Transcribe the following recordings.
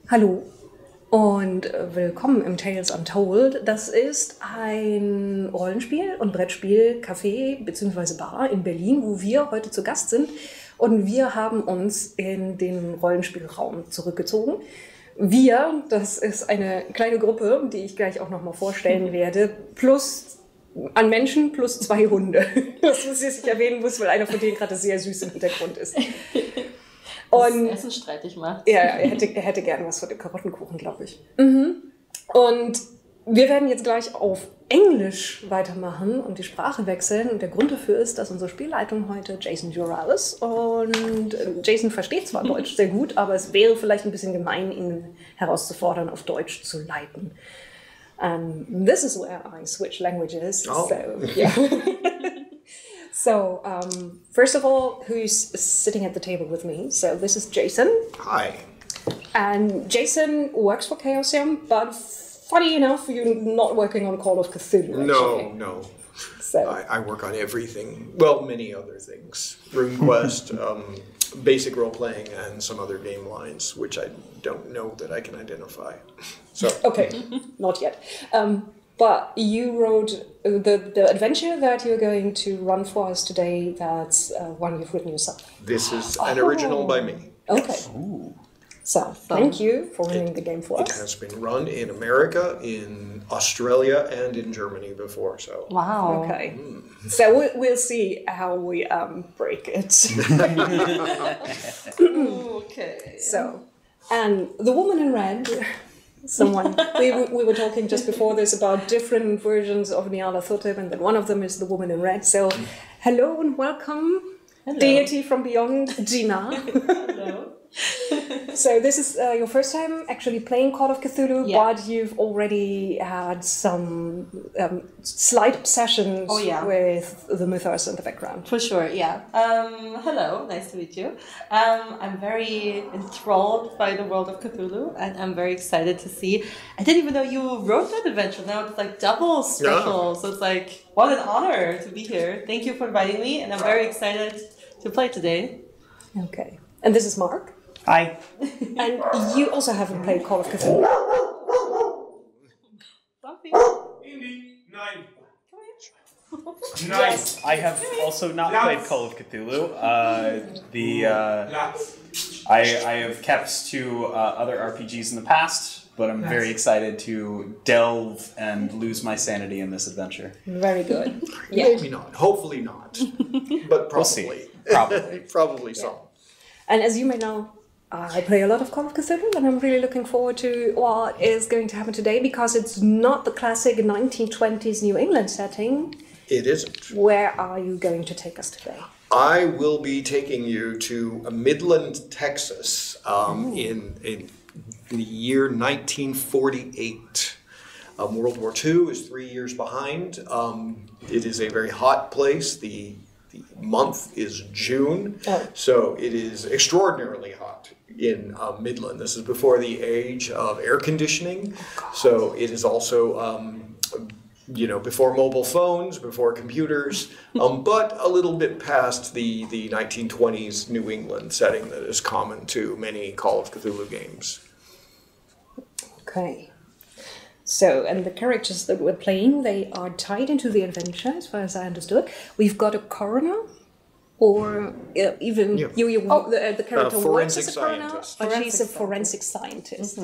Hallo und willkommen im Tales Untold. Das ist ein Rollenspiel- und Brettspiel-Café bzw. Bar in Berlin, wo wir heute zu Gast sind. Und wir haben uns in den Rollenspielraum zurückgezogen. Wir, das ist eine kleine Gruppe, die ich gleich auch nochmal vorstellen werde, plus an Menschen plus 2 Hunde. Das muss ich erwähnen muss, weil einer von denen gerade sehr süß im Hintergrund ist. Und das Essen streitig macht. Ja, er hätte gerne was von dem Karottenkuchen, glaube ich. Und wir werden jetzt gleich auf Englisch weitermachen und die Sprache wechseln. Und der Grund dafür ist, dass unsere Spielleitung heute Durall ist. Und Jason versteht zwar Deutsch sehr gut, aber es wäre vielleicht ein bisschen gemein, ihn herauszufordern, auf Deutsch zu leiten. This is where I switch languages. Oh. So, yeah. So, first of all, who's sitting at the table with me? So this is Jason. Hi. And Jason works for Chaosium, but funny enough, you're not working on Call of Cthulhu, actually. No. So. I work on everything. Well, many other things. RuneQuest, basic role-playing, and some other game lines, which I don't know that I can identify. So. Okay, not yet. But you wrote the adventure that you're going to run for us today. That's one you've written yourself. This is an original by me. Okay. Ooh. So, thank you for running the game for It us. has been run in America, in Australia, and in Germany before. So. Wow. Okay. So we'll see how we break it. Okay. So, and the woman in red, we were talking just before this about different versions of Nyarlathotep, and that one of them is the woman in red. So, hello and welcome, Hello. deity from beyond, Jin-A. Hello. So this is your first time actually playing Call of Cthulhu, Yeah. but you've already had some slight obsessions with the mythos in the background. For sure, yeah. Hello, nice to meet you. I'm very enthralled by the world of Cthulhu, and I'm very excited to see. I didn't even know you wrote that adventure. Now it's like double special, so it's like, what an honor to be here. Thank you for inviting me, and I'm very excited to play today. Okay. And this is Mark. Hi. And you also haven't played Call of Cthulhu. Indy, 9. Nice. I have also not played Call of Cthulhu. I have kept to other RPGs in the past, but I'm very excited to delve and lose my sanity in this adventure. Very good. Yeah. Maybe not. Hopefully not. But probably. We'll see. Probably. Probably so. And as you may know, I play a lot of Call of Cthulhu, and I'm really looking forward to what is going to happen today, because it's not the classic 1920s New England setting. It isn't. Where are you going to take us today? I will be taking you to Midland, Texas, in the year 1948. World War II is 3 years behind. It is a very hot place. The month is June, so it is extraordinarily hot in Midland. This is before the age of air conditioning, so it is also before mobile phones, before computers, but a little bit past the 1920s New England setting that is common to many Call of Cthulhu games. Okay. So, and the characters that we're playing, they are tied into the adventure, as far as I understood. We've got a coroner, or even the character works as a coroner, scientist. but she's a forensic scientist.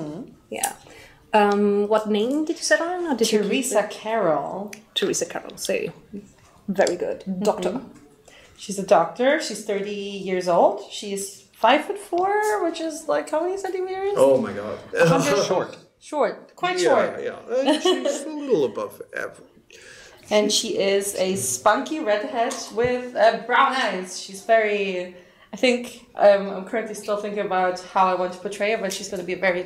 Yeah. What name did you settle on? Or did you Teresa Carroll. Teresa Carroll. So, very good. Doctor. She's a doctor. She's 30 years old. She's 5'4", which is like how many centimeters? Oh my God. Short, quite short. Yeah. She's a little above average. And she is a spunky redhead with brown eyes. She's very, I think, I'm currently still thinking about how I want to portray her, but she's going to be a very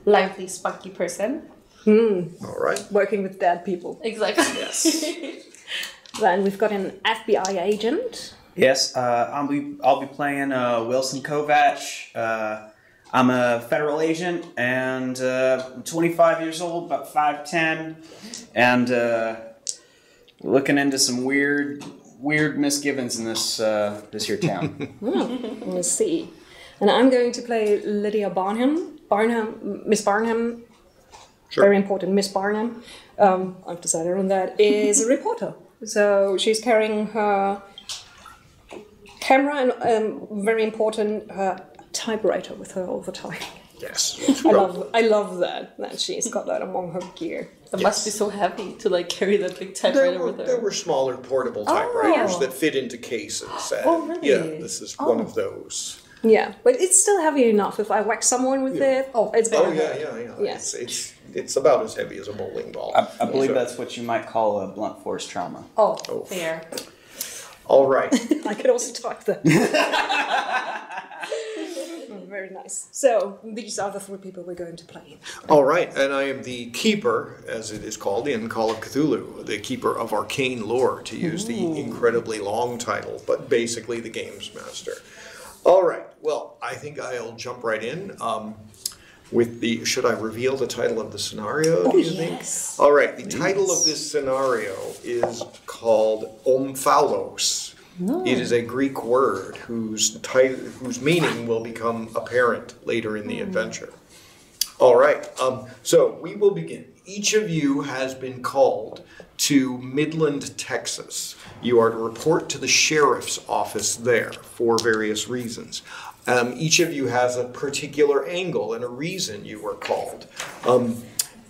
lively, spunky person. All right. Working with dead people. Exactly. Yes. Then we've got an FBI agent. Yes, I'll be playing Wilson Kovac. I'm a federal agent, and I'm 25 years old, about 5'10", and looking into some weird misgivings in this here town. Let's see. And I'm going to play Lydia Barnham, Miss Barnum, Sure. very important, Miss Barnum, I've decided on that, is a reporter. So she's carrying her camera and very important, her typewriter with her all the time. Yes. I love that she's got that among her gear. It must be so heavy to like carry that big typewriter with her. There were smaller portable typewriters that fit into cases. And really? Yeah, this is one of those. Yeah, but it's still heavy enough. If I whack someone with it, it's gonna hurt. Yeah. It's about as heavy as a bowling ball. I believe that's what you might call a blunt force trauma. Oh, Fair. All right. I could also talk that. Very nice. So, these are the 4 people we're going to play. All right, and I am the keeper, as it is called in Call of Cthulhu, the keeper of arcane lore, to use the incredibly long title, but basically the games master. All right, well, I think I'll jump right in with the, should I reveal the title of the scenario, do you think? All right, the title of this scenario is called Omphalos. It is a Greek word whose meaning will become apparent later in the adventure. All right, so we will begin. Each of you has been called to Midland, Texas. You are to report to the sheriff's office there for various reasons. Each of you has a particular angle and a reason you were called.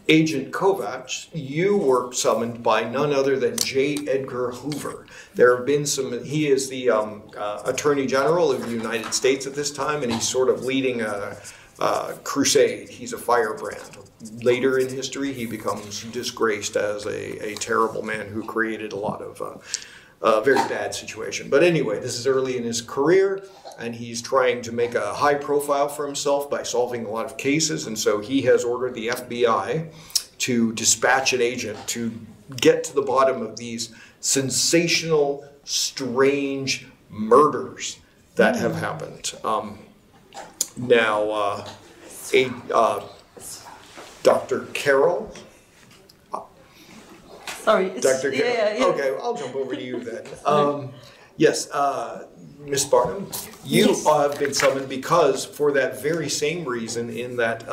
Agent Kovac, you were summoned by none other than J. Edgar Hoover. There have been he is the Attorney General of the United States at this time, and he's sort of leading a crusade. He's a firebrand. Later in history, he becomes disgraced as a terrible man who created a lot of very bad situation. But anyway, this is early in his career, and he's trying to make a high profile for himself by solving a lot of cases, and so he has ordered the FBI to dispatch an agent to get to the bottom of these sensational, strange murders that have happened. Dr. Carroll? Sorry. Dr. Carroll. Okay, I'll jump over to you then. Yes, Miss Barnum, you have been summoned because, for that very same reason, in that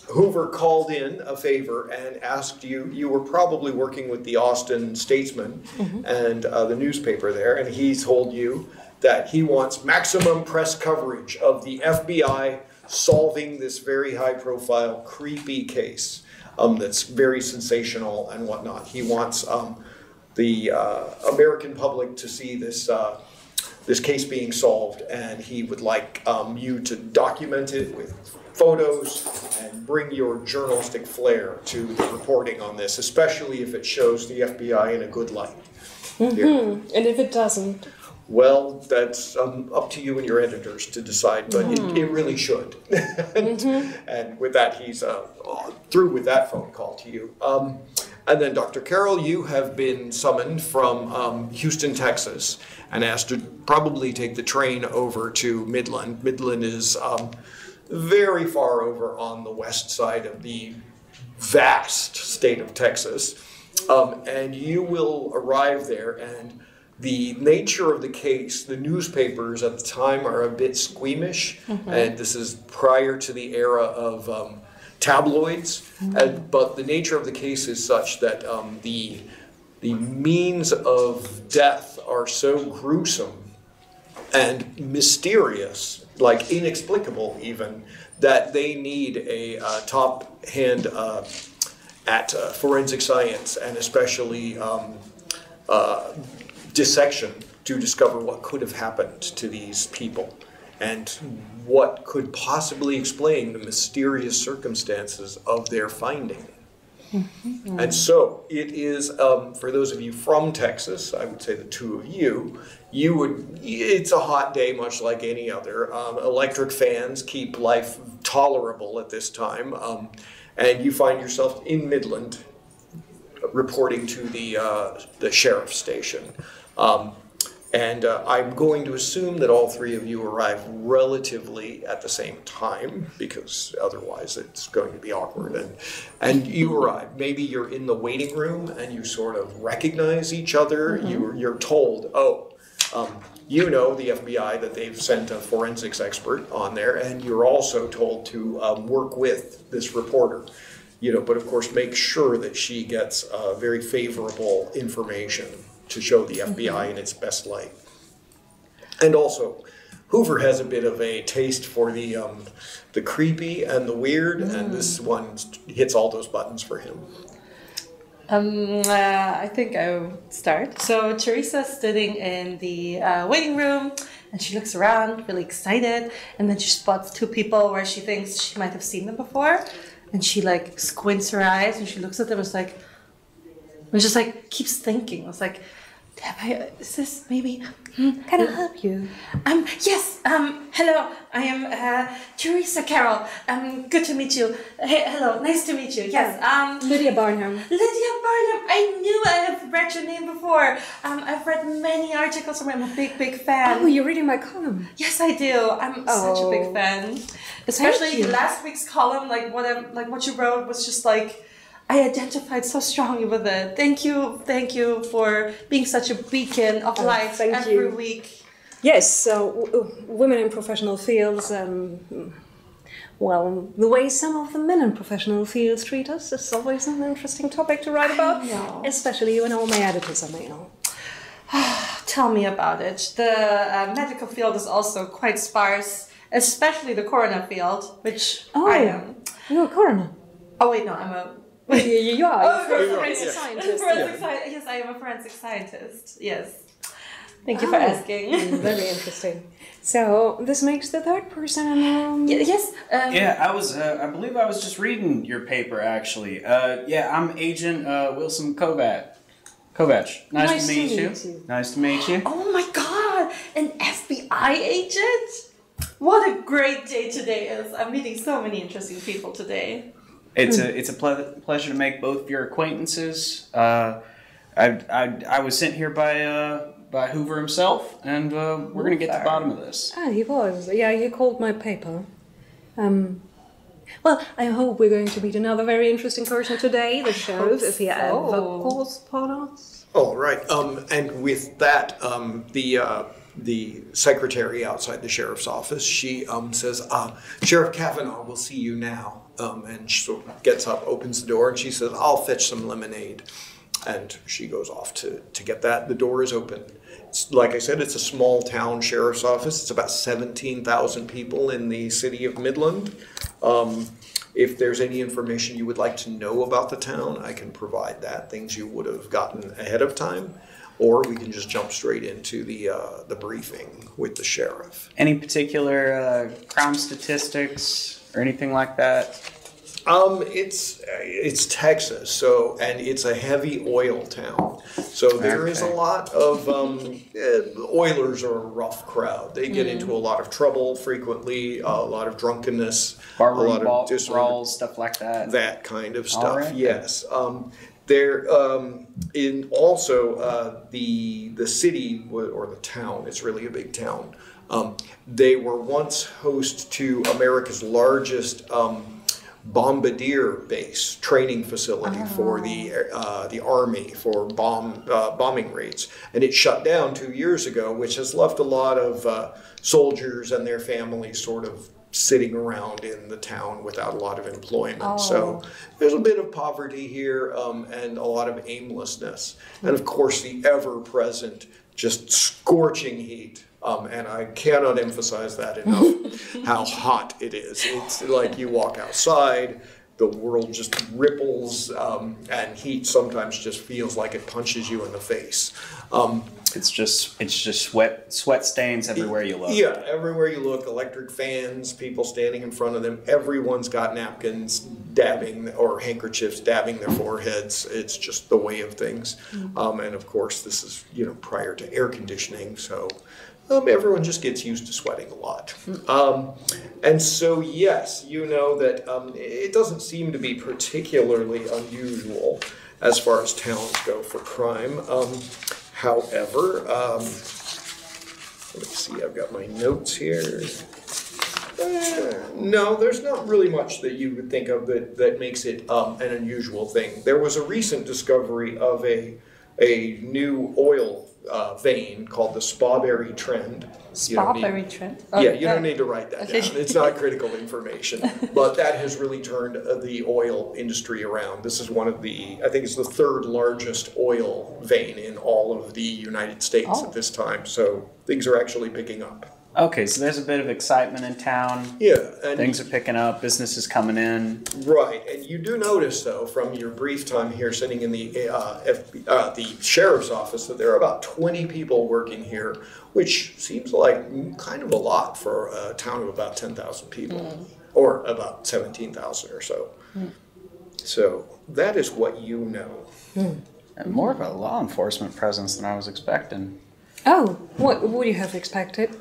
Hoover called in a favor and asked you were probably working with the Austin Statesman and the newspaper there, and he told you that he wants maximum press coverage of the FBI solving this very high-profile, creepy case that's very sensational and whatnot. He wants the American public to see this this case being solved, and he would like you to document it with photos and bring your journalistic flair to the reporting on this, especially if it shows the FBI in a good light. And if it doesn't? Well, that's up to you and your editors to decide, but it really should. And with that, he's through with that phone call to you. And then, Dr. Carroll, you have been summoned from Houston, Texas, and asked to probably take the train over to Midland. Midland is very far over on the west side of the vast state of Texas. And you will arrive there, and the nature of the case, the newspapers at the time are a bit squeamish, and this is prior to the era of tabloids, but the nature of the case is such that the means of death are so gruesome and mysterious, like inexplicable even, that they need a top hand at forensic science, and especially dissection, to discover what could have happened to these people and what could possibly explain the mysterious circumstances of their finding. And so it is, for those of you from Texas, I would say the two of you, it's a hot day much like any other. Electric fans keep life tolerable at this time, and you find yourself in Midland reporting to the sheriff's station. And I'm going to assume that all three of you arrive relatively at the same time, because otherwise it's going to be awkward. And you arrive. Maybe you're in the waiting room and you sort of recognize each other. You're told, you know, the FBI, that they've sent a forensics expert on there, and you're also told to work with this reporter. You know, but of course, make sure that she gets very favorable information to show the FBI in its best light. And also, Hoover has a bit of a taste for the creepy and the weird, and this one hits all those buttons for him. I think I'll start. So Teresa's sitting in the waiting room, and she looks around, really excited, and then she spots two people where she thinks she might have seen them before, and she like squints her eyes, and she looks at them, and just like keeps thinking. It's like, is this maybe? Can I help you? Yes. Hello. I am Teresa Carroll. Good to meet you. Hey, hello. Nice to meet you. Yes. Lydia Barnum. Lydia Barnum. I knew I have read your name before. I've read many articles from you. I'm a big fan. Oh, you're reading my column. Yes, I do. I'm such a big fan. Especially last week's column. Like what you wrote was just like, I identified so strongly with it. Thank you for being such a beacon of light every week. Yes, so women in professional fields, well, the way some of the men in professional fields treat us is always an interesting topic to write about, especially when all my editors are male. Tell me about it. The medical field is also quite sparse, especially the coroner field, which I am. You're a coroner. Oh wait, no, I'm a... You are. Oh, forensic scientist. Yes, I am a forensic scientist. Yes. Thank you for asking. Very interesting. So this makes the third person. Yes. I believe I was just reading your paper actually. I'm Agent Wilson Kovac. Nice to meet you. Nice to meet you. Oh my God! An FBI agent? What a great day today is! I'm meeting so many interesting people today. It's a pleasure to make both of your acquaintances. I was sent here by Hoover himself, and we're gonna get to the bottom of this. Ah, he was. Yeah, he called my paper. Well, I hope we're going to meet another very interesting person today, the sheriff, if he ever calls upon us. All right. And with that, the secretary outside the sheriff's office, she says, Sheriff Kavanaugh will see you now. And she sort of gets up, opens the door, and she says, I'll fetch some lemonade. And she goes off to get that. The door is open. It's, like I said, it's a small town sheriff's office. It's about 17,000 people in the city of Midland. If there's any information you would like to know about the town, I can provide that, things you would have gotten ahead of time. Or we can just jump straight into the briefing with the sheriff. Any particular crime statistics or anything like that? It's Texas, and it's a heavy oil town. So there is a lot of oilers are a rough crowd. They get into a lot of trouble frequently, a lot of drunkenness, Barroom, a lot of disorder, brawls, stuff like that. That kind of stuff. Right. Yes. There in also the city or the town. It's really a big town. They were once host to America's largest bombardier base training facility for the army for bombing raids, and it shut down 2 years ago, which has left a lot of soldiers and their families sort of sitting around in the town without a lot of employment. So there's a bit of poverty here and a lot of aimlessness, and of course the ever-present just scorching heat. And I cannot emphasize that enough, how hot it is. It's like you walk outside, the world just ripples, and heat sometimes just feels like it punches you in the face. It's just sweat stains everywhere you look. Yeah, everywhere you look, electric fans, people standing in front of them. Everyone's got napkins dabbing or handkerchiefs dabbing their foreheads. It's just the way of things. And of course, this is prior to air conditioning, so. Everyone just gets used to sweating a lot. And so, yes, you know that it doesn't seem to be particularly unusual as far as towns go for crime. However, let me see, I've got my notes here. No, there's not really much that you would think of that makes it an unusual thing. There was a recent discovery of a new oil vein called the Spawberry Trend. Spawberry Trend? Yeah, you don't need to write that down. It's not critical information. But that has really turned the oil industry around. This is one of the, I think it's the third largest oil vein in all of the United States at this time. So things are actually picking up. Okay, so there's a bit of excitement in town. Yeah. And things are picking up, business is coming in. Right, and you do notice, though, from your brief time here sitting in the sheriff's office, that there are about 20 people working here, which seems like kind of a lot for a town of about 10,000 people, or about 17,000 or so. So that is what you know. And more of a law enforcement presence than I was expecting. Oh, what would you have expected?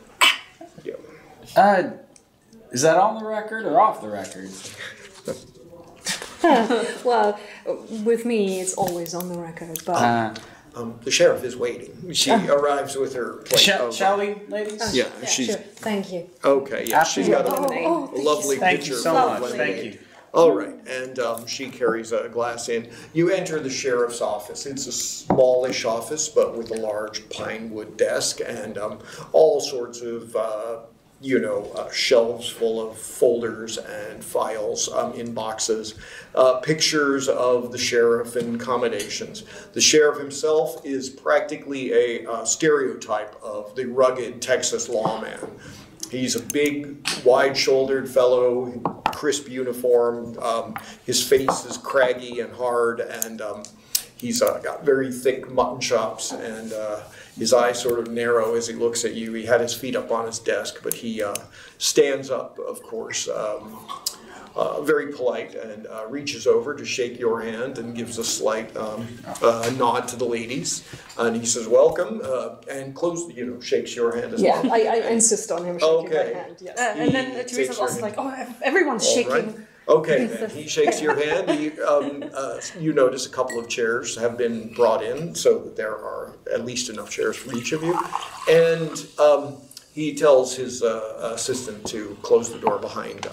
Is that on the record or off the record? Well, with me, it's always on the record, but... The sheriff is waiting. She arrives with her plate. Shall we, ladies? Yeah, sure. Thank you. Okay, yeah, she's got a lovely Thank picture. you so of much. lemonade. Thank you. All right, and she carries a glass in. You enter the sheriff's office. It's a smallish office, but with a large pine wood desk and all sorts of shelves full of folders and files in boxes, pictures of the sheriff and accommodations. The sheriff himself is practically a stereotype of the rugged Texas lawman. He's a big, wide-shouldered fellow, crisp uniform. His face is craggy and hard, and he's got very thick mutton chops, and his eyes sort of narrow as he looks at you. He had his feet up on his desk, but he stands up, of course, very polite, and reaches over to shake your hand and gives a slight nod to the ladies. And he says, welcome, and shakes your hand as well. Yeah, I insist on him shaking my hand, yes. And then Teresa's also like, everyone's shaking. Right. Okay, then he shakes your hand. You notice a couple of chairs have been brought in, so that there are at least enough chairs for each of you. And he tells his assistant to close the door behind.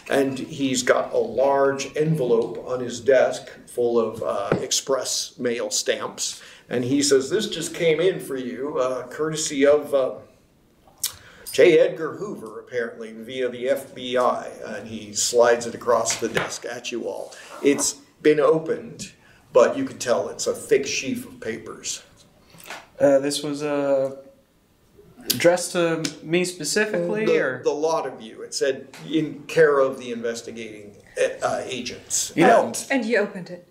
And he's got a large envelope on his desk full of express mail stamps. And he says, this just came in for you, courtesy of J. Edgar Hoover, apparently, via the FBI, and he slides it across the desk at you all. It's been opened, but you can tell it's a thick sheaf of papers. This was addressed to me specifically, the lot of you. It said, in care of the investigating agents. And you opened it.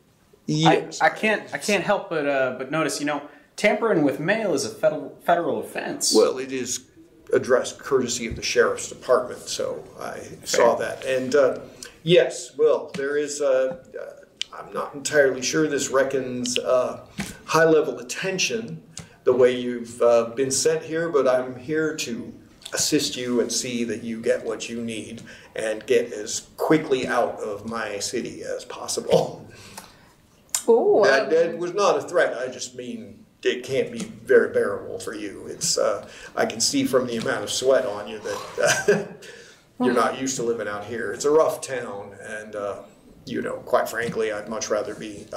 Yes. I can't help but notice, tampering with mail is a federal offense. Well, it is addressed courtesy of the sheriff's department, so I saw that. And yes, well, there is I'm not entirely sure this reckons high-level attention the way you've been sent here, but I'm here to assist you and see that you get what you need and get as quickly out of my city as possible. Oh, that was not a threat. I just mean it can't be very bearable for you. It's I can see from the amount of sweat on you that you're not used to living out here. It's a rough town, and quite frankly, I'd much rather be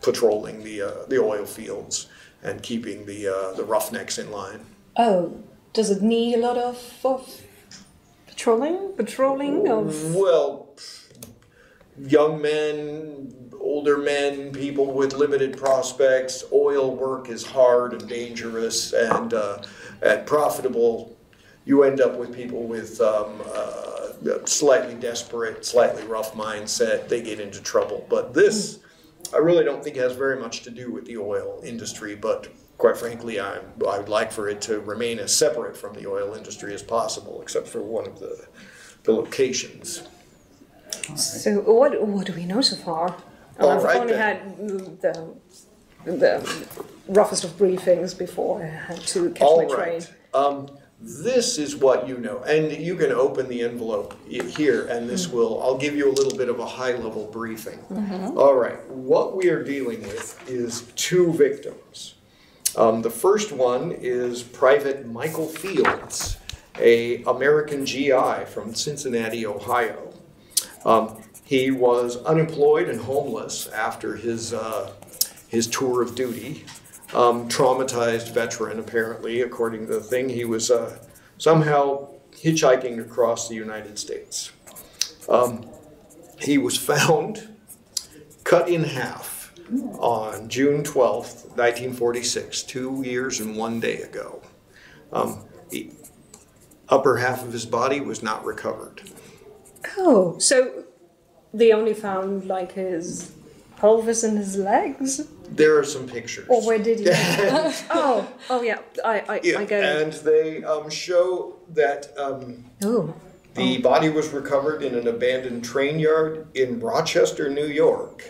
patrolling the oil fields and keeping the roughnecks in line. Oh, does it need a lot of patrolling? Patrolling of? Well, young men, older men, people with limited prospects. Oil work is hard and dangerous and profitable. You end up with people with slightly desperate, slightly rough mindset. They get into trouble. But this, I really don't think has very much to do with the oil industry, but quite frankly, I would like for it to remain as separate from the oil industry as possible, except for one of the locations. Right. So what do we know so far? I've only had the roughest of briefings before I had to catch my train. This is what you know, and you can open the envelope here, and this I'll give you a little bit of a high-level briefing. All right, what we are dealing with is 2 victims. The first one is Private Michael Fields, an American GI from Cincinnati, Ohio. He was unemployed and homeless after his tour of duty. traumatized veteran, apparently, according to the thing. He was somehow hitchhiking across the United States. He was found cut in half on June 12th, 1946, 2 years and 1 day ago. The upper half of his body was not recovered. Oh, so they only found like his pelvis and his legs? There are some pictures. Or where did he? oh yeah, I get it. And they show that the body was recovered in an abandoned train yard in Rochester, New York,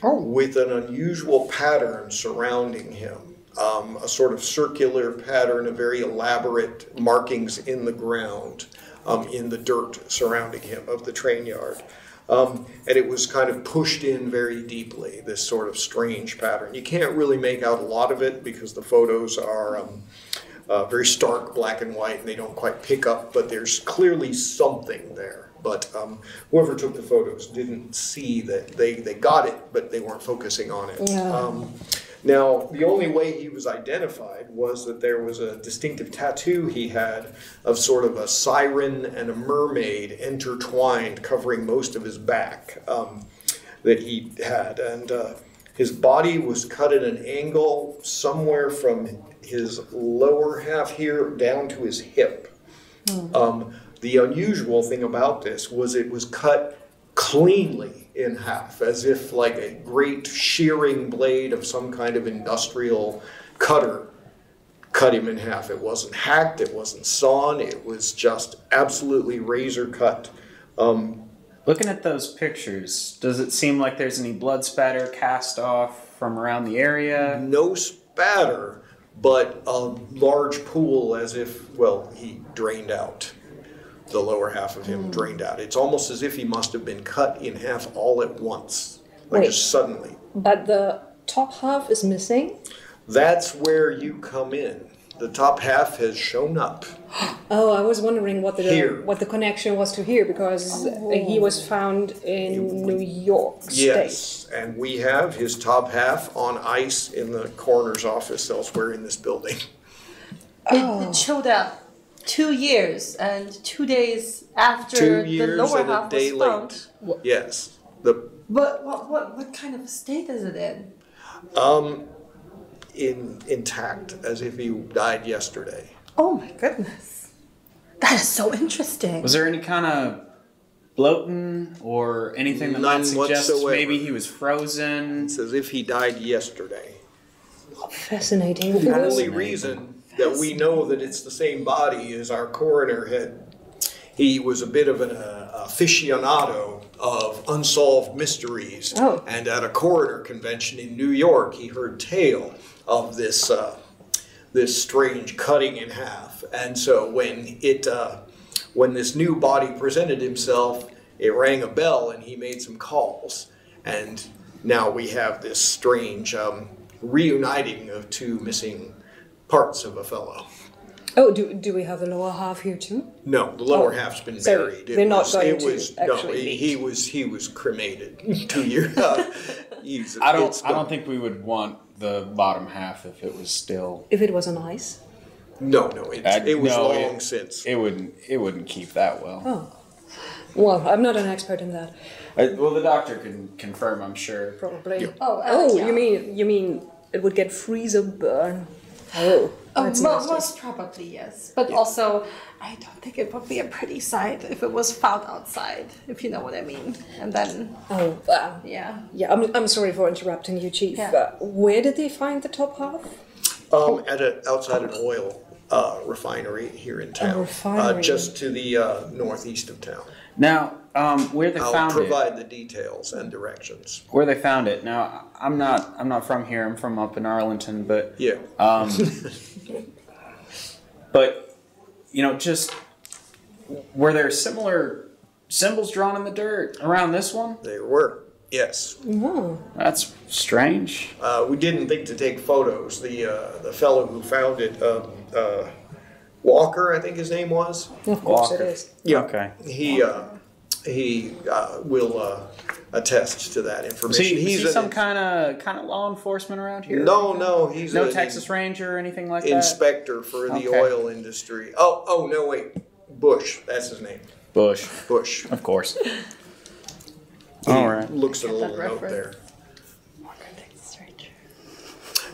with an unusual pattern surrounding him. A sort of circular pattern of very elaborate markings in the ground, in the dirt surrounding him of the train yard. And it was kind of pushed in very deeply, this sort of strange pattern. You can't really make out a lot of it because the photos are very stark black and white and they don't quite pick up, but there's clearly something there. But whoever took the photos didn't see that they got it, but they weren't focusing on it. Yeah. Now, the only way he was identified was that there was a distinctive tattoo he had of sort of a siren and a mermaid intertwined, covering most of his back that he had. And his body was cut at an angle somewhere from his lower half here down to his hip. The unusual thing about this was it was cut cleanly in half, as if like a great shearing blade of some kind of industrial cutter cut him in half. It wasn't hacked, it wasn't sawn, it was just absolutely razor cut. Looking at those pictures, does it seem like there's any blood spatter cast off from around the area? No spatter, but a large pool as if, well, he drained out. The lower half of him drained out. It's almost as if he must have been cut in half all at once, like just suddenly. But the top half is missing? That's where you come in. The top half has shown up. Oh, I was wondering what the connection was to here, because he was found in New York State. Yes, and we have his top half on ice in the coroner's office elsewhere in this building. It showed up 2 years and 2 days after the lower half was found. Yes. But what kind of a state is it in? Intact, as if he died yesterday. Oh my goodness. That is so interesting. Was there any kind of bloating or anything that might suggest maybe he was frozen? It's as if he died yesterday. Fascinating. The only reason that we know that it's the same body is our coroner he was a bit of an aficionado of unsolved mysteries. And at a coroner convention in New York, he heard tale of this strange cutting in half. And so when this new body presented himself, it rang a bell and he made some calls. And now we have this strange reuniting of two missing parts of a fellow. Oh, do we have the lower half here too? No, the lower half's been buried. They're not going to actually meet. He was cremated 2 years. I don't think we would want the bottom half if it was still. If it was on ice. No, it was long since. It wouldn't keep that well. Oh, well, I'm not an expert in that. Well, the doctor can confirm, I'm sure. Probably. Yeah. You mean it would get freezer burn? Oh, that's most probably yes. But also, I don't think it would be a pretty sight if it was found outside, if you know what I mean. And then. Yeah. Yeah, I'm sorry for interrupting you, Chief. Yeah. Where did they find the top half? Outside an oil refinery here in town. A refinery. Just to the northeast of town. Now, where they found it. I'll provide the details and directions. Where they found it. Now, I'm not from here. I'm from up in Arlington, but yeah. But just were there similar symbols drawn in the dirt around this one? There were. Yes. Oh. That's strange. We didn't think to take photos. The fellow who found it, Walker, I think his name was. Of course Walker. it is. Yeah. Okay. He will attest to that information. He's some kind of law enforcement around here? No, he's no Texas Ranger or anything like that? Inspector for the oil industry. Oh, no, wait. Bush, that's his name. Bush. Of course. All right. Looks at a little note there.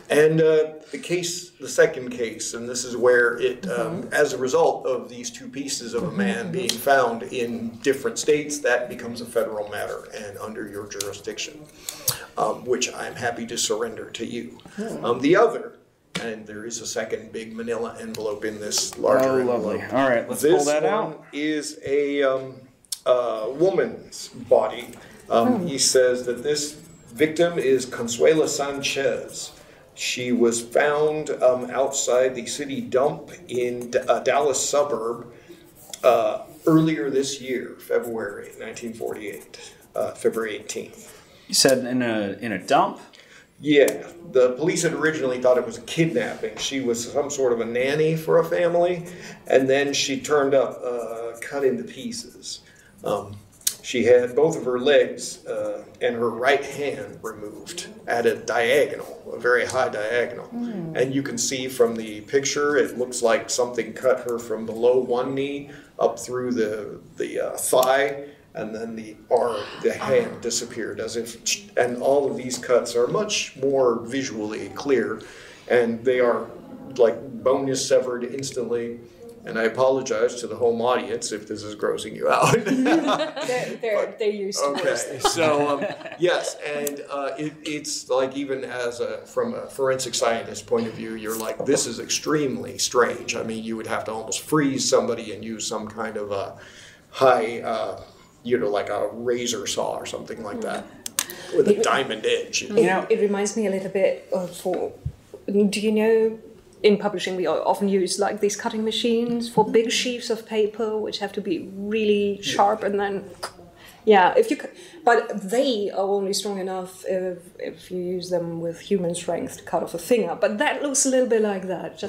And the second case, and this is where it, as a result of these two pieces of a man being found in different states, that becomes a federal matter and under your jurisdiction, which I'm happy to surrender to you. The other, and there is a second big manila envelope in this larger envelope. Lovely. All right, let's pull that out. This one is a woman's body. He says that this victim is Consuela Sanchez. She was found outside the city dump in a Dallas suburb earlier this year, February 1948, February 18th. You said in a dump? Yeah, the police had originally thought it was a kidnapping. She was some sort of a nanny for a family, and then she turned up cut into pieces. She had both of her legs and her right hand removed at a diagonal, a very high diagonal. And you can see from the picture, it looks like something cut her from below one knee up through the thigh, and then the hand disappeared as if. And all of these cuts are much more visually clear, and they are like bone is severed instantly. And I apologize to the home audience if this is grossing you out. they're used to this. Okay, so yes, and it's like even from a forensic scientist point of view, you're like, this is extremely strange. I mean, you would have to almost freeze somebody and use some kind of a high, like a razor saw or something like that with a diamond edge. It reminds me a little bit of, do you know, in publishing, we often use like these cutting machines for big sheets of paper, which have to be really sharp, and then, but they are only strong enough if you use them with human strength to cut off a finger. But that looks a little bit like that.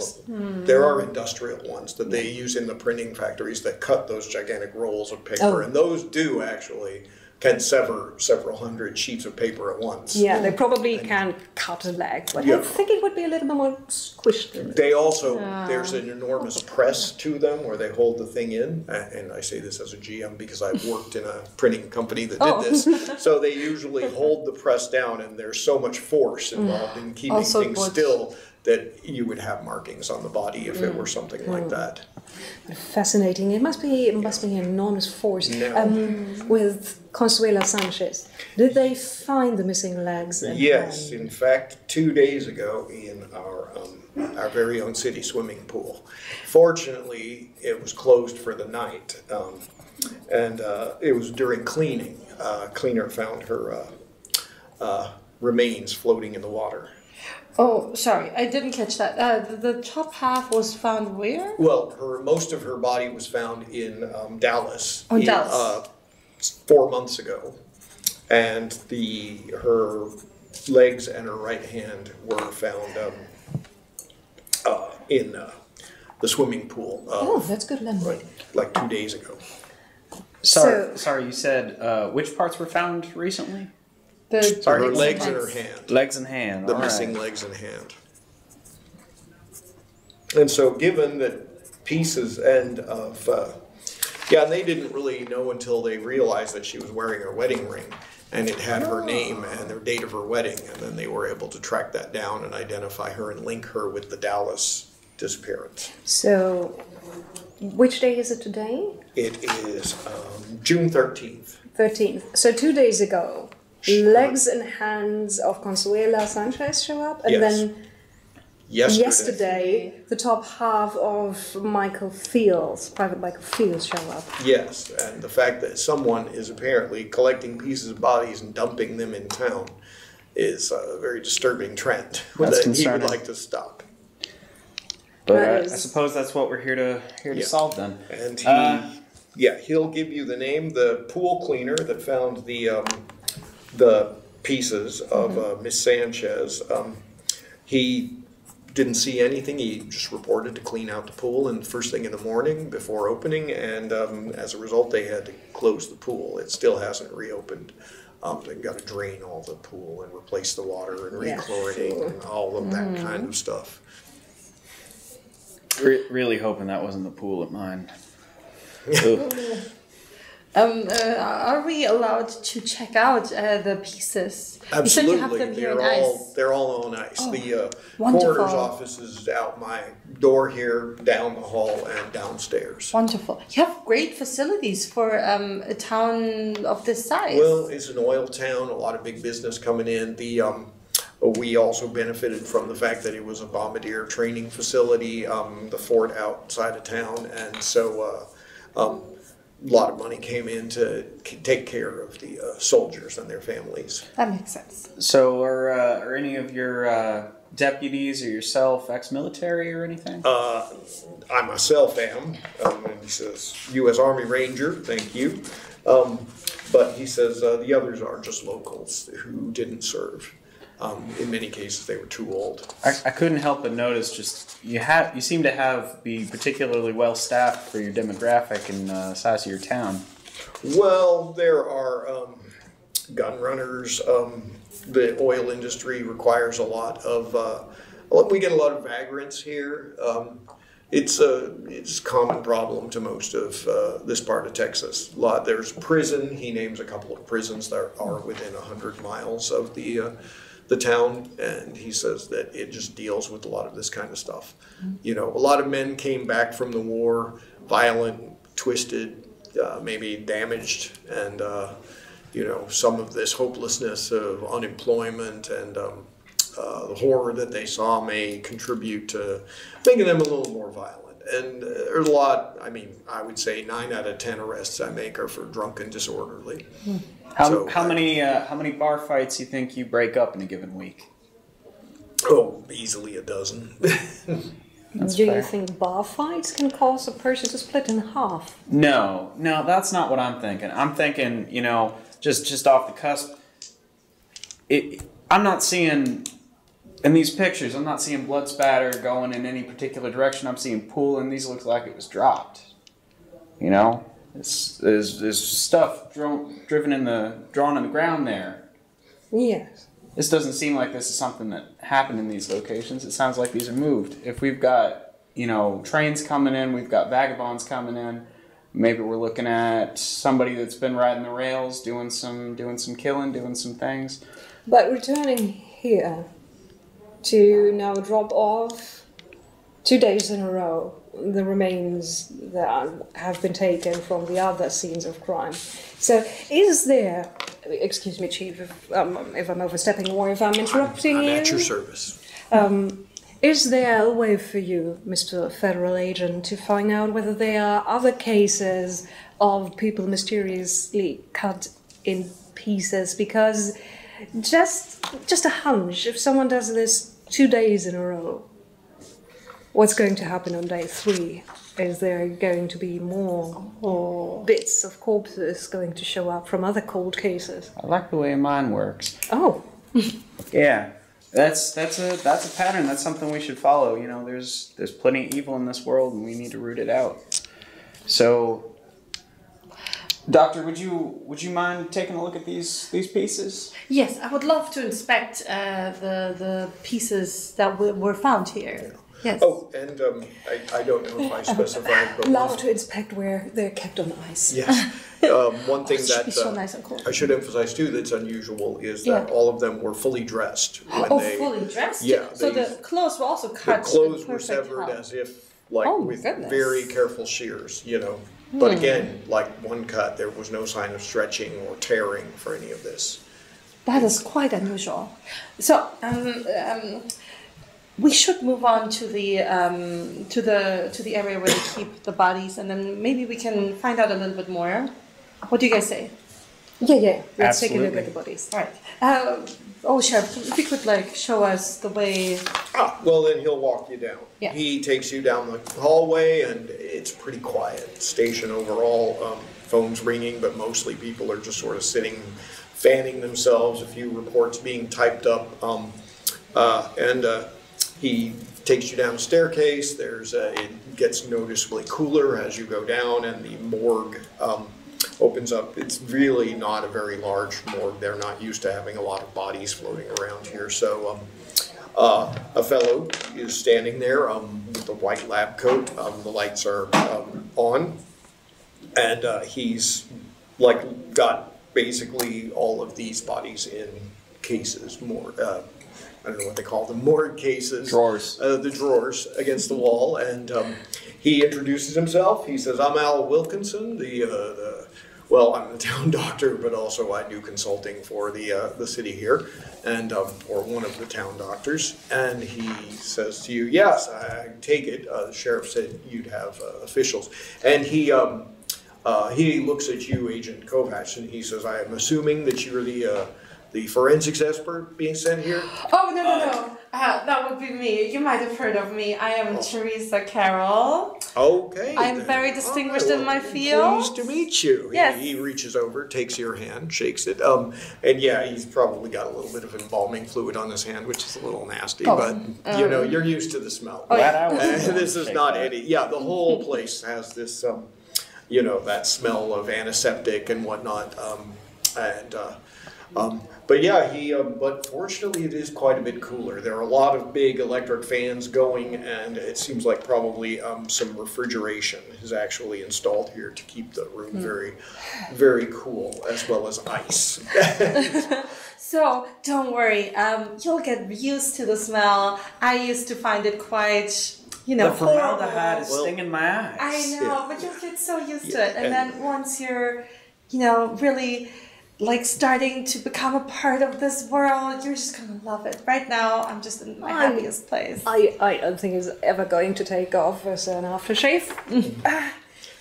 There are industrial ones that they use in the printing factories that cut those gigantic rolls of paper, and those do actually can sever several hundred sheets of paper at once. Yeah, they probably can cut a leg, but I think it would be a little bit more squished. They also, there's an enormous press to them where they hold the thing in, and I say this as a GM because I've worked in a printing company that did this. So they usually hold the press down, and there's so much force involved in keeping things still that you would have markings on the body if it were something like that. Fascinating. It must be an enormous force. With Consuela Sanchez, did they find the missing legs? Yes, in fact, 2 days ago in our very own city swimming pool. Fortunately, it was closed for the night, and it was during cleaning. Cleaner found her remains floating in the water. Oh, sorry, I didn't catch that. The top half was found where? Well, most of her body was found in Dallas. Oh, Dallas. 4 months ago, and her legs and her right hand were found in the swimming pool. That's good memory. Like 2 days ago. Sorry, you said which parts were found recently? Her legs and her hand. Legs and hand. The missing legs and hand. And so, given that pieces and they didn't really know until they realized that she was wearing her wedding ring, and it had her name and the date of her wedding, and then they were able to track that down and identify her and link her with the Dallas disappearance. So, which day is it today? It is June 13th. 13th. So 2 days ago, legs and hands of Consuela Sanchez show up, and then yesterday, the top half of Private Michael Fields show up. Yes, and the fact that someone is apparently collecting pieces of bodies and dumping them in town is a very disturbing trend that he would like to stop. But I suppose that's what we're here to solve then. And he'll give you the name, the pool cleaner that found the pieces of Miss Sanchez. He didn't see anything. He just reported to clean out the pool, and first thing in the morning before opening, and as a result, they had to close the pool. It still hasn't reopened. They've got to drain all the pool and replace the water and Yeah, rechlorinate sure. and all of that kind of stuff. Really hoping that wasn't the pool at mine. Ugh. Are we allowed to check out the pieces? Absolutely, You said you have them here in ice. they're all on ice. Oh, The wonderful. coroner's office is out my door here, down the hall, and downstairs. Wonderful. You have great facilities for a town of this size. Well, it's an oil town, a lot of big business coming in. We also benefited from the fact that it was a bombardier training facility, the fort outside of town, and so a lot of money came in to take care of the soldiers and their families. That makes sense. So are any of your deputies or yourself ex-military or anything? I myself am, and he says, U.S. Army Ranger, thank you. But he says the others are just locals who didn't serve. In many cases, they were too old. I couldn't help but notice just you seem to be particularly well staffed for your demographic and size of your town. Well, there are gun runners. The oil industry requires a lot of. We get a lot of vagrants here. It's a common problem to most of this part of Texas. There's prison. He names a couple of prisons that are within 100 miles of the town, and he says that it just deals with a lot of this kind of stuff. You know, a lot of men came back from the war, violent, twisted, maybe damaged, and you know, some of this hopelessness of unemployment and the horror that they saw may contribute to making them a little more violent. And there's a lot, I mean, I would say 9 out of 10 arrests I make are for drunk and disorderly. How many bar fights do you think you break up in a given week? Oh, easily a dozen. Do you think bar fights can cause a person to split in half? No, that's not what I'm thinking. I'm thinking, you know, just off the cusp. I'm not seeing, in these pictures, I'm not seeing blood spatter going in any particular direction. I'm seeing pool, and these look like it was dropped. You know? There's stuff drawn in the ground there. Yes. This doesn't seem like this is something that happened in these locations. It sounds like these are moved. If we've got, you know, trains coming in, we've got vagabonds coming in, maybe we're looking at somebody that's been riding the rails, doing some killing, doing some things. But returning here to now drop off 2 days in a row the remains that have been taken from the other scenes of crime. So is there, excuse me, Chief, if I'm overstepping or if I'm interrupting I'm you? at your service. Is there a way for you, Mr. Federal Agent, to find out whether there are other cases of people mysteriously cut in pieces? Because just a hunch, if someone does this 2 days in a row, what's going to happen on day 3? Is there going to be more bits of corpses going to show up from other cold cases? I like the way mine works. Oh. Yeah. That's a pattern. That's something we should follow. You know, there's plenty of evil in this world, and we need to root it out. So, Doctor, would you mind taking a look at these pieces? Yes, I would love to inspect the pieces that were found here. Yes. Oh, and I don't know if I specified, but Love to inspect where they're kept on ice. yes. One thing It should that be so nice and cool. I should emphasize too that's unusual is that all of them were fully dressed when they fully dressed? Yeah, So they- the clothes were also the cut. clothes in were perfect severed half. as if like Oh, with goodness. very careful shears, you know. But again, like one cut, there was no sign of stretching or tearing for any of this. That is quite unusual. So, we should move on to the area where they keep the bodies, and then maybe we can find out a little bit more. What do you guys say? Yeah. Let's take a look Absolutely. at the bodies. All right. Sheriff, if you could show us the way. Well, then he'll walk you down. Yeah. He takes you down the hallway, and it's pretty quiet. Station overall, phones ringing, but mostly people are just sort of sitting, fanning themselves. A few reports being typed up, he takes you down a staircase. It gets noticeably cooler as you go down, and the morgue opens up. It's really not a very large morgue. They're not used to having a lot of bodies floating around here. So a fellow is standing there with a white lab coat. The lights are on, and he's like got basically all of these bodies in cases, I don't know what they call them, morgue cases. Drawers. The drawers against the wall, and he introduces himself. He says, "I'm Al Wilkinson, well, I'm the town doctor, but also I do consulting for the city here, and or one of the town doctors." And he says to you, "Yes, I take it. The sheriff said you'd have officials." And he looks at you, Agent Kovacs, and he says, "I am assuming that you're the forensics expert being sent here?" Oh, no. That would be me. You might have heard of me. I am Teresa Carroll. Okay. I'm very distinguished in my field. Pleased to meet you. Yes. He reaches over, takes your hand, shakes it. And yeah, he's probably got a little bit of embalming fluid on his hand, which is a little nasty, but you know, you're used to the smell. Oh, yeah. This is not any. Yeah, the whole place has this, you know, that smell of antiseptic and whatnot. But yeah, but fortunately it is quite a bit cooler. There are a lot of big electric fans going, and it seems like probably some refrigeration is actually installed here to keep the room very, very cool, as well as ice. So don't worry, you'll get used to the smell. I used to find it quite, you know, The formaldehyde is stinging my eyes. I know, but you'll get so used to it. And then once you're, you know, really like starting to become a part of this world, you're just gonna love it. Right now, I'm just in my happiest place. I don't think it's ever going to take off as an aftershave.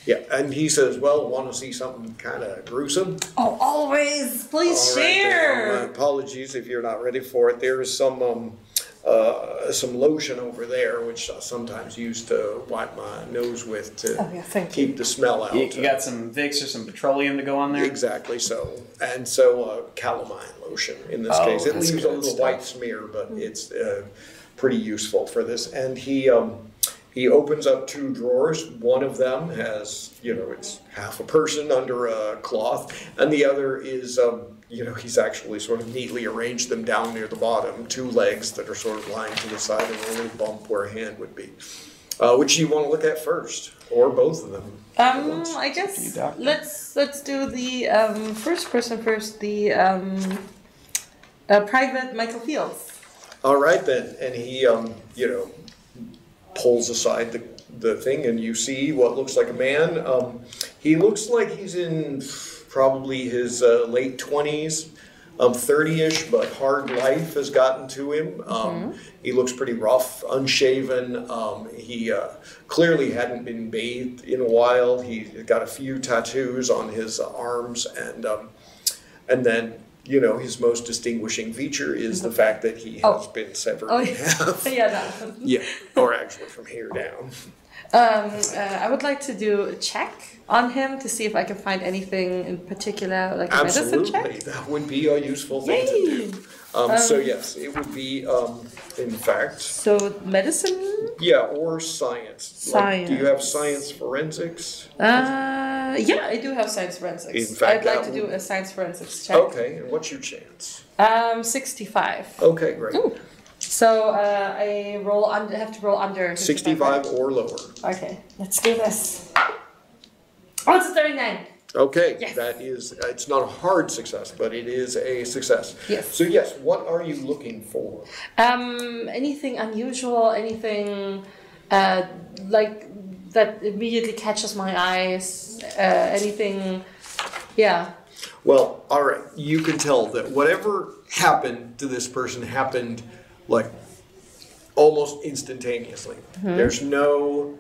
Yeah, and he says, "Well, want to see something kind of gruesome?" Oh, always! Please All right, share! then, apologies if you're not ready for it. There is some lotion over there, which I sometimes use to wipe my nose with to keep the smell out. You got some Vicks or some petroleum to go on there? Exactly so. And so calamine lotion in this case. It leaves a little white smear, but it's pretty useful for this. And he opens up two drawers. One of them has, you know, it's half a person under a cloth, and the other is, you know, he's actually sort of neatly arranged them down near the bottom, two legs that are sort of lying to the side of a little bump where a hand would be. Which you want to look at first, or both of them? I guess let's do the first person first. The Private Michael Fields. All right then, and he, you know, pulls aside the thing, and you see what looks like a man. He looks like he's in probably his late 20s, 30-ish, but hard life has gotten to him. He looks pretty rough, unshaven. He clearly hadn't been bathed in a while. He's got a few tattoos on his arms, and then, you know, his most distinguishing feature is the fact that he has been severed in half. Yeah, or actually from here down. I would like to do a check on him to see if I can find anything in particular, like a medicine check. That would be a useful thing to do. So yes, it would be, in fact... So medicine? Yeah, or science. Science. Like, do you have science forensics? Yeah, I do have science forensics. In fact, I'd like to do a science forensics check. Okay, and what's your chance? 65. Okay, great. Ooh. So I roll under. Have to roll under 65 or lower. Okay, let's do this. Oh, it's a 39. Okay, yes. That is. It's not a hard success, but it is a success. Yes. So yes, what are you looking for? Anything unusual? Anything like that immediately catches my eyes? Anything? Yeah. Well, all right. You can tell that whatever happened to this person happened like almost instantaneously. There's no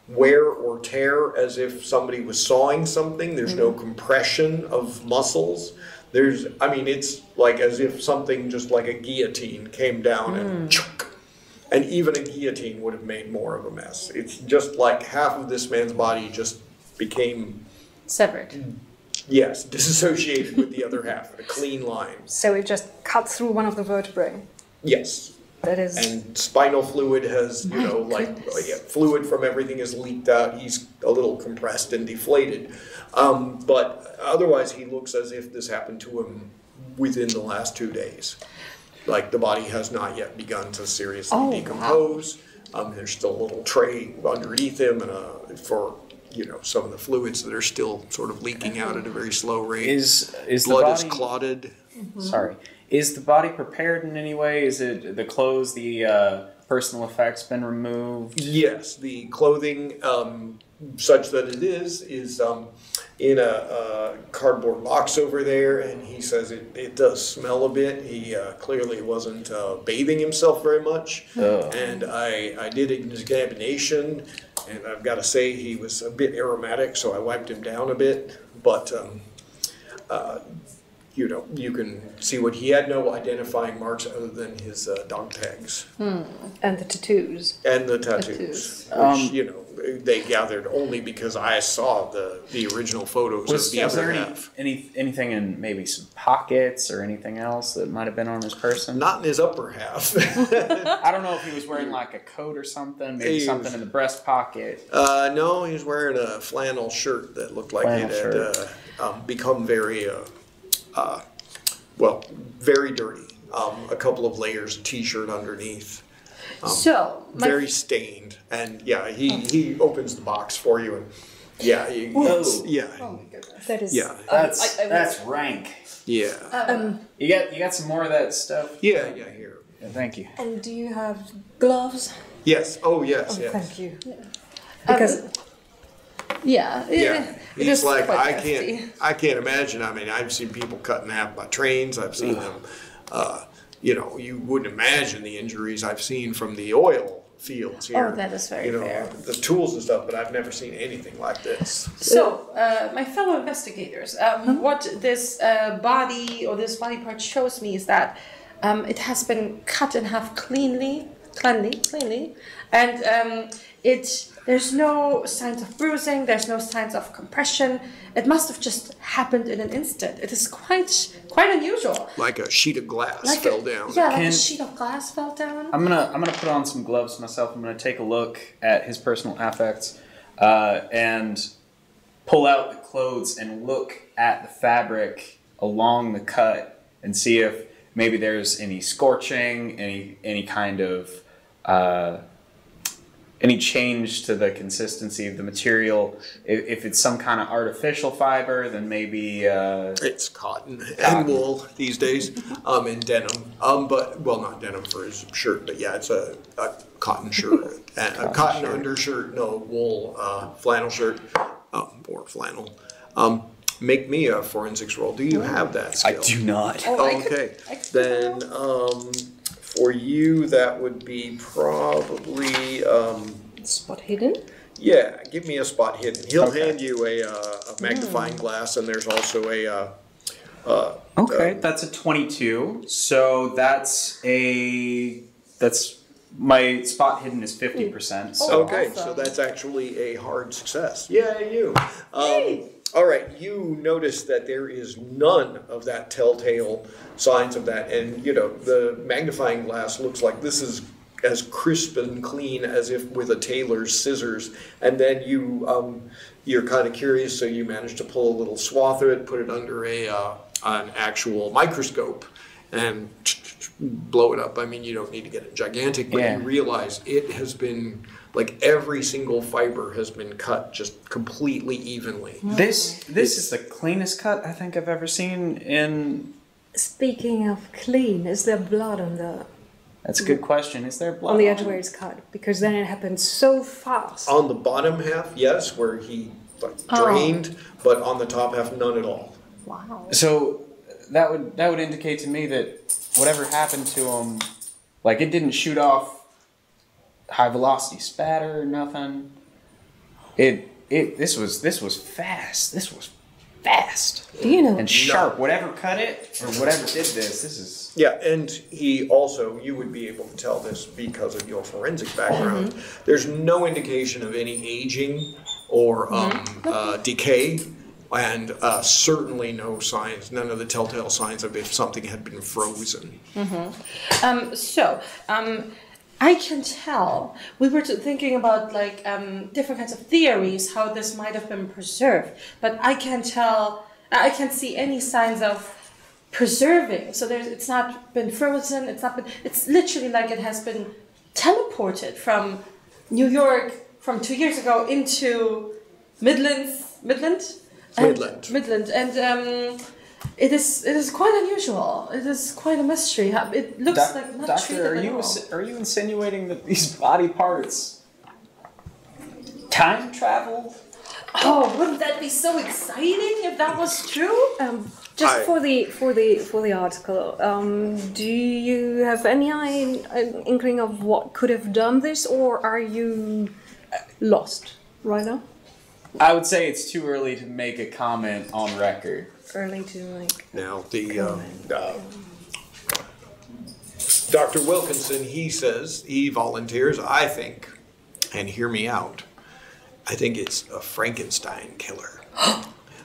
wear or tear as if somebody was sawing something. There's no compression of muscles. It's like as if something just like a guillotine came down and chook. And even a guillotine would have made more of a mess. It's just like half of this man's body just became... severed. Yes, disassociated with the other half, a clean line. So it just cut through one of the vertebrae. Yes. That is. And spinal fluid has, fluid from everything is leaked out. He's a little compressed and deflated. But otherwise, he looks as if this happened to him within the last 2 days. Like the body has not yet begun to seriously decompose. Wow. There's still a little tray underneath him and for some of the fluids that are still sort of leaking out at a very slow rate. Is blood the body, is clotted. Mm-hmm. Sorry. Is the body prepared in any way? Is it the clothes, the personal effects been removed? Yes, the clothing, such that it is in a cardboard box over there, and he says it does smell a bit. He clearly wasn't bathing himself very much, and I did an examination, and I've got to say he was a bit aromatic, so I wiped him down a bit, but you can see what he had no identifying marks other than his dog tags. And the tattoos. And the tattoos. Which, they gathered only because I saw the original photos of the other half. Anything in maybe some pockets or anything else that might have been on his person? Not in his upper half. I don't know if he was wearing like a coat or something, maybe something in the breast pocket. No, he was wearing a flannel shirt that looked like it had become very... very dirty. A couple of layers of t-shirt underneath. Very stained. And he opens the box for you and Oh my goodness. That is that's rank. Yeah. You got some more of that stuff? Yeah, here. Yeah, thank you. And do you have gloves? Yes. Oh yes, yes. Thank you. Because He's like, I can't imagine. I mean, I've seen people cut in half by trains. I've seen them, you wouldn't imagine the injuries I've seen from the oil fields here. Oh, that is very fair. The tools and stuff, but I've never seen anything like this. So, my fellow investigators, what this body or this body part shows me is that it has been cut in half cleanly, and there's no signs of bruising, there's no signs of compression. It must have just happened in an instant. It is quite unusual. Like a sheet of glass fell down. Yeah, like a sheet of glass fell down. I'm gonna put on some gloves myself. I'm gonna take a look at his personal affects and pull out the clothes and look at the fabric along the cut and see if maybe there's any scorching, any kind of any change to the consistency of the material. If it's some kind of artificial fiber, then maybe... it's cotton and wool these days, and denim. Not denim for his shirt, but yeah, it's a cotton shirt. A cotton undershirt, no, wool flannel shirt, or flannel. Make me a forensics roll. Do you have that skill? I do not. Okay. Then... for you, that would be probably... spot hidden? Yeah, give me a spot hidden. He'll hand you a magnifying glass, and there's also a... that's a 22. So that's my spot hidden is 50%. So. Okay, awesome. So that's actually a hard success. Yeah, you. All right, you notice that there is none of that telltale signs of that, and the magnifying glass looks like this is as crisp and clean as if with a tailor's scissors. And then you're kind of curious, so you manage to pull a little swath of it, put it under an actual microscope, and blow it up. I mean, you don't need to get it gigantic, but you realize it has been. Like every single fiber has been cut just completely evenly. This is the cleanest cut I think I've ever seen in... Speaking of clean, is there blood on the... That's a good question. Is there blood on the edge where it's cut? Because then it happened so fast. On the bottom half, yes, where he drained, but on the top half, none at all. Wow. So that would indicate to me that whatever happened to him, like it didn't shoot off high velocity spatter or nothing. This was fast. This was fast. Do you know? And sharp. Whatever cut it or whatever did this is. Yeah, and he also, you would be able to tell this because of your forensic background. There's no indication of any aging or decay. And certainly no signs, none of the telltale signs of if something had been frozen. I can tell. We were thinking about like different kinds of theories how this might have been preserved, but I can't tell. I can't see any signs of preserving. So it's not been frozen. It's not been. It's literally like it has been teleported from New York from 2 years ago into Midland, and it is quite unusual. It is quite a mystery. It looks like not Doctor, treated are you insinuating that these body parts time travel? Oh, wouldn't that be so exciting if that was true? Just for the article, do you have any inkling of what could have done this, or are you lost right now? I would say it's too early to make a comment on record. Early to like. Now, Dr. Wilkinson, he volunteers, I think, and hear me out, I think it's a Frankenstein killer.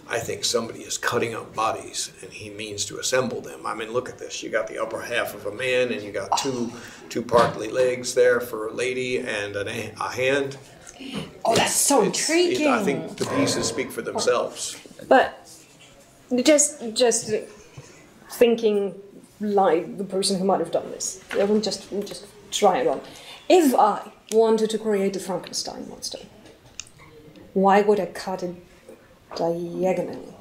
I think somebody is cutting up bodies and he means to assemble them. I mean, look at this. You got the upper half of a man and you got two partly legs there for a lady and a hand. Oh, that's so intriguing. I think the pieces speak for themselves. But just thinking like the person who might have done this. I will just try it on. If I wanted to create a Frankenstein monster, why would I cut it diagonally?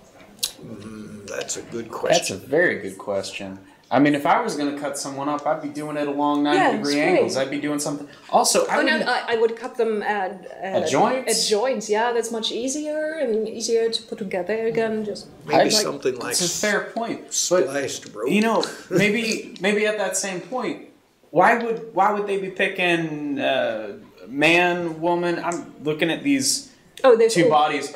That's a good question. That's a very good question. I mean, if I was going to cut someone up, I'd be doing it along 90-degree angles. I'd be doing something. Also, I would cut them at joints. At joints, yeah, that's much easier and easier to put together again. Just maybe something like that's a fair point. Spliced rope. You know, maybe at that same point, why would they be picking man, woman? I'm looking at these two bodies.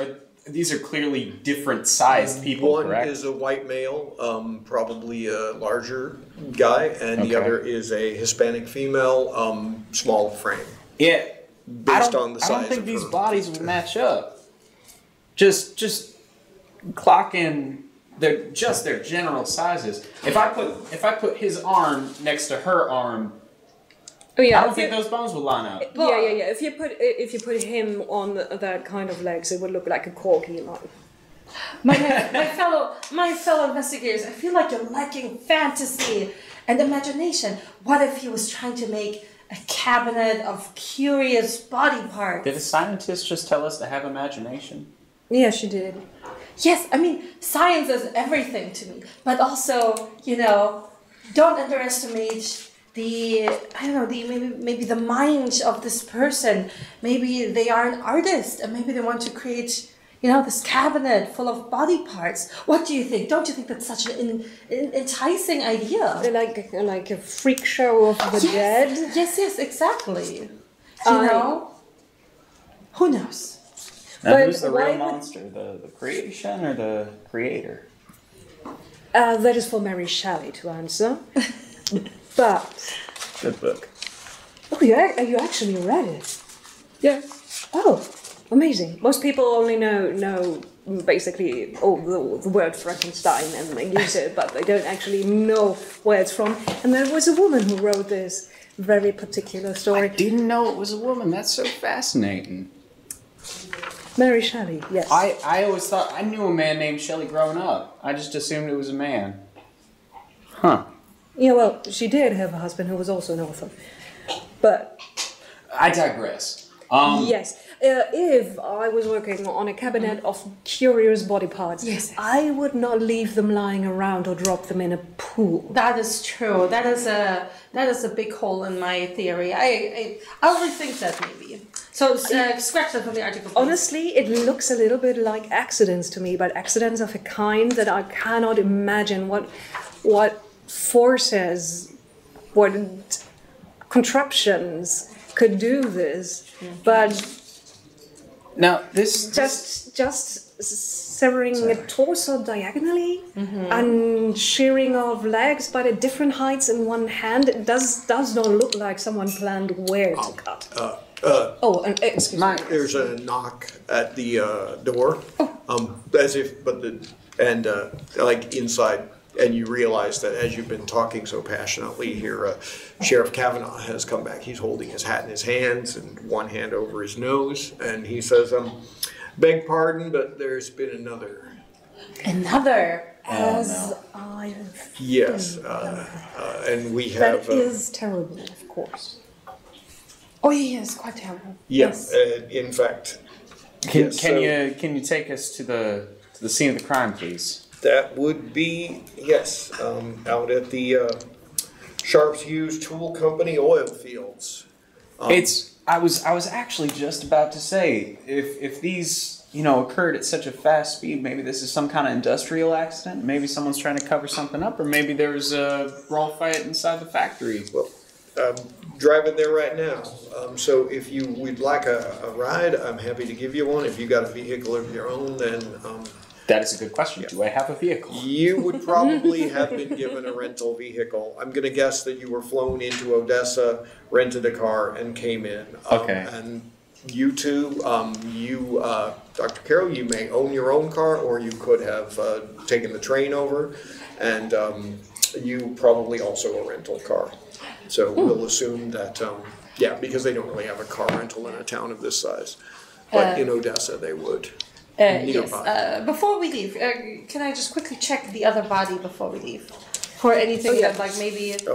These are clearly different sized people, One correct? is a white male, probably a larger guy, and the other is a Hispanic female, small frame. Yeah. Based on the size. I don't think of these her bodies would match up. Just clock in their general sizes. If I put his arm next to her arm, I don't think those bones would line up. Yeah. If you put him on that kind of legs, it would look like a corgi line. My fellow investigators, I feel like you're lacking fantasy and imagination. What if he was trying to make a cabinet of curious body parts? Did a scientist just tell us to have imagination? Yeah, she did. Yes, I mean, science is everything to me. But also, don't underestimate maybe the mind of this person. Maybe they are an artist and maybe they want to create, this cabinet full of body parts. What do you think? Don't you think that's such an enticing idea? Like a freak show of the dead? Yes, exactly. Who knows? Now, who's the real monster? The creation or the creator? That is for Mary Shelley to answer. But good book. Oh, you actually read it? Yeah. Oh, amazing. Most people only know basically the word Frankenstein and they use it, but they don't actually know where it's from. And there was a woman who wrote this very particular story. I didn't know it was a woman. That's so fascinating. Mary Shelley, yes. I always thought I knew a man named Shelley growing up. I just assumed it was a man. Huh. Yeah, well, she did have a husband who was also an author. But I digress. Yes. If I was working on a cabinet of curious body parts, I would not leave them lying around or drop them in a pool. That is true. That is a big hole in my theory. I'll rethink that maybe. So scratch that from the article, please. Honestly, it looks a little bit like accidents to me, but accidents of a kind that I cannot imagine what forces, what contraptions could do this. But now this just severing a torso diagonally and shearing of legs by the different heights in one hand, it does not look like someone planned where to cut. Excuse me. There's a knock at the door. Oh, As if, but like inside, and you realize that as you've been talking so passionately here, Sheriff Kavanaugh has come back. He's holding his hat in his hands and one hand over his nose, and he says, beg pardon, but there's been another. Another? As I Yes, and we have... That is terrible, of course. Oh, yes, quite terrible. Yes, in fact... Can you take us to the scene of the crime, please? That would be, yes, out at the Sharps Hughes Tool Company oil fields. I was actually just about to say, if these occurred at such a fast speed, maybe this is some kind of industrial accident. Maybe someone's trying to cover something up, or maybe there was a brawl fight inside the factory. Well, I'm driving there right now. So if you would like a ride, I'm happy to give you one. If you got a vehicle of your own, then... That is a good question. Yeah. Do I have a vehicle? You would probably have been given a rental vehicle. I'm going to guess that you were flown into Odessa, rented a car, and came in. Okay. And you two, Dr. Carroll, you may own your own car, or you could have taken the train over, and you probably also a rental car. So we'll assume that, because they don't really have a car rental in a town of this size. But in Odessa, they would. Yes. Before we leave, can I just quickly check the other body before we leave? For anything that, like, maybe if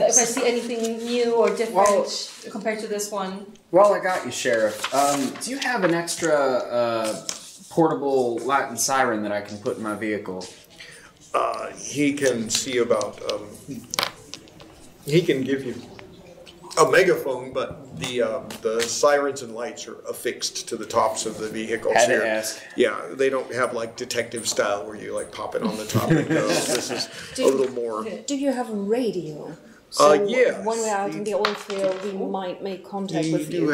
I see anything new or different compared to this one. Well, I got you, Sheriff. Do you have an extra portable light and siren that I can put in my vehicle? He can see about... he can give you a megaphone, but the sirens and lights are affixed to the tops of the vehicles Had here. to ask. Yeah, they don't have like detective style where you like pop it on the top and go. This is a little more. Do you have a radio? So yeah. when we're out in the oil field, we might make contact He with you.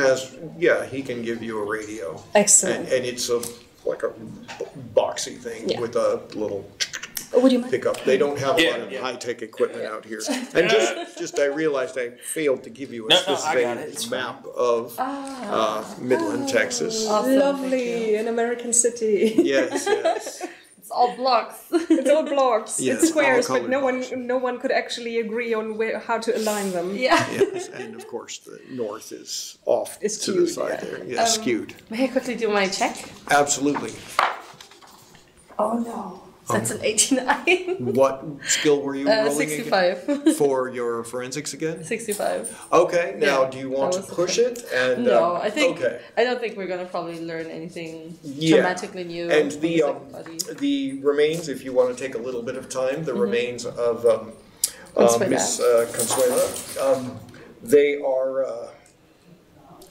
he can give you a radio. Excellent. And it's like a boxy thing with a little Would you mind? pickup. They don't have a lot of high-tech equipment out here. And just I realized I failed to give you a specific map of Midland, Texas. Awesome, Lovely, an American city. Yes. It's all blocks. It's all blocks. Yes, it's squares, all but no one could actually agree on how to align them. Yeah. Yes, and of course the north is off It's to the skewed, side there. Yeah, skewed. May I quickly do my check? Absolutely. Oh no. That's an 89. What skill were you rolling 65. again? For your forensics again? 65. Okay, now do you want to was push it? And No, I think okay. I don't think we're gonna probably learn anything dramatically new. And from the second body. the remains, if you want to take a little bit of time, the remains of Consuela. Miss Consuela, they are.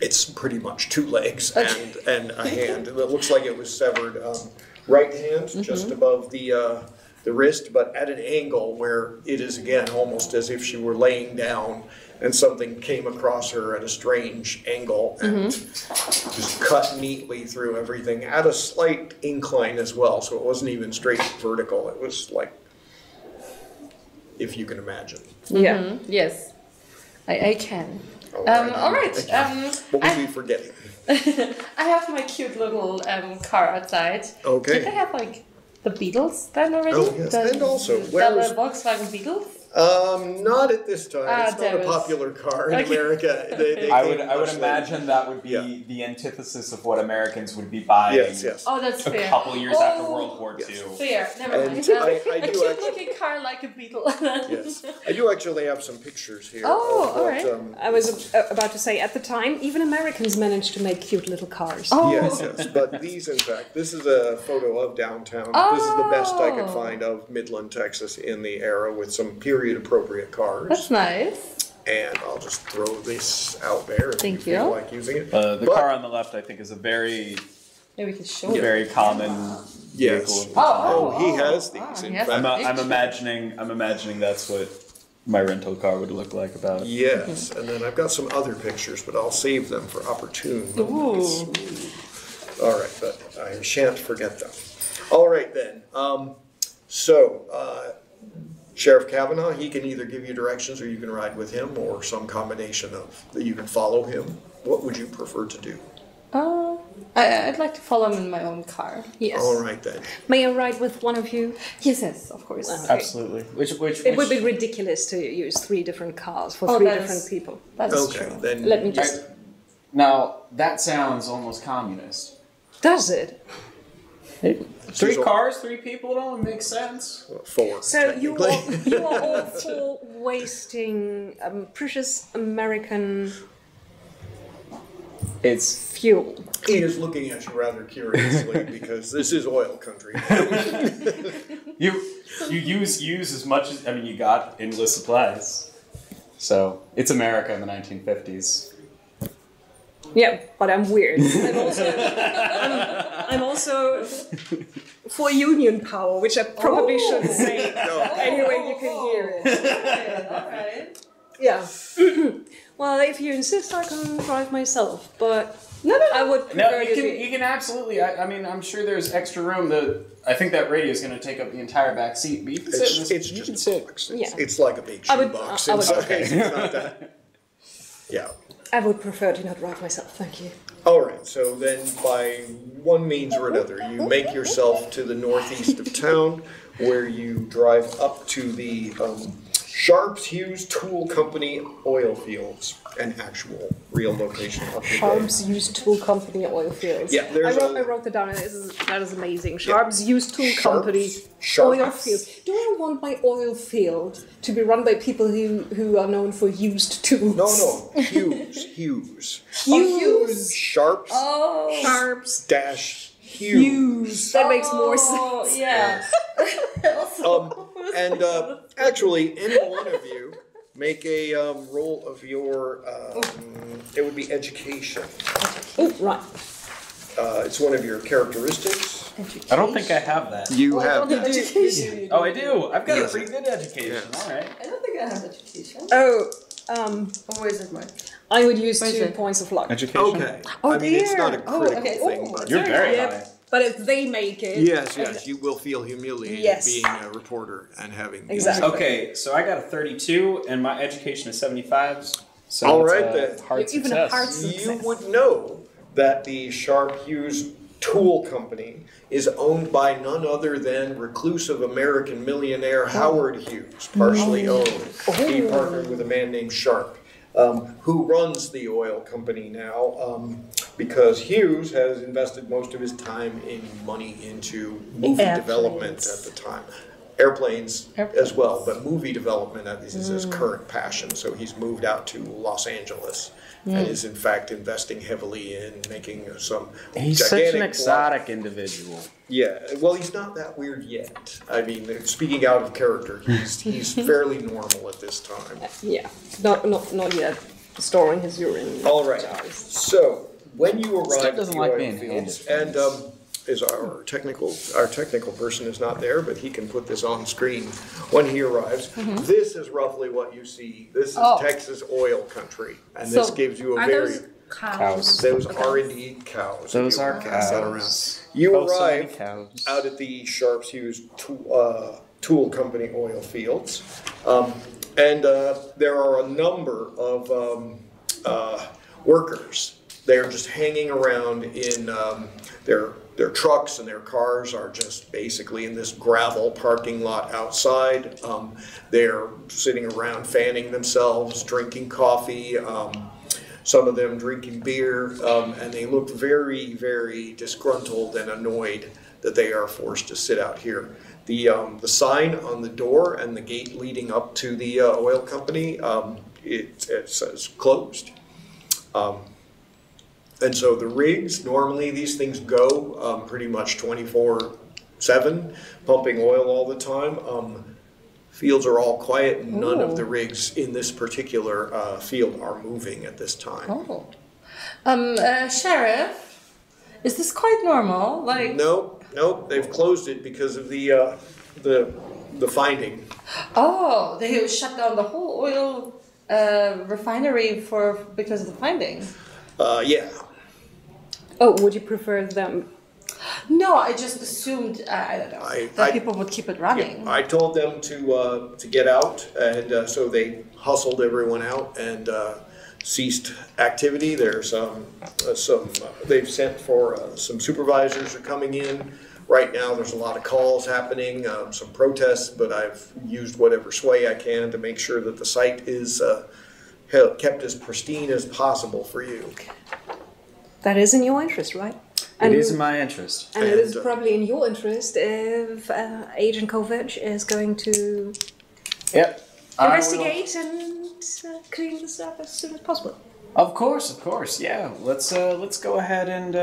It's pretty much two legs and a hand. It looks like it was severed. Right hand, just above the wrist, but at an angle where it is again almost as if she were laying down and something came across her at a strange angle and just cut neatly through everything at a slight incline as well. So it wasn't even straight vertical. It was like, if you can imagine. Yeah. Yes, I can. All right. What were we forgetting? I have my cute little car outside. Okay. Did they have like the Beatles then already? Oh, yes. And also, the where is... Volkswagen Beatles? Not at this time. It's not damn a it. popular car in America. I would imagine that would be the antithesis of what Americans would be buying. Yes. Oh, that's a fair. couple years after World War II. Fair. Never And mind. I do a actually- cute-looking car like a Beetle. Yes. I do actually have some pictures here. Oh, of all what, right. I was about to say, at the time, even Americans managed to make cute little cars. Oh. Yes. But these, in fact, this is a photo of downtown. This is the best I could find of Midland, Texas in the era with some period-appropriate cars. That's nice. And I'll just throw this out there if Thank you feel you. like using it. The car on the left, I think, is a very, Maybe we can show it. very common vehicle. Yes. Of the time. Oh, he has these, in he has fact. them. I'm imagining that's what my rental car would look like about. Yes, and then I've got some other pictures, but I'll save them for opportune moments. All right, but I shan't forget them. All right, then. Sheriff Kavanaugh, he can either give you directions or you can ride with him or some combination of that you can follow him. What would you prefer to do? I'd like to follow him in my own car. Yes. All right then. May I ride with one of you? Yes, of course. Okay. Absolutely. Which It would be ridiculous to use 3 different cars for 3 that different is- people. That is Okay, true. then Let me just... Now, that sounds almost communist. Does it? 3 cars, 3 people, it only makes sense. 4. So you technically. are all for wasting precious American It's fuel. He is looking at you rather curiously because this is oil country. you use as much as you got endless supplies. So it's America in the 1950s. Yeah, but I'm weird. I'm also for union power, which I probably shouldn't say. Anyway, you can hear it. All right. Yeah. Well, if you insist, I can drive myself, but No. I would prefer You can absolutely. I'm sure there's extra room. I think that radio is going to take up the entire back seat. But you can sit. It's You just can a sit. box. Yeah. It's like a big I would- shoebox. I would- Inside. It's not that. Yeah. I would prefer to not drive myself, thank you. All right. So then, by one means or another, you make yourself to the northeast of town, where you drive up to the Sharps Hughes Tool Company oil fields, an actual real location of the Sharps Used Tool Company oil fields. Yeah, there's I wrote that down. That is amazing. Sharps Used Tool Sharps- Company Sharps. oil fields. Do I want my oil field to be run by people who are known for used tools? No, Hughes. Hughes. Sharps Sharps. dash Hughes. That makes more Oh, sense. yeah. And actually, any one of you make a roll of your. It would be education. Oh, right. It's one of your characteristics. I don't think I have that. You have that. Education. Oh, I do. I've got Yes. a pretty good education. Yes. All right. I don't think I have education. Oh, Or where is it mine? I would use Where's 2 it? points of luck. Education. Okay. I mean, it's not a critical okay. thing, Oh, but You're very Yep. high. But if they make it... yes, you will feel humiliated Yes. being a reporter and having. Exactly. Okay, so I got a 32, and my education is 75. So All it's right, a then. hard Even a success. hard You success. would know that the Sharp Hughes Tool Company is owned by none other than reclusive American millionaire Howard Hughes, partially owned. He partnered with a man named Sharp, who runs the oil company now, because Hughes has invested most of his time in money into movie development at the time. Airplanes as well, but movie development is his current passion. So he's moved out to Los Angeles and is in fact investing heavily in making some He's such gigantic an exotic individual. Yeah, well, he's not that weird yet. I mean, speaking out of character, he's fairly normal at this time. Yeah, not yet storing his urine. All right. jars. So when you arrive Still at doesn't the like oil being fields, handed and is our technical person is not there, but he can put this on screen when he arrives. This is roughly what you see. This is Texas oil country, and this gives you a Are very. those cows? Those are indeed cows. Those if you are wanna pass that around. cows. You Oh, so many arrive cows. out at the Sharps Hughes Tool Company oil fields, and there are a number of workers. They're just hanging around in their trucks, and their cars are just basically in this gravel parking lot outside. They're sitting around fanning themselves, drinking coffee. Some of them drinking beer, and they look very, very disgruntled and annoyed that they are forced to sit out here. The sign on the door and the gate leading up to the oil company, it says closed. And so the rigs, normally these things go pretty much 24/7, pumping oil all the time. Fields are all quiet, and none of the rigs in this particular field are moving at this time. Oh. Sheriff, is this quite normal? Like. Nope, they've closed it because of the finding. Oh, they shut down the whole oil refinery because of the finding. Yeah. Oh, would you prefer them? No, I just assumed I don't know that people would keep it running. I told them to get out, and so they hustled everyone out and ceased activity. There's they've sent for some supervisors are coming in. Right now there's a lot of calls happening, some protests, but I've used whatever sway I can to make sure that the site is kept as pristine as possible for you. That is in your interest, right? It is in my interest. And it is probably in your interest if Agent Kovac is going to investigate and clean this up as soon as possible. Of course, yeah. Let's go ahead and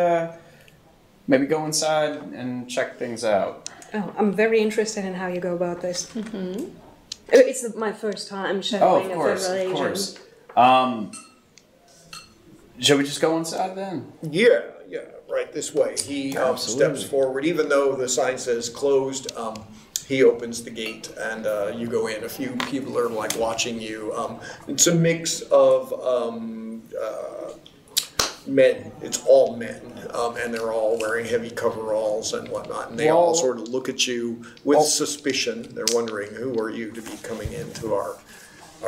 maybe go inside and check things out. Oh, I'm very interested in how you go about this. Mm-hmm. It's my first time shadowing a federal agent. Of course. Shall we just go inside then? Yeah, right this way. He steps forward, even though the sign says closed. He opens the gate and you go in. A few people are like watching you. It's a mix of men. It's all men, and they're all wearing heavy coveralls and whatnot. And they all sort of look at you with suspicion. They're wondering, who are you to be coming into our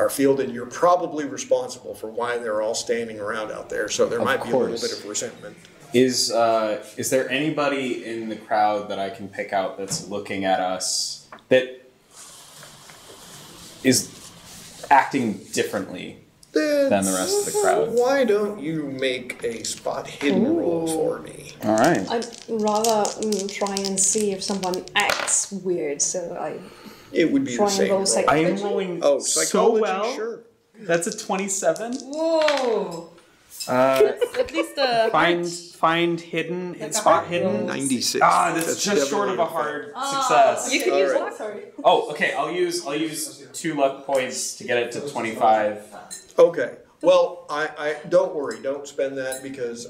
field? And you're probably responsible for why they're all standing around out there. So there might be a little bit of resentment. Is there anybody in the crowd that I can pick out that's looking at us that is acting differently than the rest of the crowd? Why don't you make a spot hidden roll for me? All right. I'd rather try and see if someone acts weird, so It would be the same. I am rolling so well. Sure. That's a 27. Whoa! At least Find hidden and spot hidden. 96. That's just short of a hard success. You can use luck. Sorry. Oh, okay. I'll use 2 luck points to get it to 25. Okay. Well, I don't worry. Don't spend that because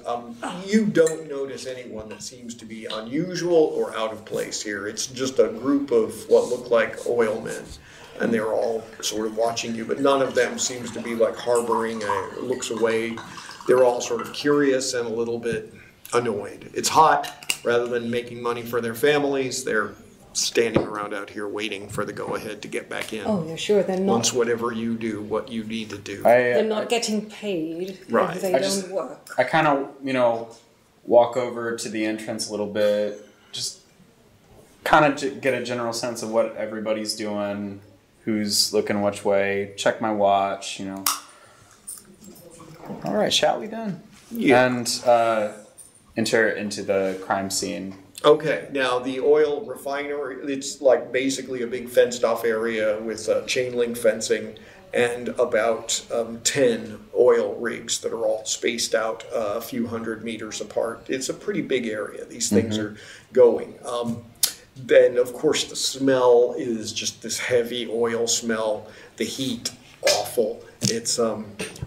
you don't notice anyone that seems to be unusual or out of place here. It's just a group of what look like oil men, and they're all sort of watching you, but none of them seems to be like harboring looks away. They're all sort of curious and a little bit annoyed. It's hot. Rather than making money for their families, they're standing around out here waiting for the go-ahead to get back in. Oh, yeah, sure. They're not. Once whatever you do, what you need to do. They're not getting paid Right. if they don't work. I kind of, walk over to the entrance a little bit, just kind of get a general sense of what everybody's doing, who's looking which way, check my watch, All right, shall we then? Yeah. And enter into the crime scene. Okay, now the oil refinery, it's like basically a big fenced off area with chain link fencing and about 10 oil rigs that are all spaced out a few hundred meters apart. It's a pretty big area. These things are going. Then, of course, the smell is just this heavy oil smell, the heat, awful. It's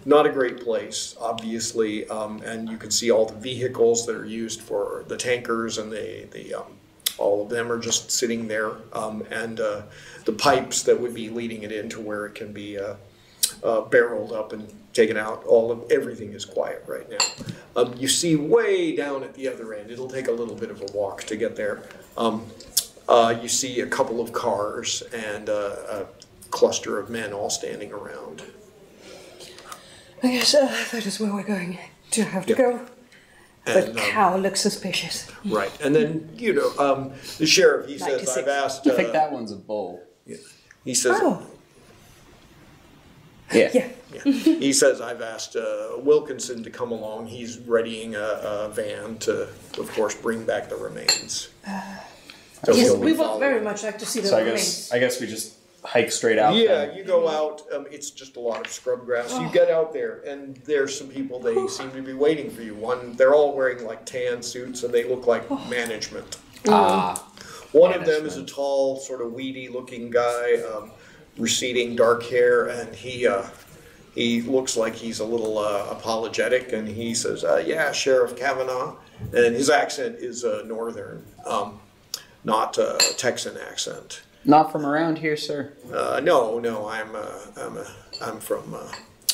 not a great place, obviously, and you can see all the vehicles that are used for the tankers, and all of them are just sitting there, and the pipes that would be leading it into where it can be barreled up and taken out. Everything is quiet right now. You see way down at the other end. It'll take a little bit of a walk to get there. You see a couple of cars and a cluster of men all standing around. I guess that is where we're going to have to go. The cow looks suspicious. Right, and then, the sheriff, he says, I've asked... I think that one's a bull. Yeah. He says... Oh. Yeah. He says, I've asked Wilkinson to come along. He's readying a van to, of course, bring back the remains. Yes, we would very much like to see the remains. I guess we just hike straight out. Yeah, you go out. It's just a lot of scrub grass. You get out there, and there's some people. They seem to be waiting for you. They're all wearing like tan suits, and they look like management. One of them is a tall, sort of weedy-looking guy, receding dark hair, and he looks like he's a little apologetic, and he says, "Yeah, Sheriff Kavanaugh," and his accent is northern, not a Texan accent. Not from around here, sir. No, I'm from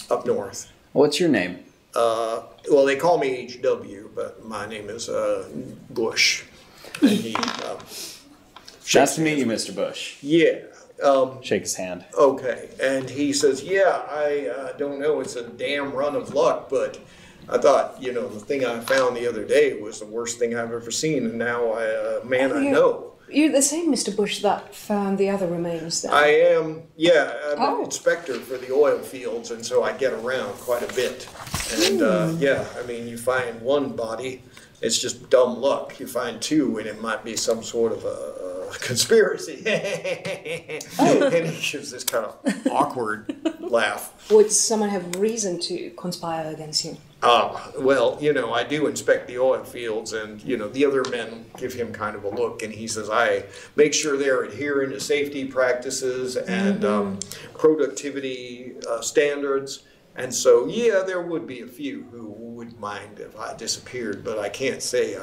up north. What's your name? Well, they call me H.W., but my name is Bush. And he Nice to meet you, Mr. Bush. Yeah. Shake his hand. Okay. And he says, yeah, I don't know, it's a damn run of luck, but I thought, you know, the thing I found the other day was the worst thing I've ever seen, and now I know. You're the same Mr. Bush that found the other remains then? I am, yeah, I'm an inspector for the oil fields, and so I get around quite a bit. And yeah, I mean, you find one body, it's just dumb luck. You find two, and it might be some sort of a conspiracy. And he gives this kind of awkward laugh. Would someone have reason to conspire against you? Well, you know, I do inspect the oil fields, and, you know, the other men give him kind of a look, and he says, I make sure they're adhering to safety practices and productivity standards. And so, yeah, there would be a few who would mind if I disappeared, but I can't say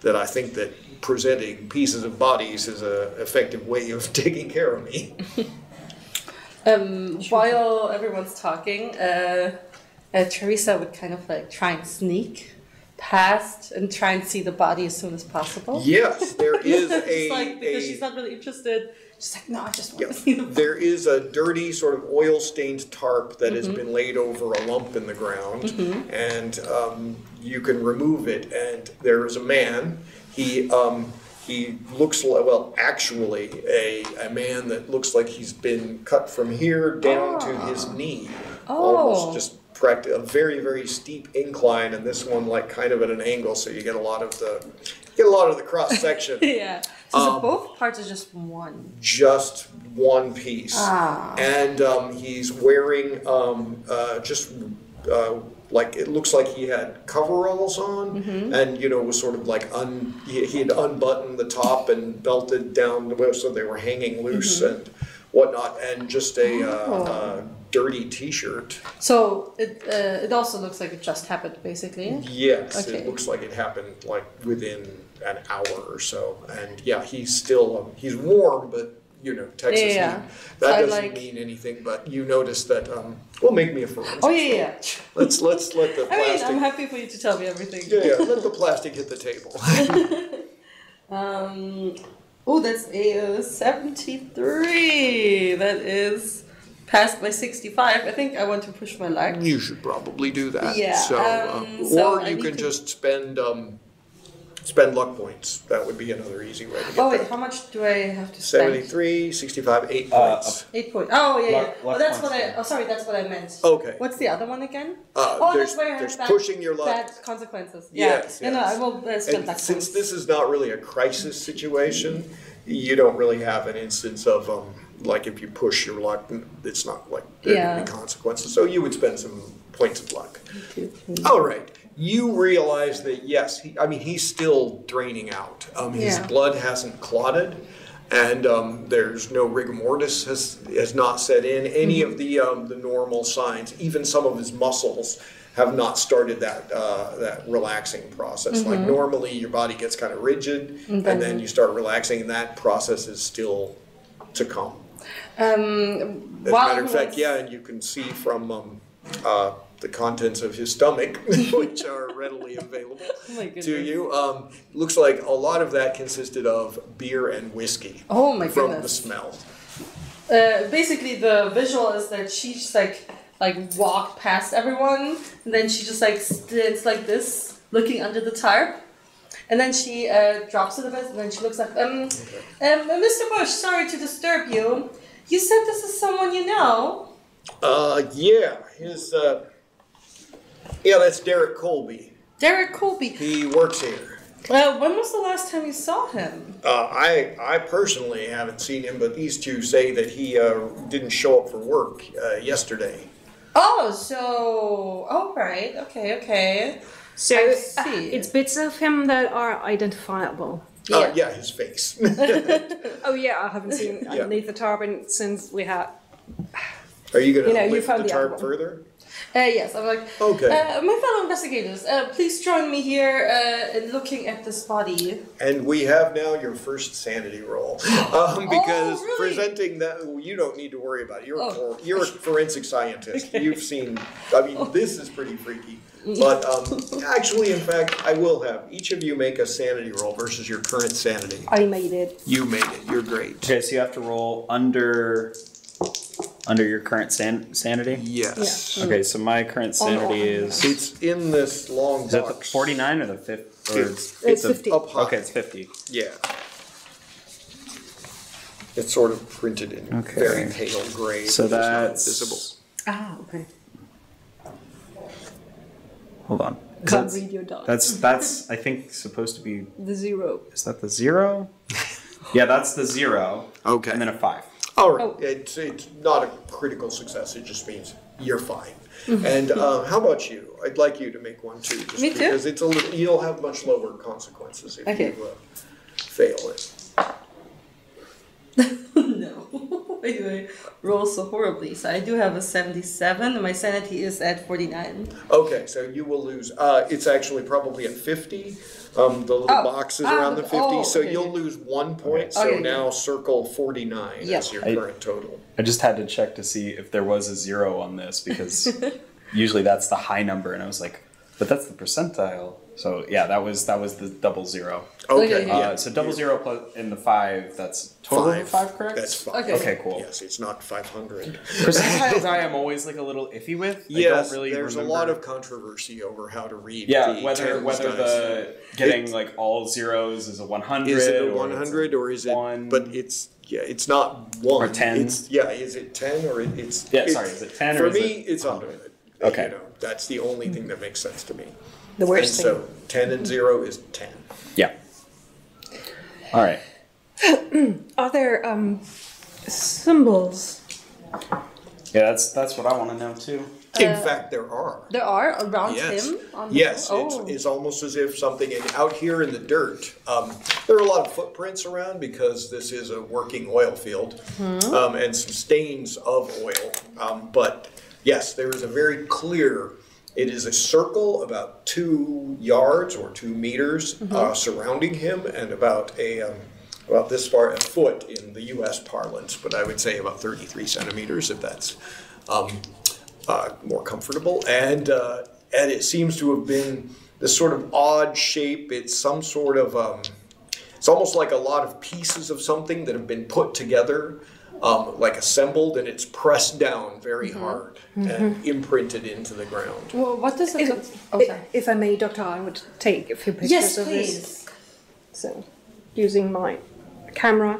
that I think that presenting pieces of bodies is an effective way of taking care of me. While everyone's talking, Teresa would kind of like try and sneak past and try and see the body as soon as possible. Yes, there is because she's not really interested. She's like, no, I just want to see the body. There is a dirty sort of oil-stained tarp that has been laid over a lump in the ground, and you can remove it. And there is a man. He looks like, well, actually, a man that looks like he's been cut from here down to his knee, almost just a very, very steep incline, and this one like kind of at an angle, so you get a lot of the cross section. Yeah. So both parts are just one. Just one piece. And he's wearing like it looks like he had coveralls on, and you know was sort of like he had unbuttoned the top and belted down so they were hanging loose and whatnot, and just a dirty T-shirt. So it also looks like it just happened, basically. Yes, Okay. it looks like it happened like within an hour or so, and yeah, he's still he's warm, but you know Texas heat, that doesn't mean anything. But you notice that well, make me a forensic. Oh yeah. Let's let the plastic. I mean, I'm happy for you to tell me everything. Yeah, let the plastic hit the table. Oh, that's a 73. That is passed by 65. I think I want to push my luck. You should probably do that. Yeah. Or you can just spend luck points. That would be another easy way to get Oh wait, that. how much do I have to spend? 73, 65, 8 points. 8 points. Oh yeah, yeah. Luck That's points, what I. Oh sorry, that's what I meant. Okay. What's the other one again? There's that's where I have pushing your luck. bad consequences. Yes, Yeah. No, I will spend And luck since points. this is not really a crisis situation, you don't really have an instance of like if you push your luck, it's not like there can be consequences. So you would spend some points of luck. All right. You realize that yes, he's still draining out. His blood hasn't clotted, and there's no rigor mortis has not set in. Any of the normal signs, even some of his muscles, have not started that relaxing process. Like normally, your body gets kind of rigid, and then you start relaxing, and that process is still to come. As a matter of fact, yeah, and you can see from the contents of his stomach, which are readily available to you. Looks like a lot of that consisted of beer and whiskey. Oh my from goodness. the smell. Basically, the visual is that she just like walked past everyone, and then she just like stands like this, looking under the tarp, and then she drops it a bit, and then she looks like, Mr. Bush, sorry to disturb you. You said this is someone you know. Yeah, that's Derek Colby. Derek Colby. He works here. When was the last time you saw him? I personally haven't seen him, but these two say that he didn't show up for work yesterday. Right, okay. So I see. it's bits of him that are identifiable. Yeah, his face. Oh yeah, I haven't seen underneath the tarp since we had. Are you going to you lift found the the other tarp one. further? Yes, I'm like, Okay. my fellow investigators, please join me here in looking at this body. And we have now your first sanity roll. Because really? presenting that, you don't need to worry about it. Oh. You're a forensic scientist. Okay. You've seen, this is pretty freaky. But actually, in fact, I will have each of you make a sanity roll versus your current sanity. I made it. You made it. You're great. Okay, so you have to roll under your current sanity? Yes. Yeah. Okay, so my current sanity is... It's in this long Is that the box. 49 or the 50? Or It's 50. Up high. Okay, it's 50. Yeah. It's sort of printed in Okay. very pale gray. So it's not that's... visible. Ah, okay. Hold on. Can't read your dice. That's I think supposed to be... The 0. Is that the 0? Yeah, that's the 0. Okay. And then a 5. All right. Oh. It's not a critical success. It just means you're fine. And how about you? I'd like you to make one too. Just Me too? because it's a little, you'll have much lower consequences if Okay. you fail it. No. Anyway, roll so horribly. So I do have a 77, and my sanity is at 49. Okay, so you will lose. It's actually probably at 50. The little box is around the 50, so okay. you'll lose 1 point. Okay. So Okay. now circle 49 Yep. as your current total. I just had to check to see if there was a 0 on this because usually that's the high number, and I was like, but that's the percentile. So yeah, that was the double 0. Okay, Okay. So double 0 plus in the 5, that's total of 5, correct? That's 5. Okay. Okay, cool. Yes, it's not 500. Percentiles I am always like a little iffy with. I Yes, don't really there's remember. a lot of controversy over how to read. Yeah, the whether tens dice. the getting like all zeros is a 100. Is it a or 100 or is it? 1, But it's not 1. Or 10. Is it 10 or it's? Yeah, sorry, is it 10 or For is me, it it's 100? 100. Okay. You know, that's the only thing that makes sense to me. The worst And so 10 and 0 is 10. Yeah. All right. Are there symbols? Yeah, that's what I want to know too. In fact, there are. There are around Yes. him? On the Yes, floor? it's almost as if something out here in the dirt. There are a lot of footprints around because this is a working oil field, and some stains of oil. But yes, there is a very clear. It is a circle about 2 yards or 2 meters surrounding him, and about this far, a foot in the U.S. parlance, but I would say about 33 centimeters if that's more comfortable. And it seems to have been this sort of odd shape. It's some sort of it's almost like a lot of pieces of something that have been put together. Like assembled, and it's pressed down very hard and imprinted into the ground. Well, what does it look? If I may, Doctor, I would take a few pictures Yes, of please. this. So, using my camera.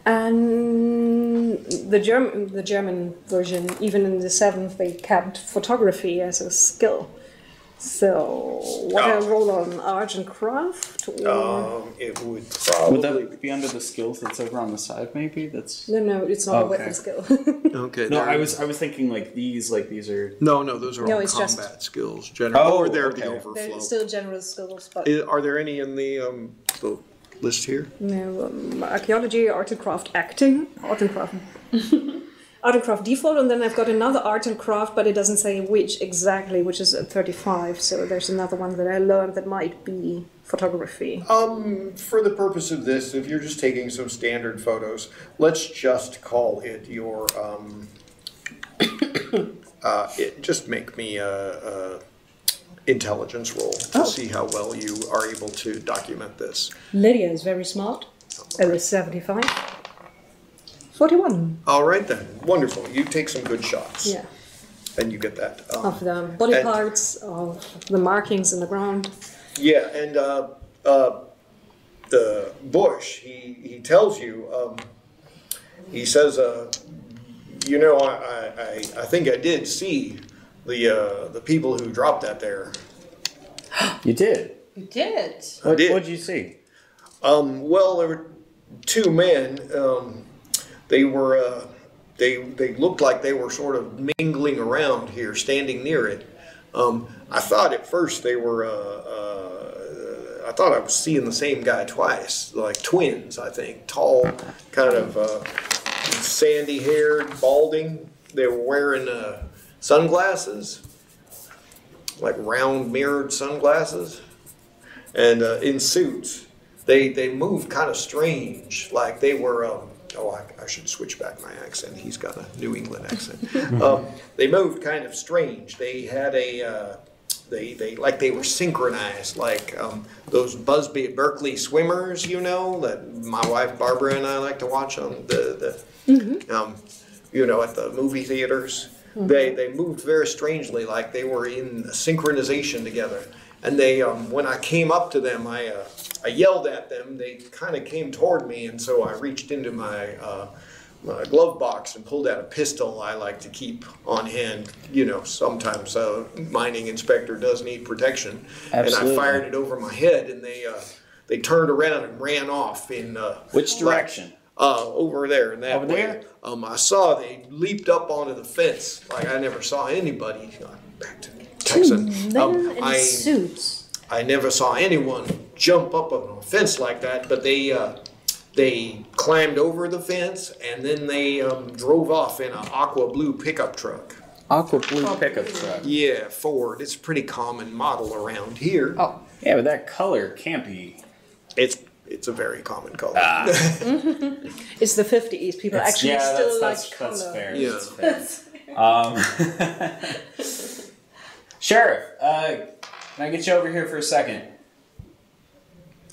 And the German version, even in the 7th, they kept photography as a skill. So, what I roll on art and craft? Or... It would probably. Would that be under the skills that's over on the side? Maybe that's. No, it's not a Okay. weapon skill. Okay. No, I was thinking like these are. No, those are No, all it's just- combat skills. General. Oh, or they're okay. the overflow. They're still general skills, but Are there any in the list here? no, archaeology, art and craft, acting, art and craft. Art and craft default, and then I've got another art and craft, but it doesn't say which exactly, which is at 35. So there's another one that I learned that might be photography. For the purpose of this, if you're just taking some standard photos, let's just call it your. Just make me a intelligence roll to see how well you are able to document this. Lydia is very smart. It was 75. 41. All right then, wonderful. You take some good shots. Yeah. And you get that. Of the body and- parts, of the markings in the ground. Yeah, and the Bush, he tells you, he says, I think I did see the people who dropped that there. You did. You did. did. What'd you see? Well, there were 2 men. They were they looked like they were sort of mingling around here, standing near it. I thought at first they were. I thought I was seeing the same guy twice, like twins. I think tall, kind of sandy-haired, balding. They were wearing sunglasses, like round mirrored sunglasses, and in suits. They moved kind of strange, like they were. I should switch back my accent. He's got a New England accent. They moved kind of strange. They had they were synchronized, like those Busby at Berkeley swimmers, you know, that my wife Barbara and I like to watch on at the movie theaters. They moved very strangely, like they were in synchronization together. And they, when I came up to them, I yelled at them. They kind of came toward me, and so I reached into my glove box and pulled out a pistol I like to keep on hand. You know, sometimes a mining inspector does need protection. Absolutely. And I fired it over my head, and they turned around and ran off in which direction? Over there in that over way. there? I saw they leaped up onto the fence like I never saw anybody. Back to Texan. Men in suits. I never saw anyone jump up on a fence like that, but they climbed over the fence and then they drove off in an aqua blue pickup truck. Aqua blue pickup truck. Yeah, Ford. It's a pretty common model around here. Oh. Yeah, but that color can't be. It's a very common color. It's the 50s. People actually still like color. That's fair. Yeah. That's fair. Sheriff, can I get you over here for a second?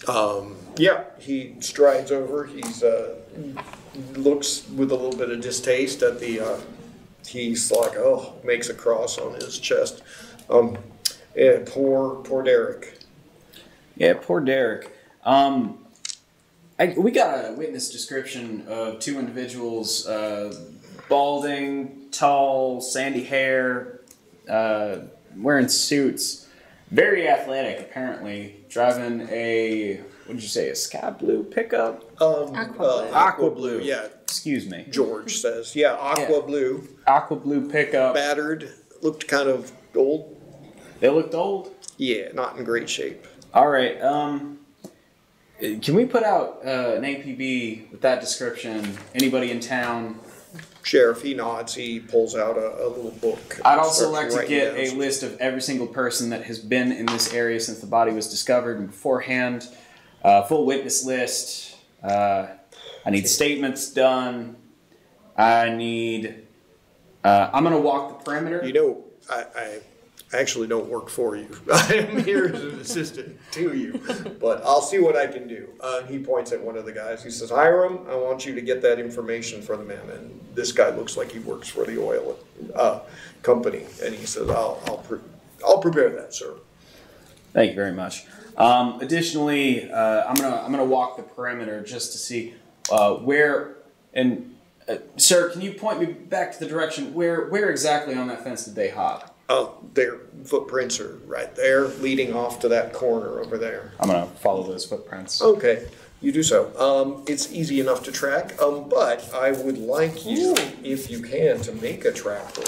Yeah, he strides over. He's looks with a little bit of distaste at the. He's like, makes a cross on his chest. Yeah, poor Derek. Yeah, poor Derek. We got a witness description of two individuals, balding, tall, sandy hair, wearing suits, very athletic apparently, driving a, what did you say, a sky blue pickup? Aqua blue. Yeah. Excuse me. George says, yeah, aqua blue. Aqua blue pickup. Battered, looked kind of old. They looked old? Yeah, not in great shape. All right. Can we put out an APB with that description? Anybody in town? Sheriff, he nods. He pulls out a little book. I'd also like to get a list of every single person that has been in this area since the body was discovered and beforehand. Full witness list. I need statements done. I need... I'm going to walk the perimeter. You know, I actually don't work for you. I am here as an assistant to you, but I'll see what I can do. He points at one of the guys. He says, Hiram, I want you to get that information for the man. And this guy looks like he works for the oil company. And he says, I'll prepare that, sir. Thank you very much. Additionally, I'm gonna walk the perimeter just to see where. And sir, can you point me back to the direction where exactly on that fence did they hop? Their footprints are right there, leading off to that corner over there. I'm going to follow those footprints. Okay, you do so. It's easy enough to track, but I would like you, if you can, to make a track roll.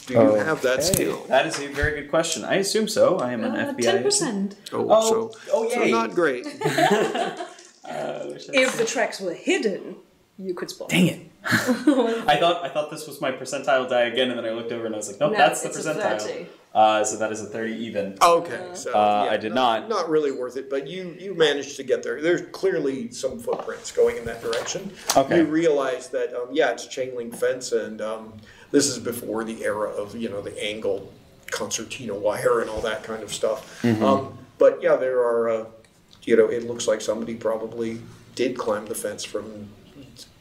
Do you have that skill? That is a very good question. I assume so. I am an FBI 10%. So not great. If the tracks were hidden, you could spot. Dang it. I thought this was my percentile die again, and then I looked over and I was like, nope, that's the percentile. So that is a 30 even. Okay, so I did not. Not really worth it, but you managed to get there. There's clearly some footprints going in that direction. Okay. You realize that it's chain link fence, and this is before the era of the angled concertina wire and all that kind of stuff. Mm-hmm. But yeah, there are it looks like somebody probably did climb the fence from.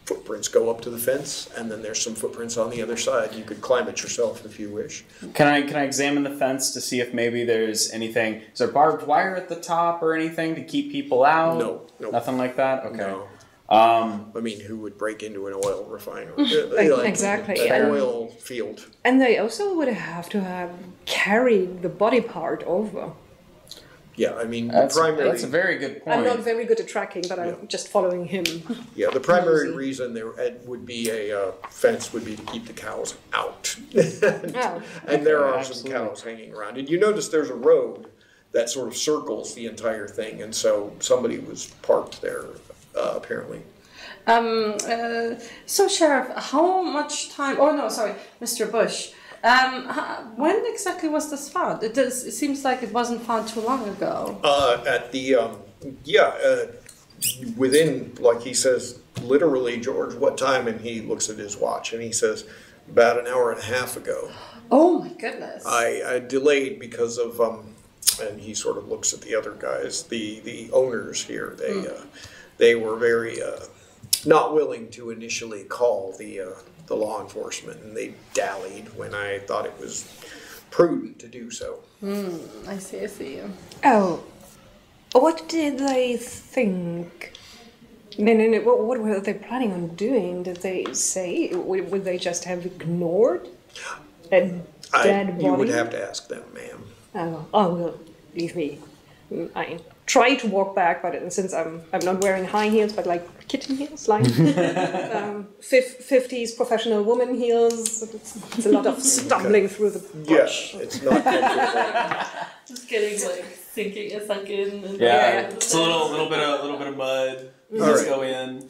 Footprints go up to the fence, and then there's some footprints on the other side. You could climb it yourself if you wish. Can I examine the fence to see if maybe there's anything? Is there barbed wire at the top or anything to keep people out? No. Nothing like that? Okay. No. I mean, who would break into an oil refinery? Exactly. An oil field. And they also would have to have carried the body part over. Yeah, I mean, that's a very good point. I'm not very good at tracking, but I'm just following him. Yeah, the primary reason there would be a fence would be to keep the cows out. And there are some cows hanging around. And you notice there's a road that sort of circles the entire thing, and so somebody was parked there, apparently. So, Sheriff, how much time... Oh, no, sorry, Mr. Bush. When exactly was this found? It seems like it wasn't found too long ago. At the, within, like he says, literally, George, what time? And he looks at his watch and he says, about an hour and a half ago. Oh, my goodness. I delayed because of, and he sort of looks at the other guys, the owners here. They were very not willing to initially call the law enforcement, and they dallied when I thought it was prudent to do so. I see. Oh, what did they think? What were they planning on doing? Did they say? Would they just have ignored a dead body? You would have to ask them, ma'am. Oh, well, leave me. I try to walk back, but since I'm not wearing high heels, but like kitten heels, like 50s professional woman heels. It's a lot of stumbling through the bush. Yeah, it's not comfortable. Just getting like sunk in. And it's a little bit of mud. Just go in.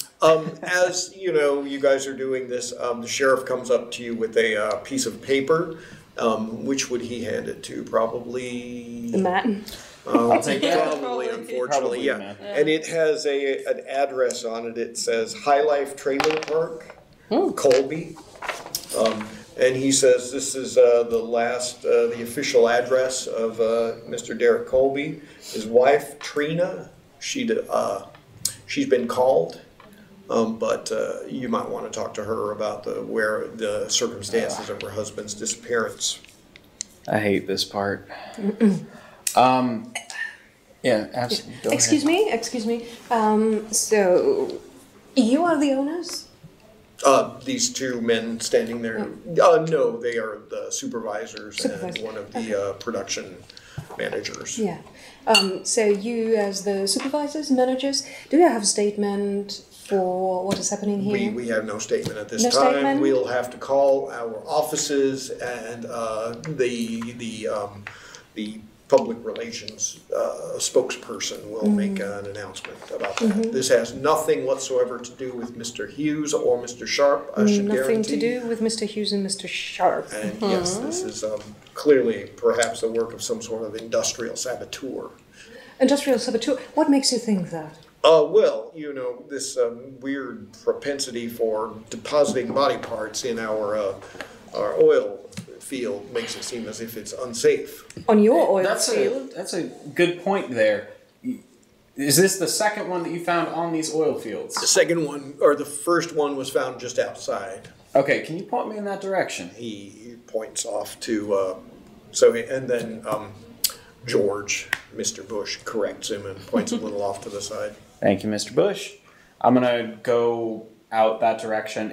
As you know, you guys are doing this. The sheriff comes up to you with a piece of paper. Which would he hand it to? Probably The man. I'll take that. Probably, unfortunately, Probably, yeah. man. And it has an address on it. It says High Life Trailer Park, Colby. And he says this is the official address of Mr. Derek Colby. His wife, Trina, she's been called, but you might want to talk to her about the circumstances of her husband's disappearance. I hate this part. Yeah, absolutely. Go Excuse me. So, you are the owners? These two men standing there. No, they are the supervisors and one of the production managers. Yeah. So you, as the supervisors, managers, do you have a statement for what is happening here? We have no statement at this No time. statement? We'll have to call our offices and the public relations spokesperson will make an announcement about that. This has nothing whatsoever to do with Mr. Hughes or Mr. Sharp, I should guarantee. Nothing to do with Mr. Hughes and Mr. Sharp. And yes, this is clearly perhaps the work of some sort of industrial saboteur. Industrial saboteur? What makes you think that? Well, you know, this weird propensity for depositing body parts in our oil field makes it seem as if it's unsafe. On your oil field? That's a good point there. Is this the second one that you found on these oil fields? The second one, or the first one, was found just outside. Okay, can you point me in that direction? He points off to, and then George, Mr. Bush, corrects him and points a little off to the side. Thank you, Mr. Bush. I'm gonna go out that direction.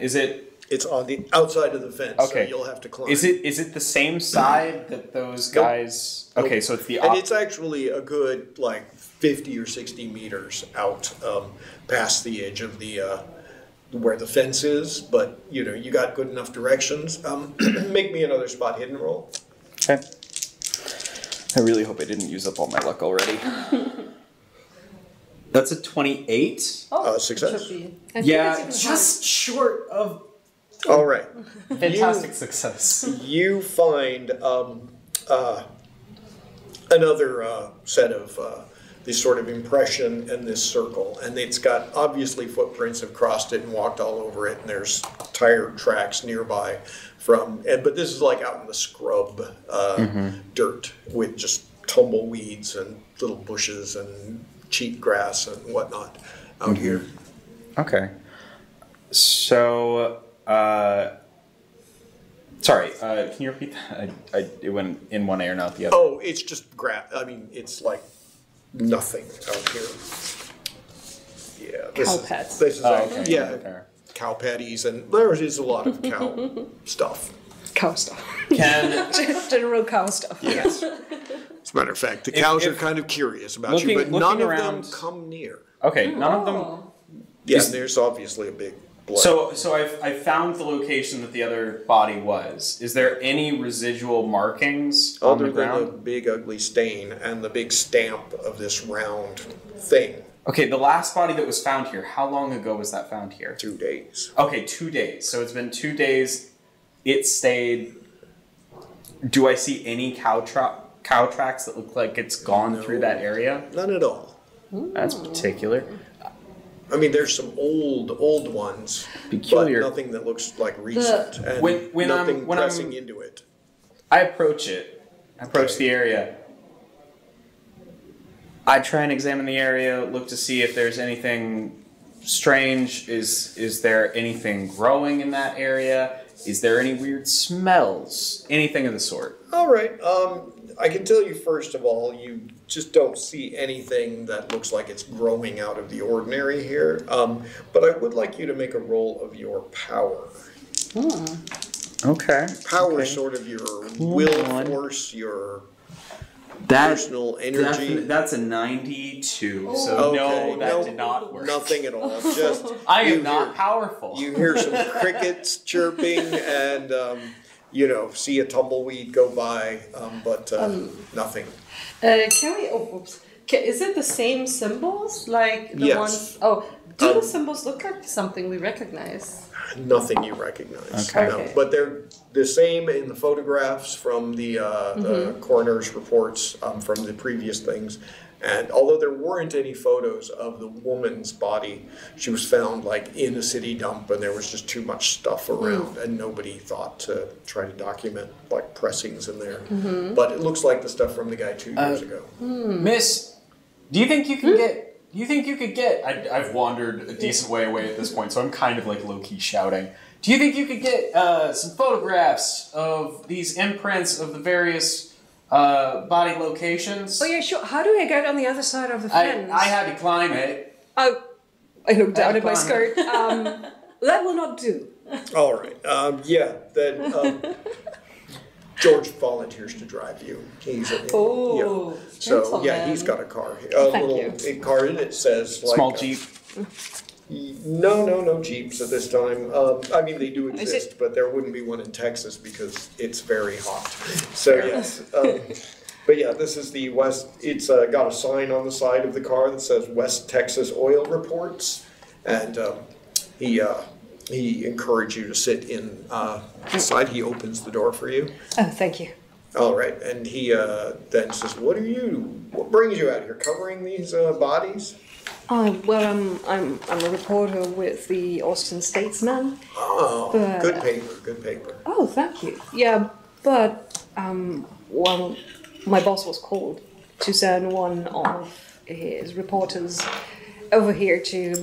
It's on the outside of the fence, okay. So you'll have to climb. Is it the same side that those guys... Nope. Okay, so it's the... And it's actually a good, 50 or 60 meters out past the edge of the where the fence is, but, you got good enough directions. Make me another spot hidden roll. Okay. I really hope I didn't use up all my luck already. That's a 28. Oh, success. Yeah, just short of... All right. Fantastic success. You find another set of this sort of impression in this circle, and it's got obviously footprints have crossed it and walked all over it, and there's tire tracks nearby but this is like out in the scrub dirt with just tumbleweeds and little bushes and cheat grass and whatnot out here. Okay. So, sorry, can you repeat that? It went in one ear, not the other. Oh, it's just grass. I mean, it's like nothing out here. Yeah. Cow pets. This is okay. yeah. Okay. Cow patties, and there is a lot of cow stuff. Cow stuff. General cow stuff. Yes. As a matter of fact, the cows are kind of curious about you, but none of them come near. Okay, none of them... Yeah, there's obviously a big blood. So I found the location that the other body was. Is there any residual markings on the Other than ground? the big ugly stain and the big stamp of this round thing Okay, the last body that was found here, how long ago was that found here? 2 days. Okay, 2 days. So it's been 2 days. It stayed... Do I see any cow tracks that look like it's gone through that area? None at all. That's particular. I mean, there's some old ones, Peculiar. but nothing that looks like recent, and when nothing when pressing into it. I approach it. I approach the area. I try and examine the area, look to see if there's anything strange. Is there anything growing in that area? Is there any weird smells? Anything of the sort? All right. I can tell you, first of all, you just don't see anything that looks like it's growing out of the ordinary here. But I would like you to make a roll of your power. Okay. Power is sort of your will force, your personal energy. That's a 92. So no, that did not work. Nothing at all. Just I am not powerful. You hear some crickets chirping and see a tumbleweed go by, but nothing. Can we? Oh, oops. Is it the same symbols like the Yes. ones? Oh, do the symbols look like something we recognize? Nothing you recognize. Okay. No. But they're the same in the photographs from the coroner's reports from the previous things. And although there weren't any photos of the woman's body, she was found like in a city dump, and there was just too much stuff around, and nobody thought to try to document like pressings in there. But it looks like the stuff from the guy 2 years ago. Miss, do you think you can get... Do you think you could get... I've wandered a decent way away at this point, so I'm kind of like low-key shouting. Do you think you could get some photographs of these imprints of the various body locations? Oh yeah, sure. How do I get on the other side of the fence? I had to climb it. Oh, I looked down at my skirt. That will not do. All right. Then George volunteers to drive you. He's So yeah, he's got a car. A car, and it says like Small Jeep. No Jeeps at this time. I mean, they do exist, but there wouldn't be one in Texas because it's very hot. So yes. But yeah, this is the West. It's got a sign on the side of the car that says West Texas Oil Reports, and he encouraged you to sit inside. He opens the door for you. Oh, thank you. All right, and he then says, "What brings you out here? Covering these bodies?" Well, I'm a reporter with the Austin Statesman. Oh, good paper. Oh, thank you. Yeah, but well, my boss was called to send one of his reporters over here to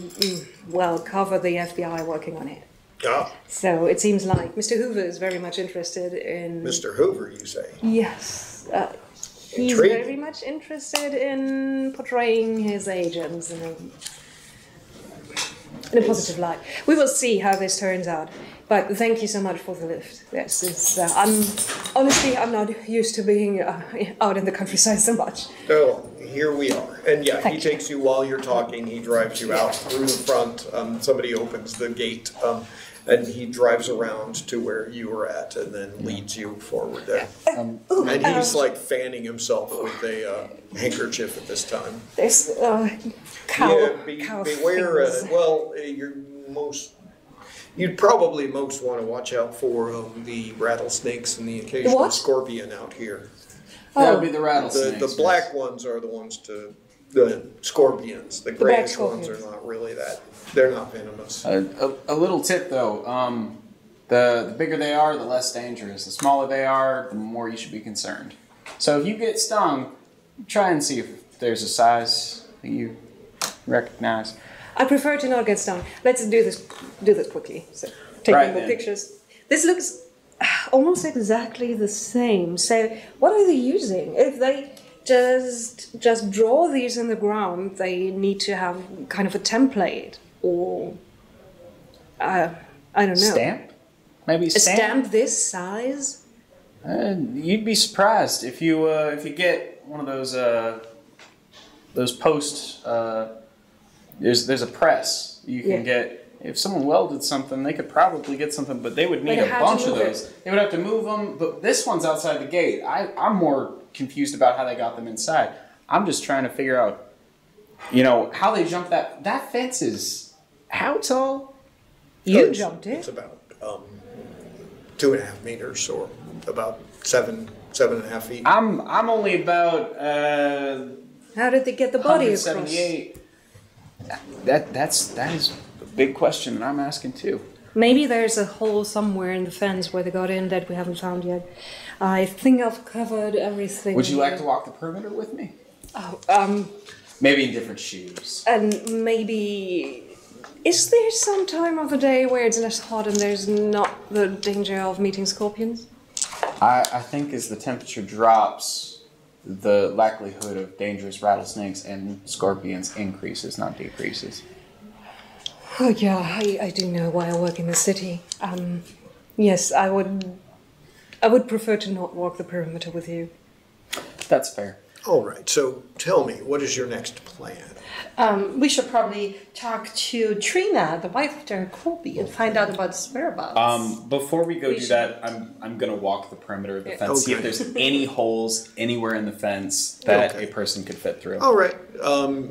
cover the FBI working on it. Ah. So it seems like Mr. Hoover is very much interested in... Mr. Hoover, you say? Yes. He's Intriguing. very much interested in portraying his agents in a positive light. We will see how this turns out. But thank you so much for the lift. Yes, it's, I'm not used to being out in the countryside so much. Oh, here we are. And yeah, Thank he you. takes you while you're talking. He drives you out through the front. Somebody opens the gate, and he drives around to where you were at, and then leads you forward there. And he's like fanning himself with a handkerchief at this time. There's cow Beware. things. You'd probably most want to watch out for the rattlesnakes and the occasional What? scorpion out here. That would be the rattlesnakes. The black ones are the scorpions. The black grayish ones are scorpions. not really that. They're not venomous. A little tip though, the bigger they are, the less dangerous. The smaller they are, the more you should be concerned. So if you get stung, try and see if there's a size that you recognize. I prefer to not get stung. Let's do this quickly. So, taking Right the then. pictures. This looks almost exactly the same. So, what are they using? If they just draw these in the ground, they need to have kind of a template or I don't know. Stamp? Maybe A stamp this size? You'd be surprised if you get one of those posts. There's a press you can get. If someone welded something, they could probably get something, but they would need They a had to bunch of move those. They would have to move them, but this one's outside the gate. I'm more confused about how they got them inside. I'm just trying to figure out You know, how they jump that fence is how tall? You jumped it. It's about 2.5 meters, or about 7.5 feet. I'm only about How did they get the body across? 178. That is a big question, and I'm asking too. Maybe there's a hole somewhere in the fence where they got in that we haven't found yet. I think I've covered everything. Would you like to walk the perimeter with me? Oh, Maybe in different shoes. and maybe... Is there some time of the day where it's less hot and there's not the danger of meeting scorpions? I think as the temperature drops, the likelihood of dangerous rattlesnakes and scorpions increases, not decreases. Oh yeah, I do know why I work in the city. Yes, I would prefer to not walk the perimeter with you. That's fair. All right, so tell me, what is your next plan? We should probably talk to Trina, the wife of Derek Colby, and find out about his whereabouts. Before we go We do should- that, I'm gonna walk the perimeter of the fence, see if Okay. there's any holes anywhere in the fence that Okay. a person could fit through. All right,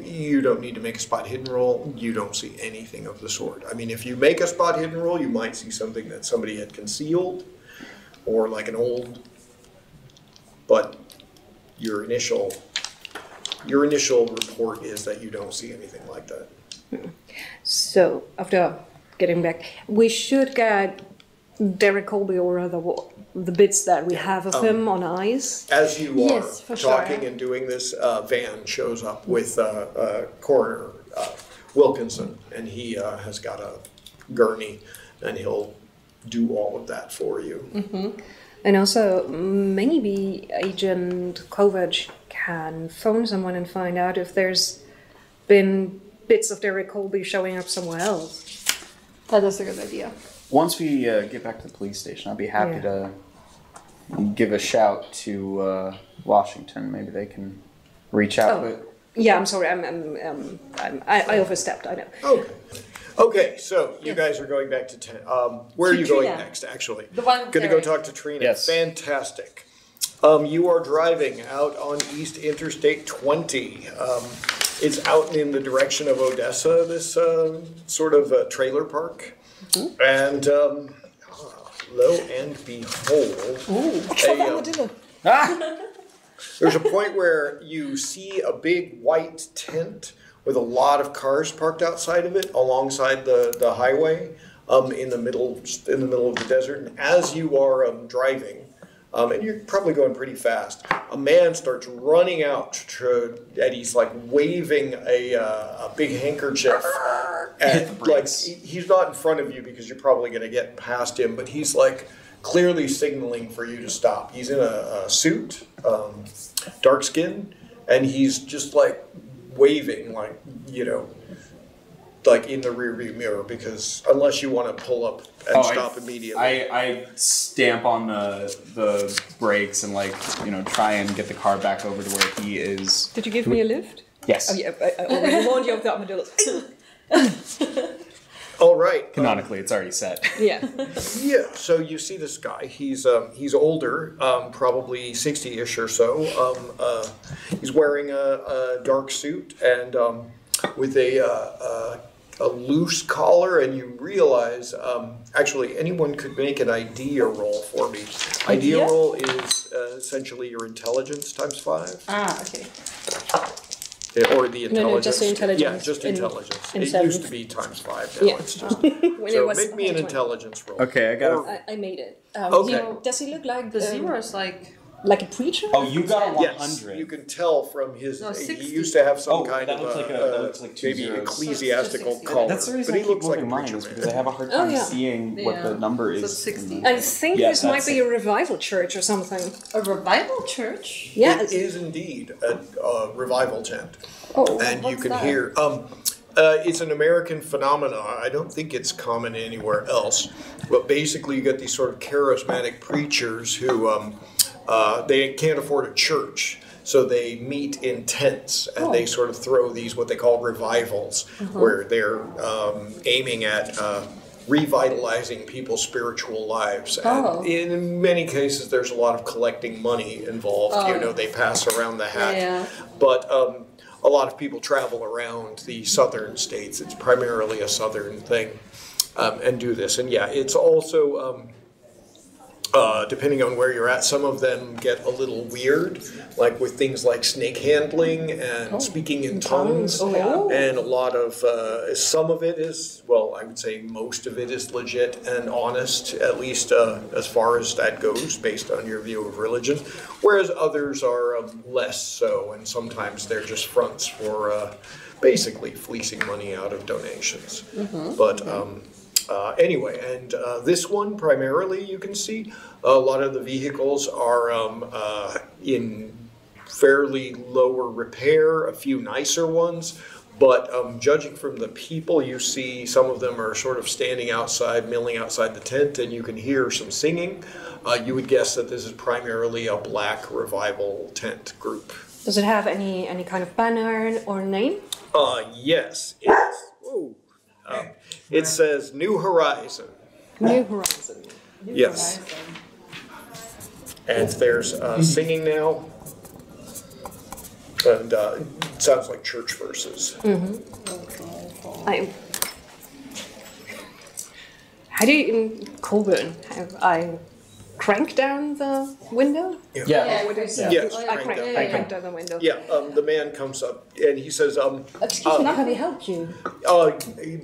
you don't need to make a spot hidden roll. You don't see anything of the sort. I mean, if you make a spot hidden roll, you might see something that somebody had concealed, or like an old, but your initial report is that you don't see anything like that. So, after getting back, we should get Derek Colby, or rather the bits that we have of him on ice. As you are Yes, for talking sure. and doing this, van shows up with Coroner Wilkinson, and he has got a gurney, and he'll do all of that for you. And also, maybe Agent Kovac can phone someone and find out if there's been bits of Derek Colby showing up somewhere else. That is a good idea. Once we get back to the police station, I'll be happy to give a shout to Washington. Maybe they can reach out. Oh. Yeah, I'm sorry. I overstepped. I know. Okay, so you guys are going back to where are To you going Trina. next, actually? The one with Going to go Derek. talk to Trina. Yes. Fantastic. You are driving out on East Interstate 20. It's out in the direction of Odessa, this sort of trailer park. And lo and behold, there's a point where you see a big white tent with a lot of cars parked outside of it alongside the highway in the middle of the desert. And as you are driving, and you're probably going pretty fast, a man starts running out and he's like waving a big handkerchief. And like he's not in front of you because you're probably going to get past him, but he's like clearly signaling for you to stop. He's in a suit, dark skin, and he's just like waving, like, you know, like in the rearview mirror, because unless you want to pull up and stop immediately. I stamp on the brakes and, like, you know, try and get the car back over to where he is. Did you give me a lift? Yes. Oh yeah, I already warned you of the armadillo. All right. Canonically, it's already set. Yeah. Yeah, so you see this guy. He's older, probably 60-ish or so. He's wearing a dark suit and with a loose collar, and you realize, actually, anyone could make an idea roll for me. Idea roll is essentially your intelligence times 5. Ah, okay. Or the intelligence. just the intelligence Yeah, just in- intelligence. in It seventh. used to be times 5 now. Yeah. It's just. When it So was make me an 20. intelligence roll. Okay, I got Or- I made it. Okay. Does he look like The zero is like... like a preacher? Oh, you got a 100. Yes, you can tell from his. No, he 60. used to have some Oh, kind that of looks like that looks like two maybe zeros. ecclesiastical So it's just collar. That's the reason but I he keep looks like a moving mine, preacher is man. because I have a hard Oh, time yeah. seeing what the number So is. 60. I think Yes, this might that's be a revival church or something. A revival church? Yeah. It is indeed a revival tent, Oh, and you what's can that? hear. It's an American phenomenon. I don't think it's common anywhere else. But basically, you get these sort of charismatic preachers who they can't afford a church, so they meet in tents and they sort of throw these what they call revivals, where they're aiming at revitalizing people's spiritual lives. And in many cases, there's a lot of collecting money involved. You know, they pass around the hat. Yeah. But a lot of people travel around the southern states. It's primarily a southern thing, and do this. And yeah, it's also, depending on where you're at, some of them get a little weird, like with things like snake handling and speaking in tongues. And a lot of, some of it is, well, I would say most of it is legit and honest, at least as far as that goes, based on your view of religion. Whereas others are less so, and sometimes they're just fronts for basically fleecing money out of donations. But anyway, and this one primarily, you can see a lot of the vehicles are in fairly lower repair, a few nicer ones, but judging from the people, you see some of them are sort of standing outside, milling outside the tent, and you can hear some singing. You would guess that this is primarily a black revival tent group. Does it have any kind of banner or name? Yes. It's, it says New Horizon. New Horizon. Yes. And there's singing now. And it sounds like church verses. How do you, Colburn, have I cranked down the window? Yeah. What is Yes, I cranked down the window. Yeah, the man comes up and he says, Excuse me, can I help you?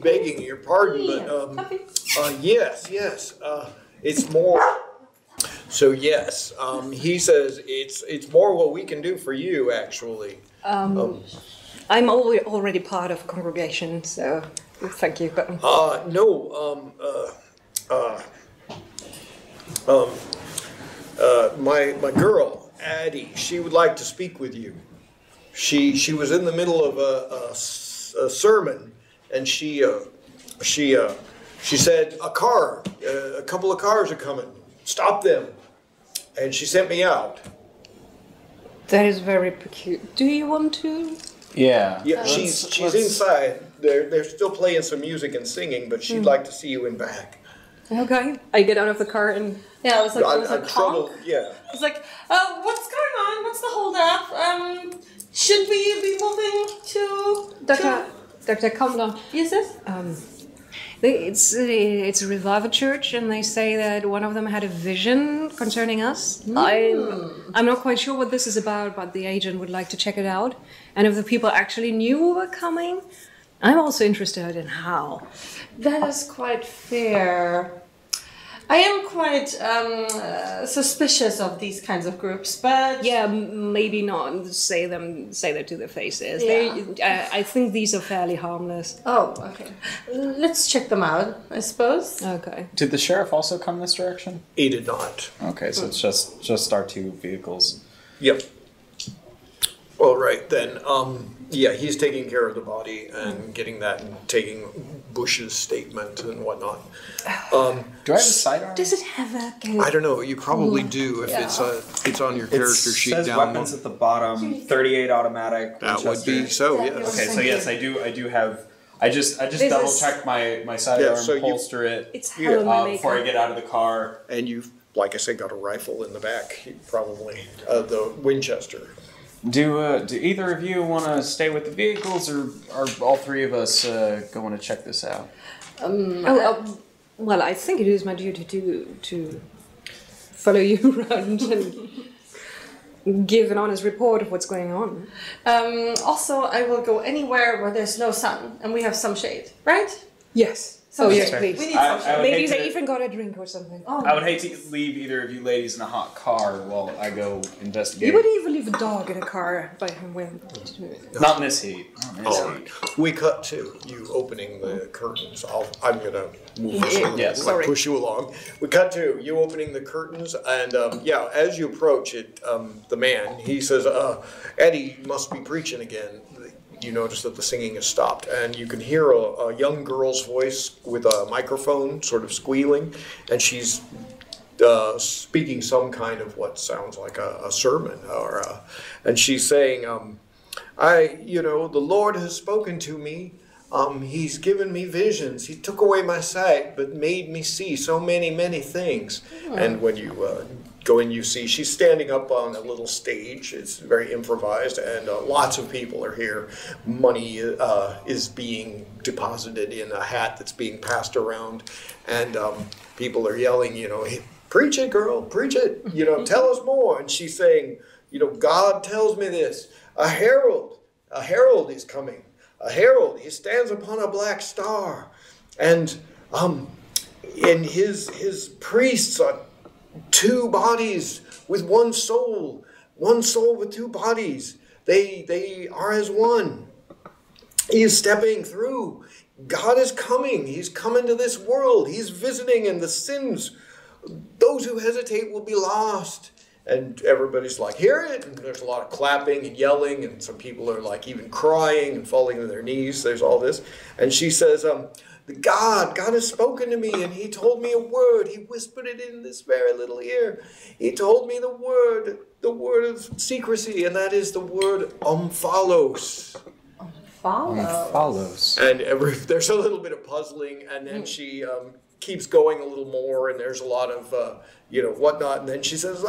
begging your pardon, but yes, it's more. So yes, he says it's more what we can do for you, actually. I'm already part of a congregation, so thank you. But No, my girl Addie, she would like to speak with you. She was in the middle of a sermon, and she said a couple of cars are coming. Stop them. And she sent me out. that is very peculiar. Do you want to? Yeah. Yeah, she's inside. They're still playing some music and singing, but she'd like to see you in back. Okay. I get out of the car and Yeah, I was like, trouble. Yeah. It's like, what's going on? What's the holdup? Should we be moving to Doctor, calm down. Yes, yes. It's a revival church, and they say that one of them had a vision concerning us. I'm not quite sure what this is about, but the agent would like to check it out. And if the people actually knew we were coming, I'm also interested in how. That is quite fair. I am quite suspicious of these kinds of groups, but Yeah, maybe not say that to their faces. Yeah. I think these are fairly harmless. oh, okay. Let's check them out, I suppose. Okay. Did the sheriff also come this direction? He did not. Okay, so it's just our two vehicles. Yep. All right then. Yeah, he's taking care of the body and getting that and taking Bush's statement and whatnot. Do I have a sidearm? Does it have a I don't know. You probably do if it's on your character sheet says down. weapons at the bottom. 38 automatic. That would be so. Yes. Okay, so yes, I do have. I just double check my sidearm, Yeah, so you- holster it It's Helen before I get out of the car. And you've, like I said, got a rifle in the back. Probably the Winchester. Do either of you want to stay with the vehicles, or are all three of us going to check this out? Well, I think it is my duty to follow you around and give an honest report of what's going on. Also, I will go anywhere where there's no sun and we have some shade, right? Yes. Some yes, shade. please. We need some shade. would Maybe hate they to- even got a drink or something. I would hate to leave either of you ladies in a hot car while I go investigate. You would even leave a dog in a car by him when. Not in this heat. All right. We cut to you opening the curtains. I'm gonna move this a Yes. little, push you along. We cut to you opening the curtains, and yeah, as you approach it, the man he says, "Eddie must be preaching again." You notice that the singing has stopped, and you can hear a young girl's voice with a microphone, sort of squealing, and she's speaking some kind of what sounds like a sermon, and she's saying, the Lord has spoken to me. He's given me visions. He took away my sight, but made me see so many, many things. And when you go in, you see she's standing up on a little stage. It's very improvised, and lots of people are here. Money is being deposited in a hat that's being passed around, and people are yelling, you know, hey, preach it, girl, preach it. You know, tell us more. And she's saying, you know, God tells me this. A herald is coming. A herald, he stands upon a black star, and in his priests are two bodies with one soul with two bodies. They are as one. He is stepping through. God is coming. He's coming to this world. He's visiting, and the sins, those who hesitate will be lost. And everybody's like, hear it? And there's a lot of clapping and yelling, and some people are like even crying and falling to their knees. There's all this. And she says, God has spoken to me, and he told me a word. He whispered it in this very little ear. He told me the word of secrecy, and that is the word Omphalos. Omphalos. And there's a little bit of puzzling, and then she keeps going a little more, and there's a lot of whatnot, and then she says,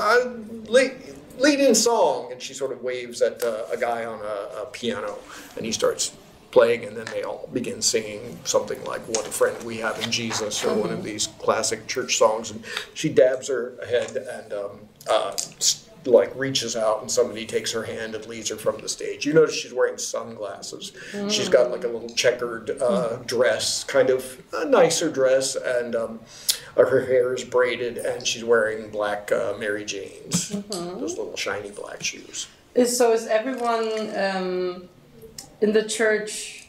lead in song, and she sort of waves at a guy on a piano, and he starts playing, and then they all begin singing something like What a Friend We Have in Jesus, or one of these classic church songs, and she dabs her head and like reaches out, and somebody takes her hand and leads her from the stage. You notice she's wearing sunglasses. She's got like a little checkered dress, kind of a nicer dress, and her hair is braided, and she's wearing black Mary Janes, those little shiny black shoes. Is everyone in the church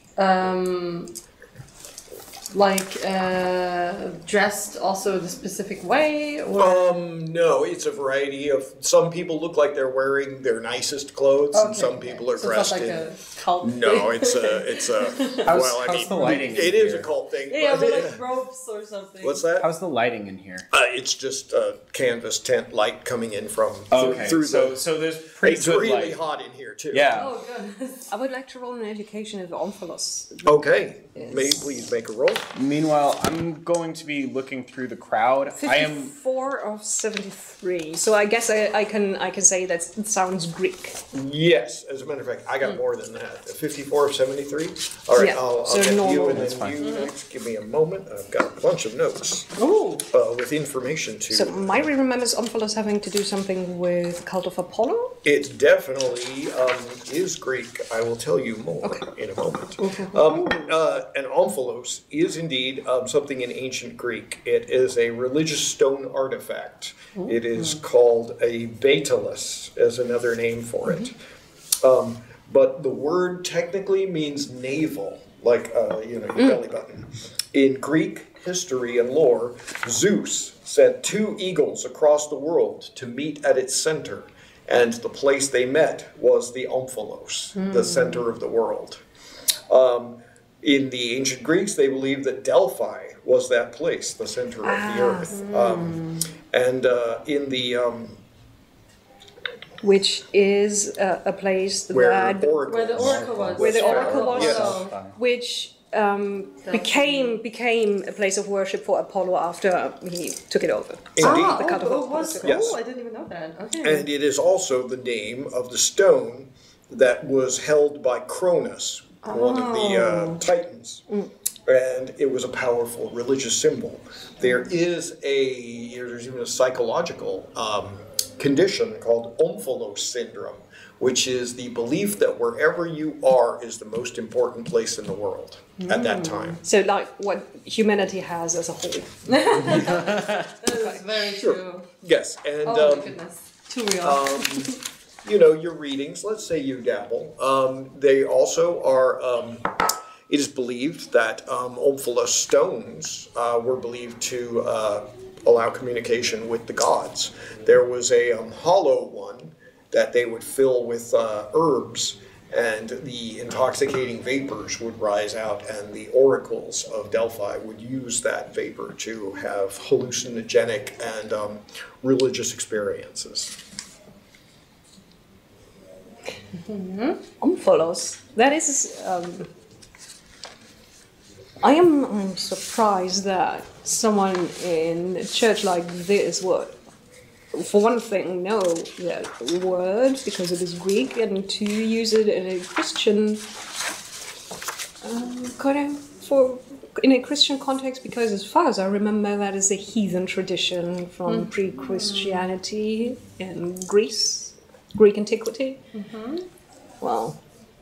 dressed also the specific way, or no, it's a variety of, some people look like they're wearing their nicest clothes, and some people are dressed it's not like in a cult no thing. it's a how's the lighting it in is here? a cult thing. Yeah, but like ropes or something. What's that? How's the lighting in here? It's just a canvas tent light coming in from through so the, there's pretty it's good really light. hot in here too. Yeah. Oh goodness. I would like to roll an education of Omphalos. Okay. Yes. May please make a roll. Meanwhile, I'm going to be looking through the crowd. 54 of 73. So I guess I can say that sounds Greek. Yes, as a matter of fact, I got more than that. 54 of 73. All right, Yeah, I'll so get to you, normal. and That's then fine. you next. Give me a moment. I've got a bunch of notes Ooh. with information to. So Mháire remembers Omphalos having to do something with the cult of Apollo. It definitely is Greek. I will tell you more in a moment. And Omphalos is indeed something in ancient Greek. It is a religious stone artifact. It is called a batelis, as another name for it. But the word technically means navel, like your belly button. In Greek history and lore, Zeus sent two eagles across the world to meet at its center, and the place they met was the Omphalos, the center of the world. In the ancient Greeks, they believed that Delphi was that place, the center of the earth. And in the Which is a place where that Where the oracle was. Where the oracle was. Yes. which became a place of worship for Apollo after he took it over. Indeed. The cult of Apollo was. took it Yes. Oh, I didn't even know that. Okay. And it is also the name of the stone that was held by Cronus, one of the Titans. And it was a powerful religious symbol. There's even a psychological condition called Omphalos syndrome, which is the belief that wherever you are is the most important place in the world at that time. So like what humanity has as a whole. That is very true. Yes, and Oh my goodness. Too real. your readings, let's say you dabble, they also are, it is believed that Omphalos stones were believed to allow communication with the gods. There was a hollow one that they would fill with herbs, and the intoxicating vapors would rise out, and the oracles of Delphi would use that vapor to have hallucinogenic and religious experiences. Omphalos. That is I'm surprised that someone in a church like this would, for one thing, know that word because it is Greek, and to use it in a Christian in a Christian context, because as far as I remember, that is a heathen tradition from pre-Christianity in Greece, Greek antiquity. Well,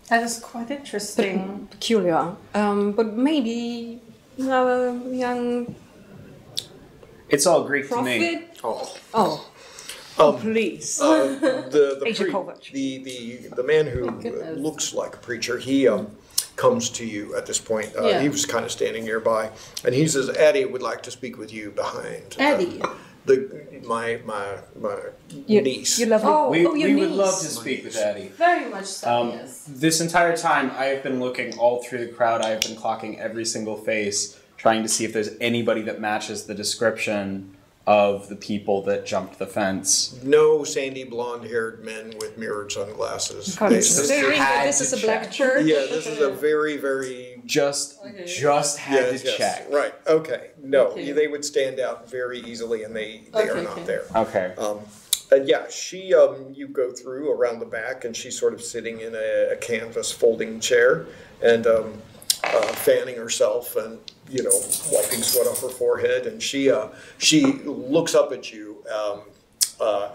That is quite interesting. peculiar. But maybe young It's all Greek to me. prophet. Please. The Kovac. the man who goodness. looks like a preacher, he comes to you at this point. Yeah. He was kind of standing nearby, and he says, "Eddie would like to speak with you behind." Eddie. My Your- niece. Your lovely. We your would niece. love to speak with Addie. Very much so, yes. This entire time, I have been looking all through the crowd. I have been clocking every single face, trying to see if there's anybody that matches the description of the people that jumped the fence. No sandy blonde-haired men with mirrored sunglasses. Considering that had this to is a black check. church. Yeah, this is a very, very... Just had to check. Right, okay. No, Okay. they would stand out very easily, and they are Okay, not okay. there. Okay. And yeah, she, you go through around the back, and she's sort of sitting in a canvas folding chair, and fanning herself, and wiping sweat off her forehead, and she looks up at you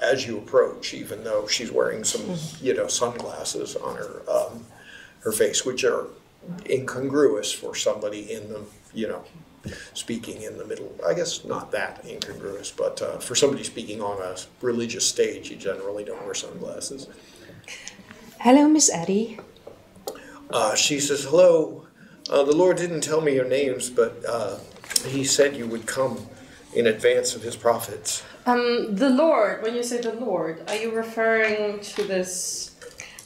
as you approach, even though she's wearing some sunglasses on her face, which are incongruous for somebody in the speaking in the middle. I guess not that incongruous, but for somebody speaking on a religious stage, you generally don't wear sunglasses. Hello, Miss Addie. She says, "Hello. The Lord didn't tell me your names, but he said you would come in advance of his prophets." The Lord, when you say the Lord, are you referring to this?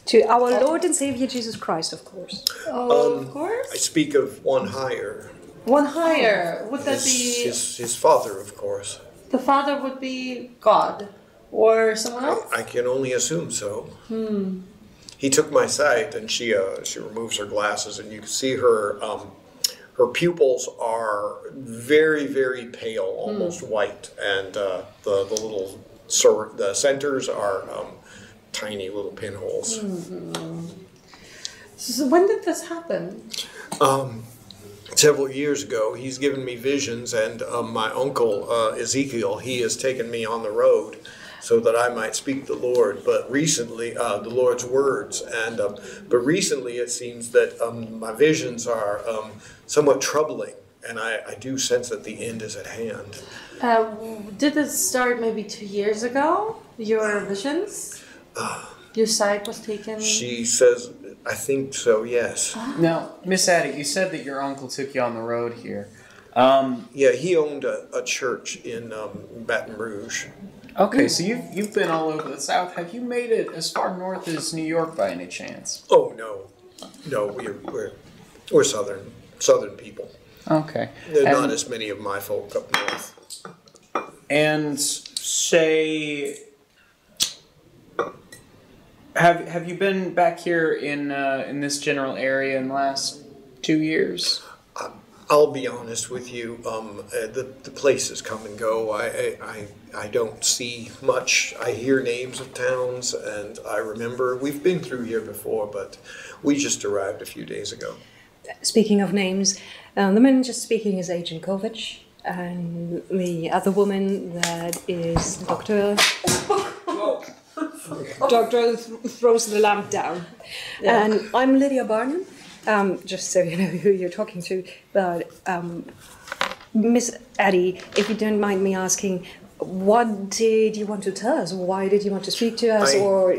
To our Lord and Savior Jesus Christ, of course. Of I course. speak of one higher. One higher. Would that be His father, of course. the Father? Would be God or someone else? I can only assume so. He took my sight, and she removes her glasses, and you can see her her pupils are very, very pale, almost white, and the centers are tiny little pinholes. So when did this happen? Several years ago, he's given me visions, and my uncle Ezekiel, he has taken me on the road so that I might speak the Lord. But recently, the Lord's words, and but recently it seems that my visions are somewhat troubling, and I do sense that the end is at hand. Did this start maybe 2 years ago? Your visions? Your sight was taken? She says, "I think so, yes." Now, Miss Addie, you said that your uncle took you on the road here. Yeah, he owned a church in Baton Rouge. Okay, so you've been all over the South. Have you made it as far north as New York by any chance? Oh no, we're southern people. Okay. There are not as many of my folk up north. And say, have you been back here in this general area in the last 2 years? I'll be honest with you. The places come and go. I don't see much. I hear names of towns, and I remember we've been through here before, but we just arrived a few days ago. Speaking of names, the man just speaking is Agent Kovac, and the other woman that is Dr. Doctor throws the lamp down. Yeah. And I'm Lydia Barnum, just so you know who you're talking to. But Miss Addie, if you don't mind me asking, what did you want to tell us? Why did you want to speak to us? Or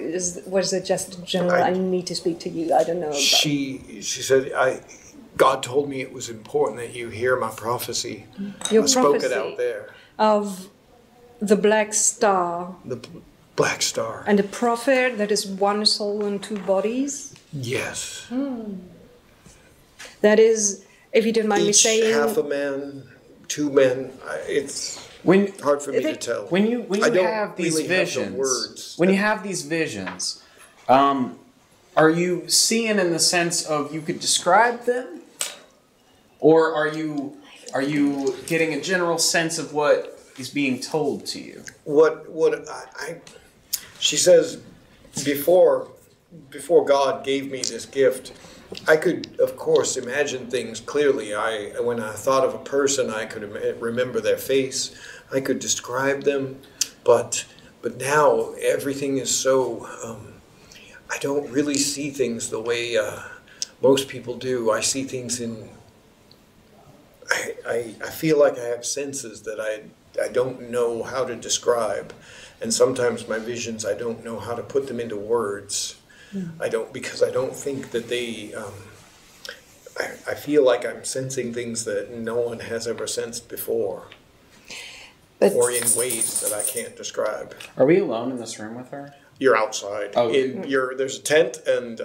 was it just general, I need to speak to you? I don't know. She said, God told me it was important that you hear my prophecy. Your I spoke it prophecy out there. of the Black Star. The Black Star. And the prophet that is one soul and two bodies? Yes. That is, if you don't mind me Each saying... half a man, two men. It's hard for me to tell. When you I don't have these really have the visions, words. when you have these visions, are you seeing in the sense of you could describe them? Or are you getting a general sense of what is being told to you? She says, before God gave me this gift, I could, of course, imagine things clearly. When I thought of a person, I could remember their face. I could describe them, but now everything is so. I don't really see things the way most people do. I see things in. I feel like I have senses that I don't know how to describe, and sometimes my visions, I don't know how to put them into words. Because I don't think that they. I feel like I'm sensing things that no one has ever sensed before, or in ways that I can't describe. Are we alone in this room with her? You're outside. Oh. There's a tent, and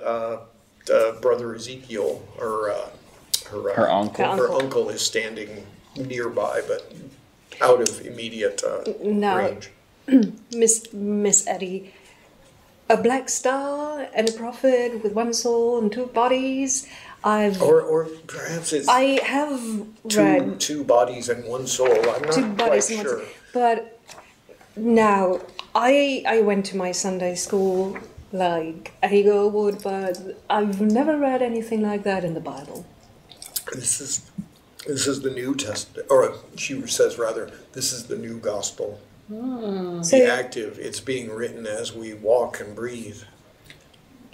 Brother Ezekiel, Her uncle. Her uncle is standing nearby, but out of immediate range. Miss Eddie, a black star and a prophet with one soul and two bodies. Or perhaps it's I have read two bodies and one soul. I'm not quite sure. But now I went to my Sunday school like Ego would, but I've never read anything like that in the Bible. This is the New Testament, or she says rather, this is the new gospel. The active, it's being written as we walk and breathe.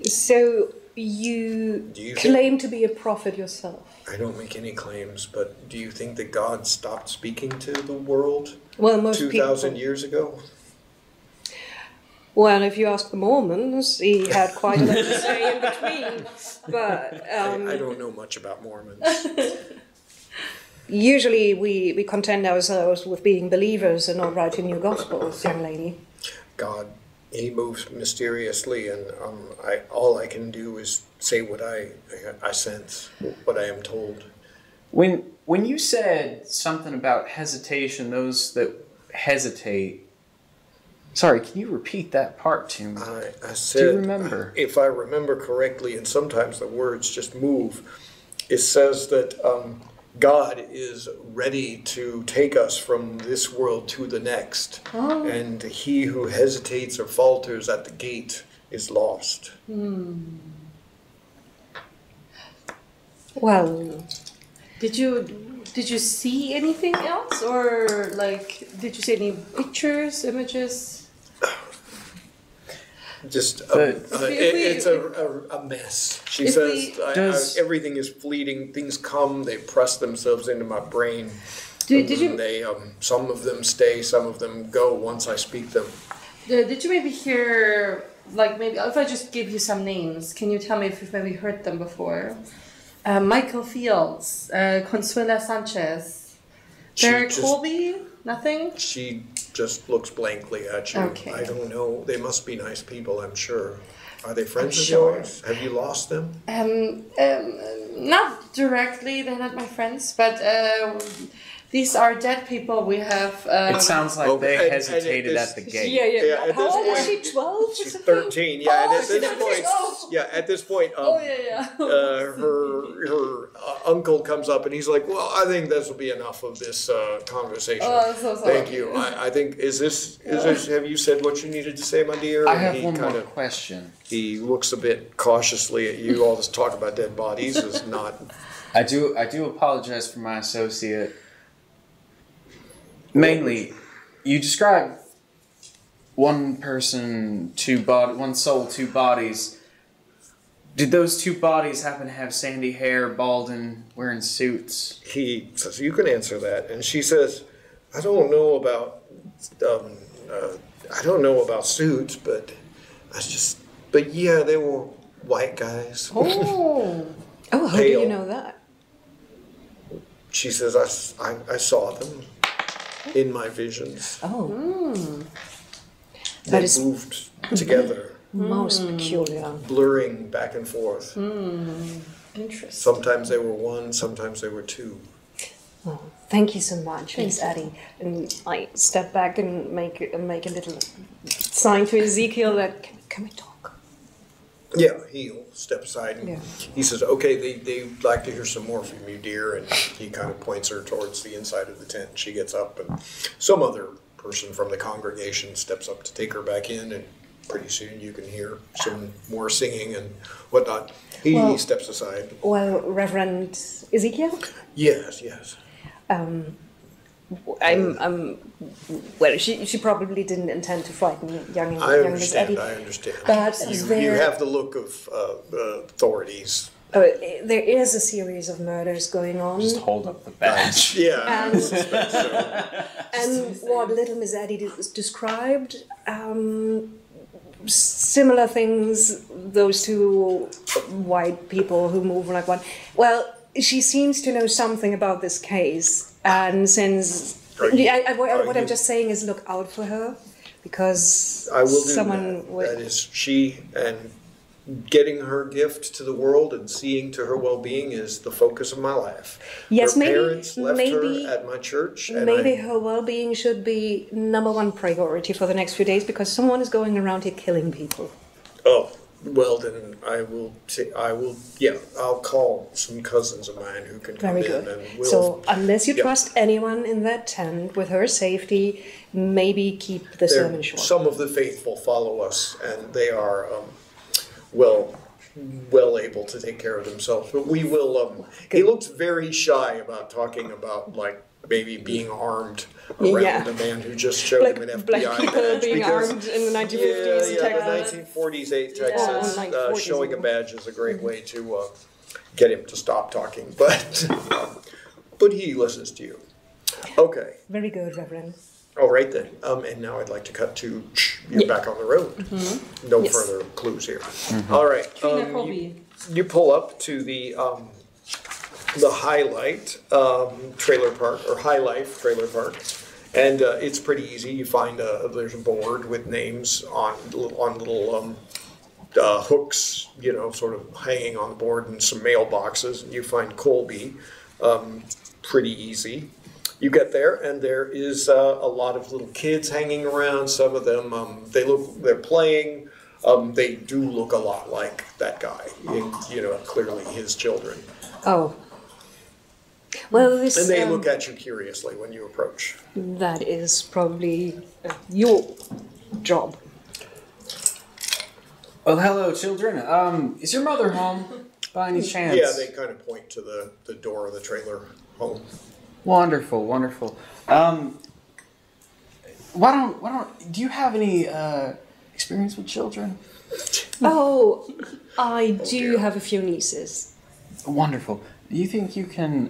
So you claim to be a prophet yourself? I don't make any claims, but do you think that God stopped speaking to the world 2,000 years ago? Well, if you ask the Mormons, he had quite a lot to say in between. But I don't know much about Mormons. Usually we content ourselves with being believers and not writing new gospels, young lady. God, he moves mysteriously, and all I can do is say what I sense, what I am told. When you said something about hesitation, those that hesitate. Sorry, can you repeat that part to me? I said, do you remember? If I remember correctly, and sometimes the words just move, it says that God is ready to take us from this world to the next. And he who hesitates or falters at the gate is lost. Well, Did you see anything else, or like did you see any pictures, images? Just it's a mess. She says everything is fleeting. Things come, they press themselves into my brain. They some of them stay, some of them go once I speak them. Did you maybe hear, like, maybe if I just give you some names, can you tell me if you've maybe heard them before? Michael Fields, Consuela Sanchez, Derek Colby, nothing? She just looks blankly at you. Okay. I don't know. They must be nice people, I'm sure. Are they friends of yours? Have you lost them? Not directly, they're not my friends, but these are dead people we have. It sounds like they hesitated at the gate. Yeah. How old is she? 12? She's 13. Yeah, and at this point, her uncle comes up and he's like, "Well, I think this will be enough of this conversation. Oh, so sorry. Thank you. I think is this? Have you said what you needed to say, my dear?" I have one more question. He looks a bit cautiously at you. All this talk about dead bodies is not. I do apologize for my associate. Mainly, you describe one person, one soul, two bodies. Did those two bodies happen to have sandy hair, bald, and wearing suits? He says, "You can answer that," and she says, "I don't know about suits, but yeah, they were white guys." How do you know that? She says, I saw them in my visions. They moved together. Most peculiar. Blurring back and forth. Interesting. Sometimes they were one, sometimes they were two. Oh, thank you so much, Miss Addie. And I step back and make a little sign to Ezekiel that, can we talk? Yeah, he'll step aside and Yeah. he says, okay, they'd like to hear some more from you, dear. And he kind of points her towards the inside of the tent. She gets up and some other person from the congregation steps up to take her back in, and pretty soon you can hear some more singing and whatnot. He steps aside. Well, Reverend Ezekiel? Yes, yes. Well, she probably didn't intend to frighten young Miss Eddie. I understand. But You have the look of authorities. There is a series of murders going on. Just hold up the badge. Yeah. And what little Miss Eddie described, similar things, those two white people who move like one. Well, she seems to know something about this case, and since what I'm just saying is look out for her, because I will do someone that. That is she, and getting her gift to the world and seeing to her well-being is the focus of my life. Yes, her maybe parents left her at my church. And maybe her well-being should be #1 priority for the next few days, because someone is going around here killing people. Oh, well then I'll call some cousins of mine who can come Very in. good. And we'll, So unless you trust anyone in that tent with her safety, maybe keep the sermon short. some of the faithful follow us, and they are well able to take care of themselves. But we will. He looks very shy about talking about like maybe being armed around a man who just showed him an FBI Black people badge being because- armed in the 1950s in Texas. the 1948 Texas. 1940s Showing a even. badge is a great way to get him to stop talking. But he listens to you. Okay. Very good, Reverend. All right then. And now I'd like to cut to you're back on the road. No Yes. further clues here. All right. You pull up to the Highlight trailer park, or High Life trailer park, and it's pretty easy. You find there's a board with names on little hooks, sort of hanging on the board, and some mailboxes. And you find Colby, pretty easy. You get there, and there is a lot of little kids hanging around. Some of them, they're playing. They do look a lot like that guy, clearly his children. Oh. Well, And they look at you curiously when you approach. that is probably your job. Well, hello, children. Is your mother home by any chance? Yeah, they kind of point to the door of the trailer home. Wonderful, wonderful. Do you have any experience with children? Oh, I do have a few nieces. Wonderful. Do you think you can,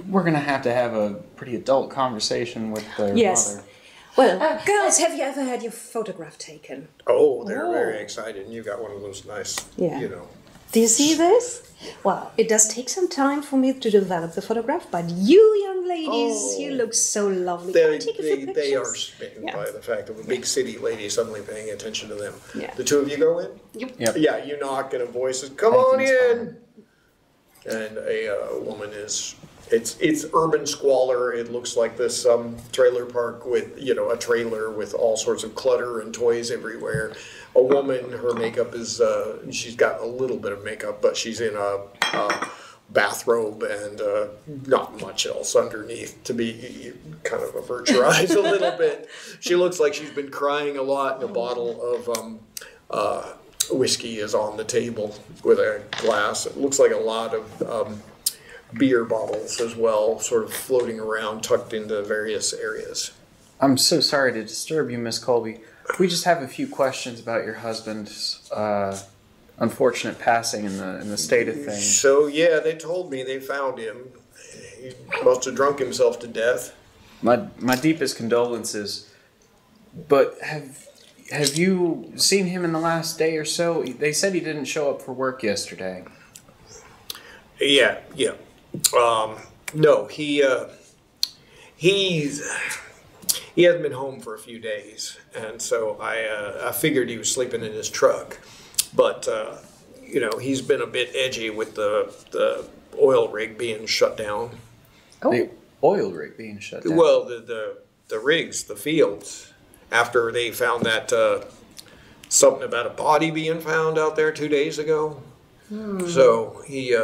we're going to have a pretty adult conversation with their mother. Well, girls, have you ever had your photograph taken? Oh, they're very excited, and you got one of those nice, Do you see this? Well, it does take some time for me to develop the photograph, but you young ladies, you look so lovely. Can I take a few pictures? They are smitten by the fact of a big city lady suddenly paying attention to them. Yeah. The two of you go in? Yep. Yeah, you knock, and a voice says, "Come on in!" And a woman is... It's urban squalor. It looks like this trailer park with, a trailer with all sorts of clutter and toys everywhere. A woman, her makeup is, she's got a little bit of makeup, but she's in a bathrobe and not much else underneath to be kind of avert your eyes a little bit. She looks like she's been crying a lot, and a bottle of whiskey is on the table with a glass. It looks like a lot of beer bottles as well, sort of floating around, tucked into various areas. I'm so sorry to disturb you, Miss Colby. We just have a few questions about your husband's unfortunate passing in the state of things. So yeah, they told me they found him. He must have drunk himself to death. My deepest condolences. But have you seen him in the last day or so? They said he didn't show up for work yesterday. Yeah. No, he hasn't been home for a few days, and so I figured he was sleeping in his truck. But he's been a bit edgy with the oil rig being shut down. Oh. The oil rig being shut down. Well, the rigs, the fields, after they found that something about a body being found out there 2 days ago. So he...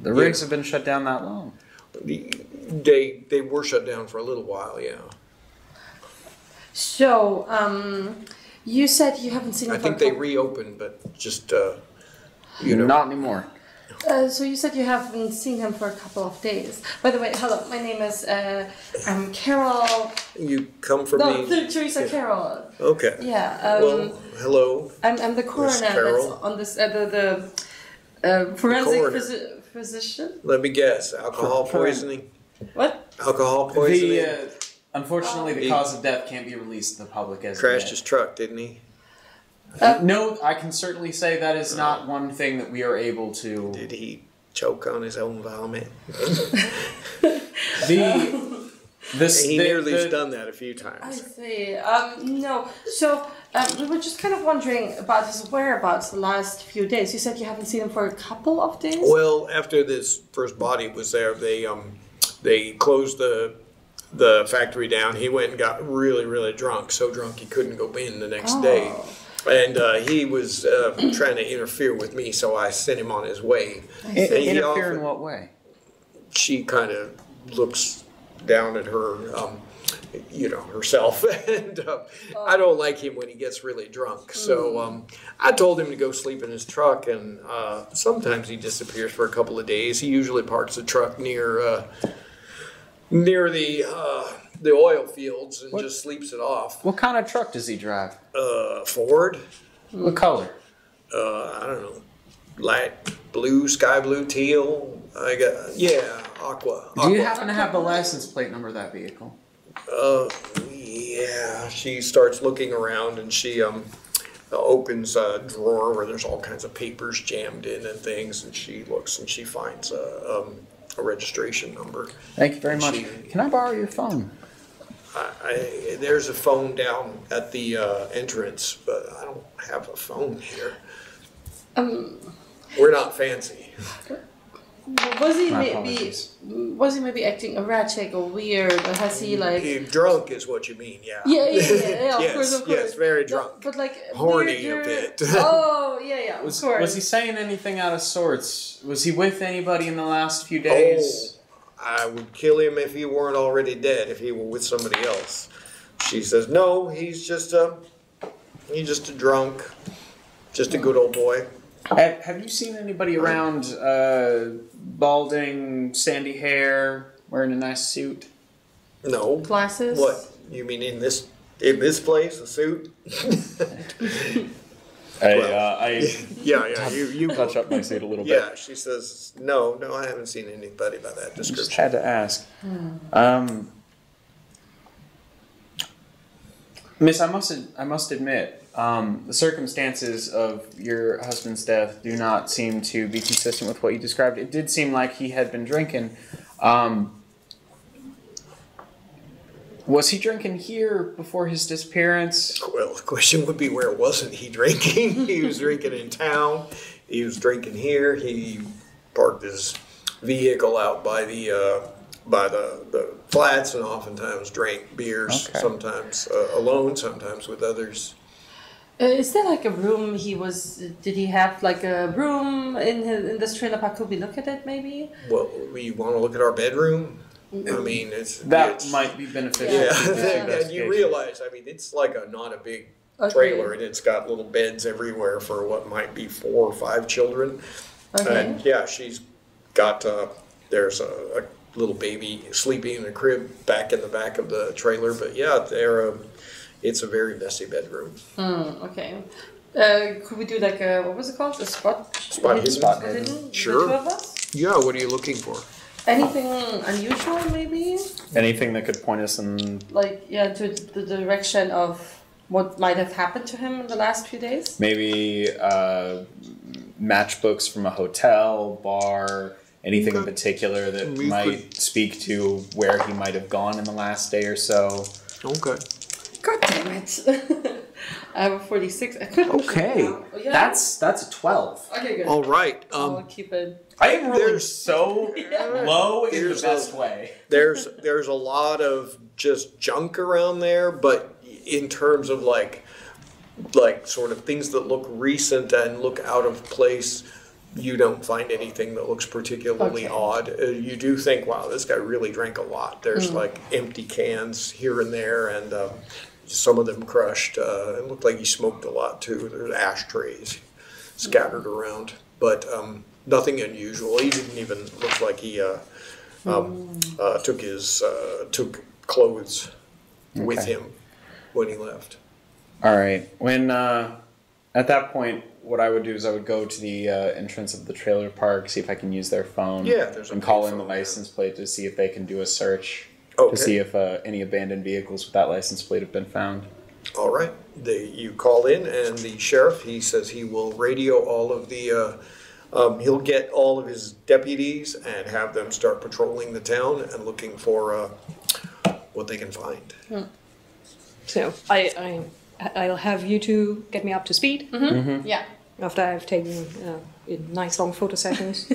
The rigs have been shut down that long? They were shut down for a little while, yeah. So, you said you haven't seen him I think they reopened, but just, Not anymore. So you said you haven't seen him for a couple of days. By the way, hello, my name is, I'm Carol. You come from Teresa Carol. Okay. Yeah. Well, hello. I'm the coroner that's on this, the forensic physician. Let me guess. Alcohol poisoning? What? Alcohol poisoning? Unfortunately, the cause of death can't be released to the public as Crashed his truck, didn't he? No, I can certainly say that is not one thing that we are able to... Did he choke on his own vomit? Nearly's done that a few times. I see. No. So, we were just kind of wondering about his whereabouts the last few days. You said you haven't seen him for a couple of days? Well, after this first body was there, they closed the factory down. He went and got really, really drunk, so drunk he couldn't go in the next day. And he was trying to interfere with me, so I sent him on his way. Interfere in what way? She kind of looks down at her, herself. And I don't like him when he gets really drunk. So I told him to go sleep in his truck, and sometimes he disappears for a couple of days. He usually parks the truck near the oil fields and just sleeps it off. What kind of truck does he drive? Ford. What color? I don't know. Light blue, sky blue, teal. Aqua. Do you happen to have the license plate number of that vehicle? Yeah. She starts looking around and she opens a drawer where there's all kinds of papers jammed in and things, and she looks and she finds a registration number. Thank you very much. Can I borrow your phone? There's a phone down at the entrance, but I don't have a phone here. We're not fancy. Was he maybe acting erratic or weird, or has he drunk is what you mean? Yeah. Yeah. Of course. Yes, very drunk. No, but horny a bit. Oh yeah. Of course. Was he saying anything out of sorts? Was he with anybody in the last few days? I would kill him if he weren't already dead, if he were with somebody else. She says, no, he's just a drunk, just a good old boy. Have you seen anybody around balding, sandy hair, wearing a nice suit? No. Glasses? What? You mean in this place, a suit? You touch up my suit a little bit. Yeah, she says, no, I haven't seen anybody by that description. Just had to ask. Miss, I must admit, the circumstances of your husband's death do not seem to be consistent with what you described. It did seem like he had been drinking. Was he drinking here before his disappearance? Well, the question would be, where wasn't he drinking? He was drinking in town. He was drinking here. He parked his vehicle out by the flats, and oftentimes drank beers. Okay. Sometimes alone, sometimes with others. Is there a room did he have a room in this trailer park? Could we look at it maybe? Well, you want to look at our bedroom? I mean, that might be beneficial. Yeah, and you realize, it's not a big trailer, and it's got little beds everywhere for what might be 4 or 5 children. Okay. And she's got, there's a little baby sleeping in a crib back in the back of the trailer, but it's a very messy bedroom. Okay. Could we do what was it called? A spot hidden? Sure. The 2 of us? Yeah, what are you looking for? Anything unusual, maybe? Anything that could point us in... to the direction of what might have happened to him in the last few days? Maybe matchbooks from a hotel, bar, anything in particular that might speak to where he might have gone in the last day or so. Okay. God damn it. I have a 46. I could. Okay. That's a 12. Okay, good. All right. I'll keep it. I am rolling so low in the best way. There's a lot of just junk around there, but in terms of like sort of things that look recent and look out of place, you don't find anything that looks particularly odd. You do think, wow, this guy really drank a lot. There's like empty cans here and there, and some of them crushed. It looked like he smoked a lot too. There's ashtrays scattered around, but nothing unusual. He didn't even look like he took clothes with him when he left. All right. When at that point, what I would do is I would go to the entrance of the trailer park, see if I can use their phone, and call in the license plate to see if they can do a search to see if any abandoned vehicles with that license plate have been found. All right. You call in, and the sheriff, he says he will radio all of the, he'll get all of his deputies and have them start patrolling the town and looking for what they can find. So I'll have you two get me up to speed. Yeah. After I've taken nice long photo sessions.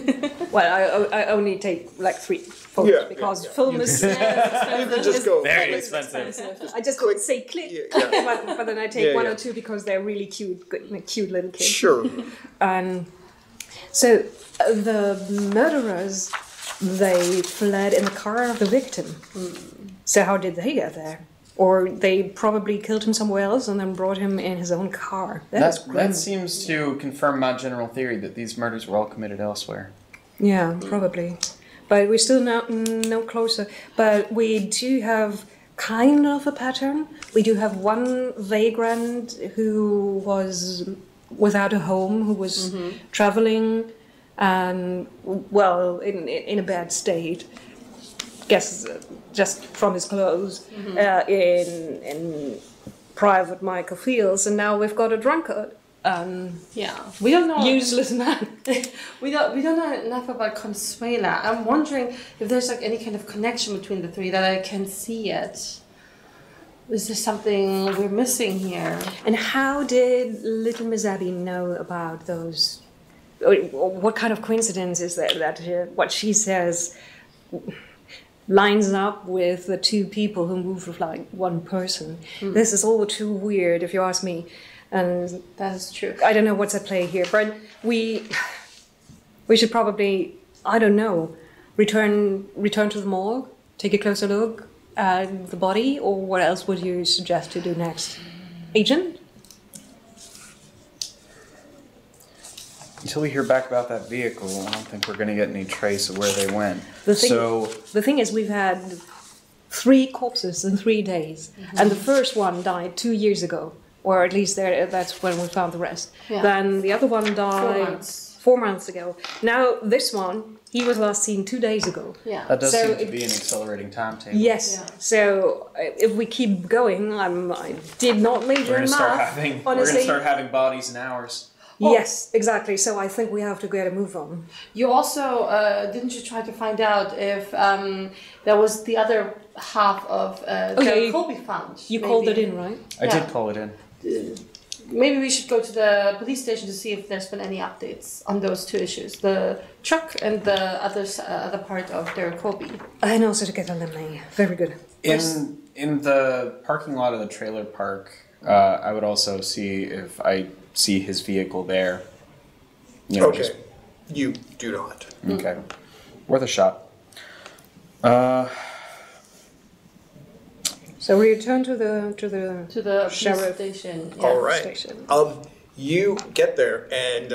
Well, I only take like 3 photos because film is You can just go. Very expensive. I just go say click, but then I take 1 or 2 because they're really cute little kids. Sure. And so the murderers, they fled in the car of the victim. So how did they get there? Or they probably killed him somewhere else and then brought him in his own car. That seems to confirm my general theory that these murders were all committed elsewhere. Yeah, probably. But we're still no closer. But we do have kind of a pattern. We do have one vagrant who was without a home, who was traveling and, well, in a bad state. Guess just from his clothes in private microfields, and now we've got a drunkard. We don't know. Useless man. We don't know enough about Consuela. I'm wondering if there's like any kind of connection between the 3 that I can see yet. Is there something we're missing here? And how did little Miss Abby know about those? Or what kind of coincidence is that what she says lines up with the 2 people who move with like 1 person? This is all too weird, if you ask me. And that is true. I don't know what's at play here, but we should probably, I don't know, return to the morgue, take a closer look at the body, or what else would you suggest to do next, Agent? Until we hear back about that vehicle, I don't think we're going to get any trace of where they went. The thing is, we've had 3 corpses in 3 days, and the first one died 2 years ago, or at least that's when we found the rest. Yeah. Then the other one died 4 months ago. Now this one, he was last seen 2 days ago. Yeah. That does seem to be an accelerating timetable. Yes. Yeah. So if we keep going, I did not major in math. We're going to start having bodies in hours. Yes, exactly. So I think we have to get a move on. You also, didn't you try to find out if there was the other half of the Colby found? You called it in, right? I did call it in. Maybe we should go to the police station to see if there's been any updates on those 2 issues. The truck and the other part of their Colby. And also to get a lemonade. Very good. In the parking lot of the trailer park, I would also see if I see his vehicle there. You do not. Okay. Worth a shot. So we return to the sheriff station. Yeah. All right. Station. You get there, and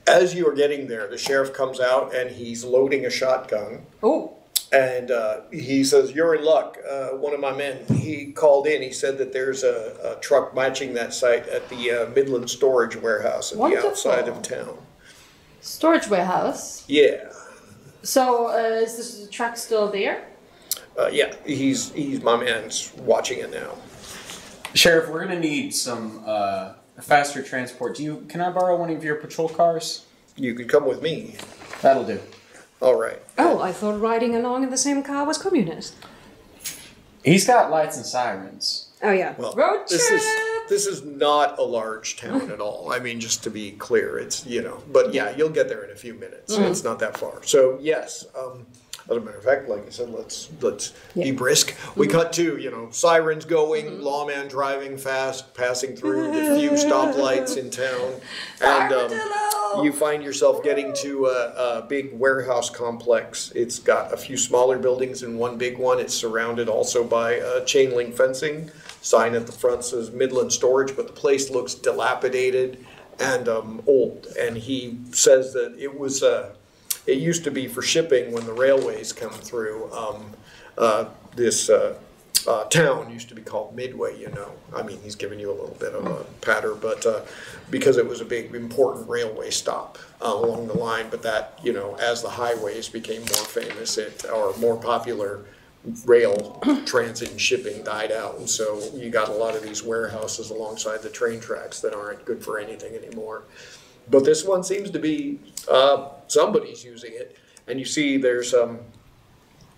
as you are getting there, the sheriff comes out and he's loading a shotgun. Oh. And he says, "You're in luck." One of my men, he called in. He said that there's a truck matching that site at the Midland Storage Warehouse at the outside of town. Storage warehouse? Yeah. So is this truck still there? Yeah, he's my man's watching it now. Sheriff, we're gonna need some faster transport. Can I borrow one of your patrol cars? You could come with me. That'll do. All right. Oh, I thought riding along in the same car was communist. He's got lights and sirens. Oh yeah. Well, road trip. This is not a large town at all. I mean, just to be clear, it's but yeah, you'll get there in a few minutes. It's not that far. So yes, As a matter of fact, like I said, let's be brisk. We cut to, sirens going, lawman driving fast, passing through the few stoplights in town. And you find yourself getting to a big warehouse complex. It's got a few smaller buildings and one big one. It's surrounded also by chain link fencing. Sign at the front says Midland Storage, but the place looks dilapidated and old. And he says that it used to be for shipping when the railways come through. This town used to be called Midway, I mean, he's giving you a little bit of a patter, but because it was a big, important railway stop along the line. But that, as the highways became more famous, or more popular, rail transit and shipping died out. And so you got a lot of these warehouses alongside the train tracks that aren't good for anything anymore. But this one seems to be, somebody's using it. And you see there's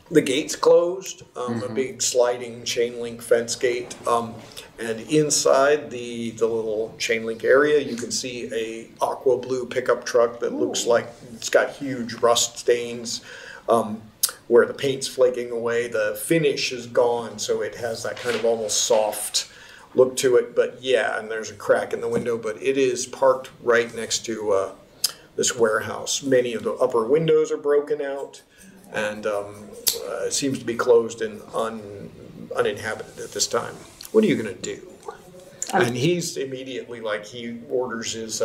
the gate's closed, a big sliding chain link fence gate. And inside the little chain link area, you can see a aqua blue pickup truck that looks like it's got huge rust stains, where the paint's flaking away. The finish is gone, so it has that kind of almost soft look to it. But yeah, and there's a crack in the window, but it is parked right next to this warehouse. Many of the upper windows are broken out, and it seems to be closed and uninhabited at this time. What are you going to do? And he's immediately, he orders his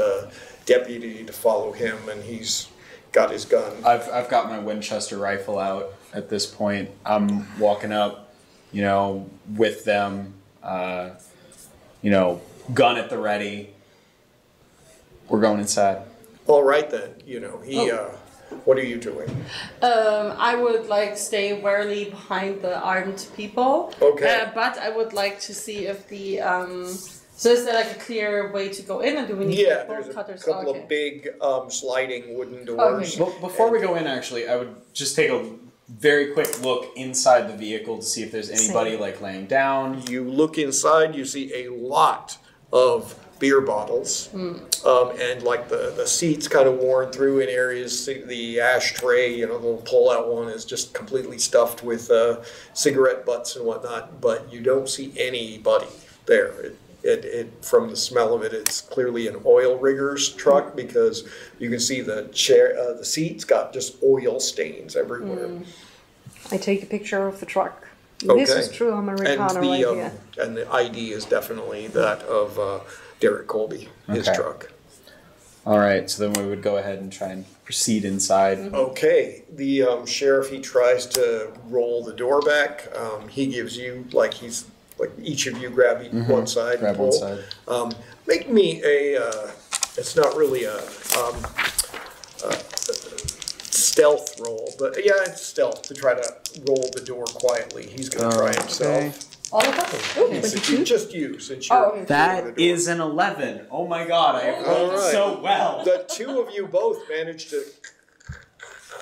deputy to follow him, and he's got his gun. I've got my Winchester rifle out at this point. I'm walking up, with them, gun at the ready. We're going inside. All right then. What are you doing? I would stay warily behind the armed people. Okay. But I would like to see if the so is there a clear way to go in, and do we need bolt cutters? There's a couple of big sliding wooden doors. Okay. Before we go in, actually, I would just take a very quick look inside the vehicle to see if there's anybody laying down. You look inside, you see a lot of beer bottles, and the seats kind of worn through in areas. The ashtray, the little pull-out one is just completely stuffed with cigarette butts and whatnot. But you don't see anybody there. It from the smell of it, it's clearly an oil rigger's truck, because you can see the the seats got just oil stains everywhere. I take a picture of the truck. Okay. This is true Americana right here. And the ID is definitely that of Derek Colby, his truck. All right, so then we would go ahead and try and proceed inside. Okay, the sheriff, he tries to roll the door back. He gives you, each of you grab one side. Grab and pull. one side. Make me it's not really a stealth roll, but yeah, it's stealth to try to roll the door quietly. He's going to try himself. All of us? Just you, since you're That is an 11. Oh my god, I have rolled so well. The two of you both managed to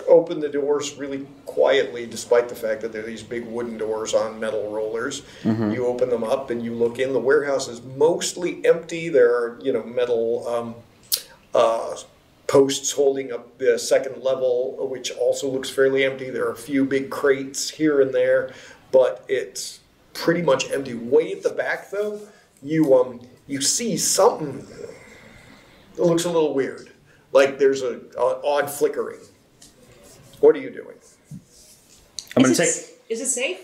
open the doors really quietly, despite the fact that they're these big wooden doors on metal rollers. You open them up and you look in. The warehouse is mostly empty. There are, metal posts holding up the second level, which also looks fairly empty. There are a few big crates here and there, but it's pretty much empty. Way at the back, though, you see something that looks a little weird. There's an odd flickering. What are you doing? I'm going to take... Is it safe?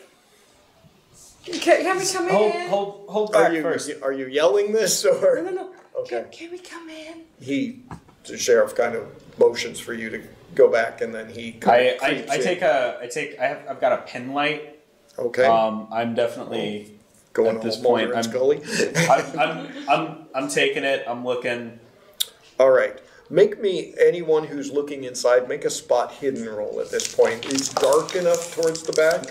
Can we come in? Hold back first. Are you yelling this, or? No. Okay. Can we come in? The sheriff kind of motions for you to go back, and then he I've got a pen light. Okay. I'm definitely going at this point. I'm taking it. I'm looking. All right. Make me, anyone who's looking inside, make a spot hidden roll at this point. It's dark enough towards the back.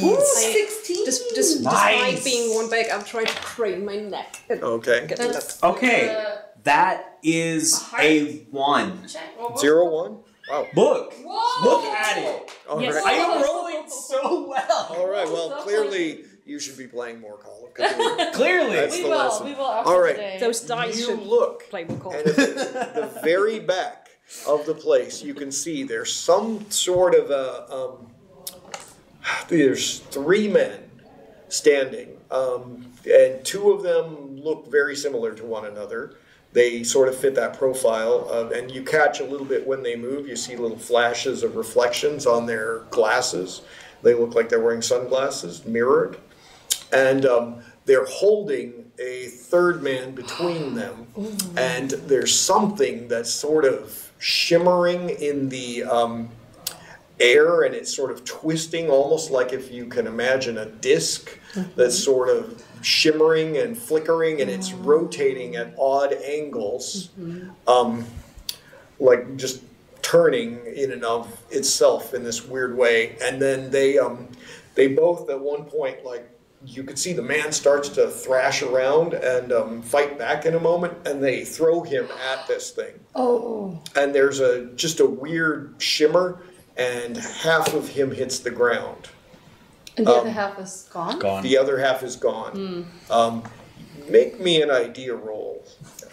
Ooh, 16. Despite being one back, I'm trying to crane my neck. Okay. Okay. That is a 1. 0, 1? Wow. Look Whoa. at it. All Yes. right. I am rolling so well. All right. Well, clearly you should be playing more Call of Cthulhu. Clearly. That's We the will. lesson. We will after All right. today. Those dice You should look, play more Call. and at the very back of the place, you can see there's some sort of There's 3 men standing, and 2 of them look very similar to one another. They sort of fit that profile, and you catch a little bit when they move. You see little flashes of reflections on their glasses. They look like they're wearing sunglasses, mirrored. And they're holding a 3rd man between them. And there's something that's sort of shimmering in the air, and it's sort of twisting, almost like if you can imagine a disc that's sort of shimmering and flickering, and it's rotating at odd angles, like just turning in and of itself in this weird way. And then they both at one point, like, you could see the man starts to thrash around and fight back in a moment, and they throw him at this thing. And there's just a weird shimmer, and half of him hits the ground. And the other half is gone? The other half is gone. Make me an idea roll.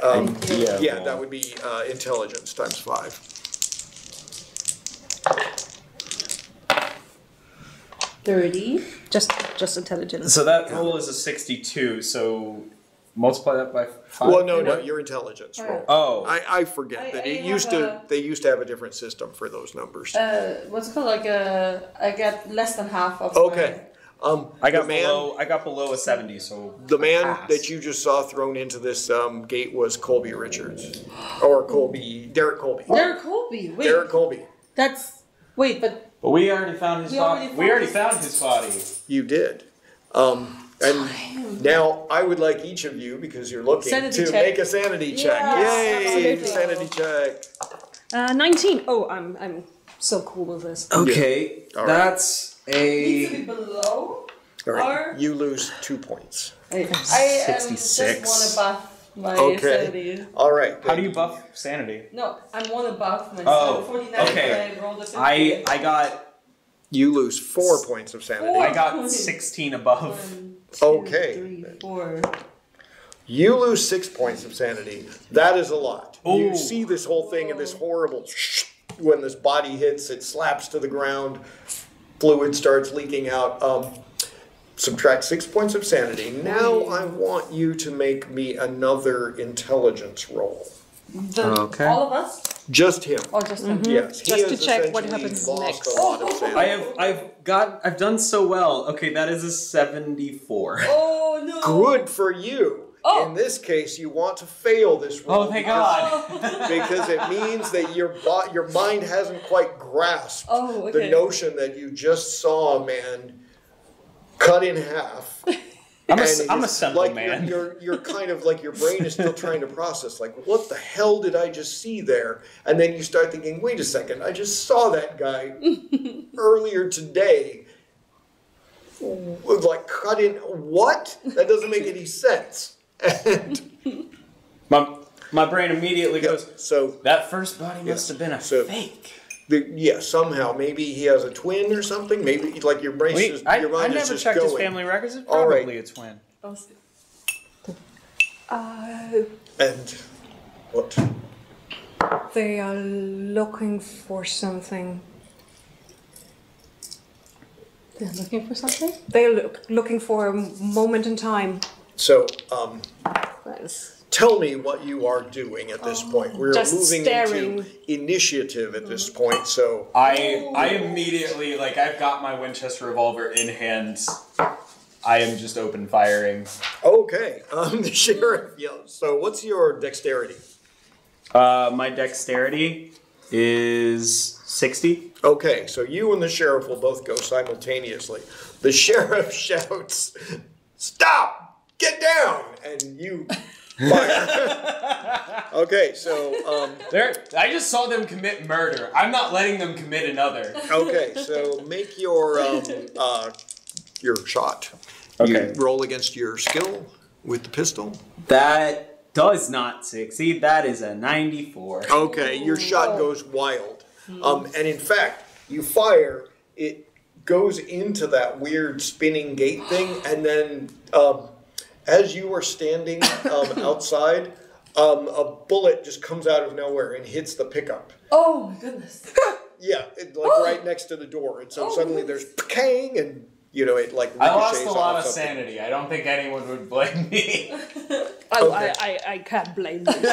Yeah, that would be intelligence times 5. 30. Just intelligence. So that roll is a 62, so multiply that by 5. Well, no, your intelligence roll. Oh. I forget that they used to have a different system for those numbers. What's it called? Like I get less than half of Okay. I got below a 70, so the man that you just saw thrown into this gate was Colby Richards, or Derek Colby. Derek Colby. Wait. Derek Colby. But we already found his body. We already found his body. You did. And now I would like each of you, because you're looking, to make a sanity check. Yay! Absolutely. Sanity check. 19. Oh, I'm so cool with this. Okay, All right. that's needs to be a below. All right. You lose 2 points. I am 66. just one above my sanity. All right. How do you buff sanity? No, I'm one above my Oh, 49. okay. I rolled a 50. I got. You lose 4 points of sanity. Four. I got 16 above. 1, 2, Okay. 3, 4. You lose 6 points of sanity. That is a lot. Ooh. You see this whole thing in this horrible, when this body hits, it slaps to the ground, fluid starts leaking out. Subtract 6 points of sanity. Now I want you to make me another intelligence roll. Okay. All of us? Just him. Or just him? Yes. He Just has to check what essentially happens lost next. a lot of sanity. I've done so well. Okay, that is a 74. Oh no! Good for you. Oh. In this case, you want to fail this roll. Oh, thank God. Because it means that your mind hasn't quite grasped the notion that you just saw a man cut in half. I'm a simple like man. You're kind of like your brain is still trying to process, like, what the hell did I just see there? And then you start thinking, wait a second, I just saw that guy earlier today. Like cut in what? That doesn't make any sense. And my brain immediately goes, so that first body must have been a fake. Somehow, maybe he has a twin or something. Maybe like your brain is just I your mind is never just checked going. his family records. It's All right. probably a twin. And what? They are looking for something. They're looking for something? They're looking for a moment in time. So, Yes. tell me what you are doing at this point. We're just moving staring. into initiative at this point. So, I immediately, like, I've got my Winchester revolver in hand. I am just open firing. okay, the sheriff yells. So, what's your dexterity? My dexterity is 60. Okay, so you and the sheriff will both go simultaneously. The sheriff shouts, "Stop! Get down!" And you fire. Okay, so I just saw them commit murder. I'm not letting them commit another. okay, so make your shot. Okay. You roll against your skill with the pistol. That does not succeed. That is a 94. Okay, your shot goes wild. And in fact, you fire, it goes into that weird spinning gate thing, and then as you are standing outside, a bullet just comes out of nowhere and hits the pickup. Oh my goodness. Yeah, right next to the door. And so suddenly there's pang, and it like I lost a ricochets lot off of something. sanity. I don't think anyone would blame me. Oh, I can't blame you.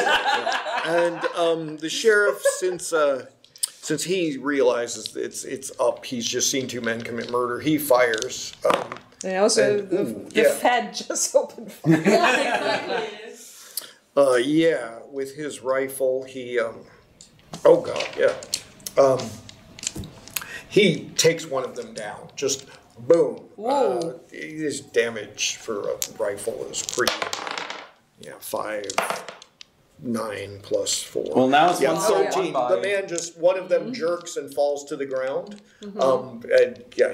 And the sheriff, since he realizes it's up, he's just seen two men commit murder. He fires. And also, the Fed just opened fire. Yeah, exactly. With his rifle, he, he takes one of them down. Just boom. Whoa. His damage for a rifle is pretty. 5, 9 plus 4. Well, now it's 13. The man one of them jerks and falls to the ground.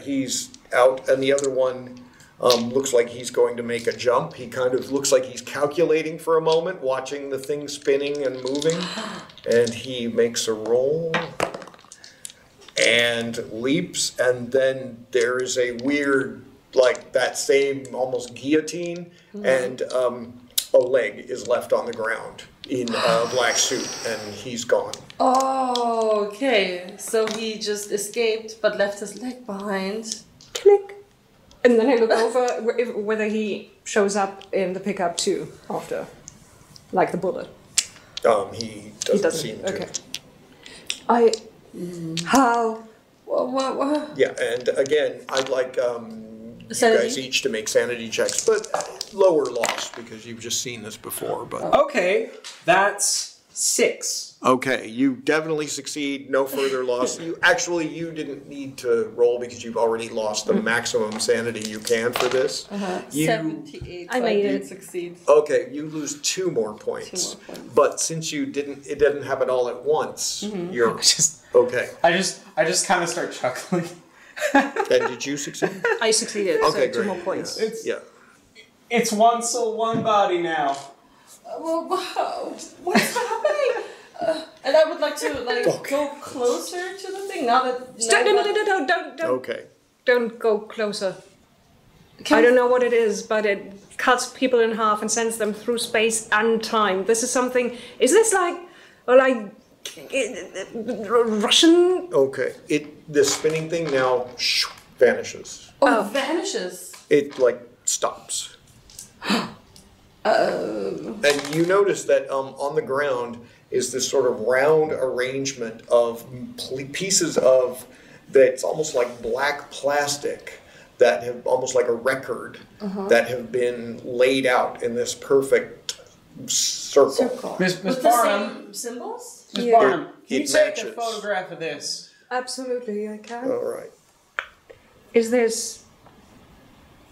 He's out, and the other one looks like he's going to make a jump. He kind of looks like he's calculating for a moment, watching the thing spinning and moving, and he makes a roll and leaps, and then there is a weird, like that same almost guillotine, and a leg is left on the ground in a black suit, and he's gone. Oh, okay. So he just escaped, but left his leg behind. Click. And then I look over whether he shows up in the pickup too after, like the bullet. He doesn't seem to. Okay. How? What? Yeah, and again, I'd like you guys each to make sanity checks, but lower loss because you've just seen this before. But Okay, that's 6. okay, you definitely succeed. No further loss. You didn't need to roll because you've already lost the maximum sanity you can for this. 78. I made it. Succeed. Okay, you lose 2 more points. But since it didn't happen all at once, you're okay. I just kind of start chuckling. And did you succeed? I succeeded. Okay, so 2 great. more points. Yeah. It's one soul, one body now. What's happening? And I would like to go closer to the thing now that. Don't. Okay. Don't go closer. I don't know what it is, but it cuts people in half and sends them through space and time. This is something. Is this like Russian? Okay. The spinning thing now vanishes. Oh, it vanishes. It stops. And you notice that on the ground is this sort of round arrangement of pieces of that's almost like black plastic that have almost like a record that have been laid out in this perfect circle. Miss With Barnum. the same symbols? Miss Barnum, can you It take a matches. photograph of this? Absolutely, I can. All right. Is this?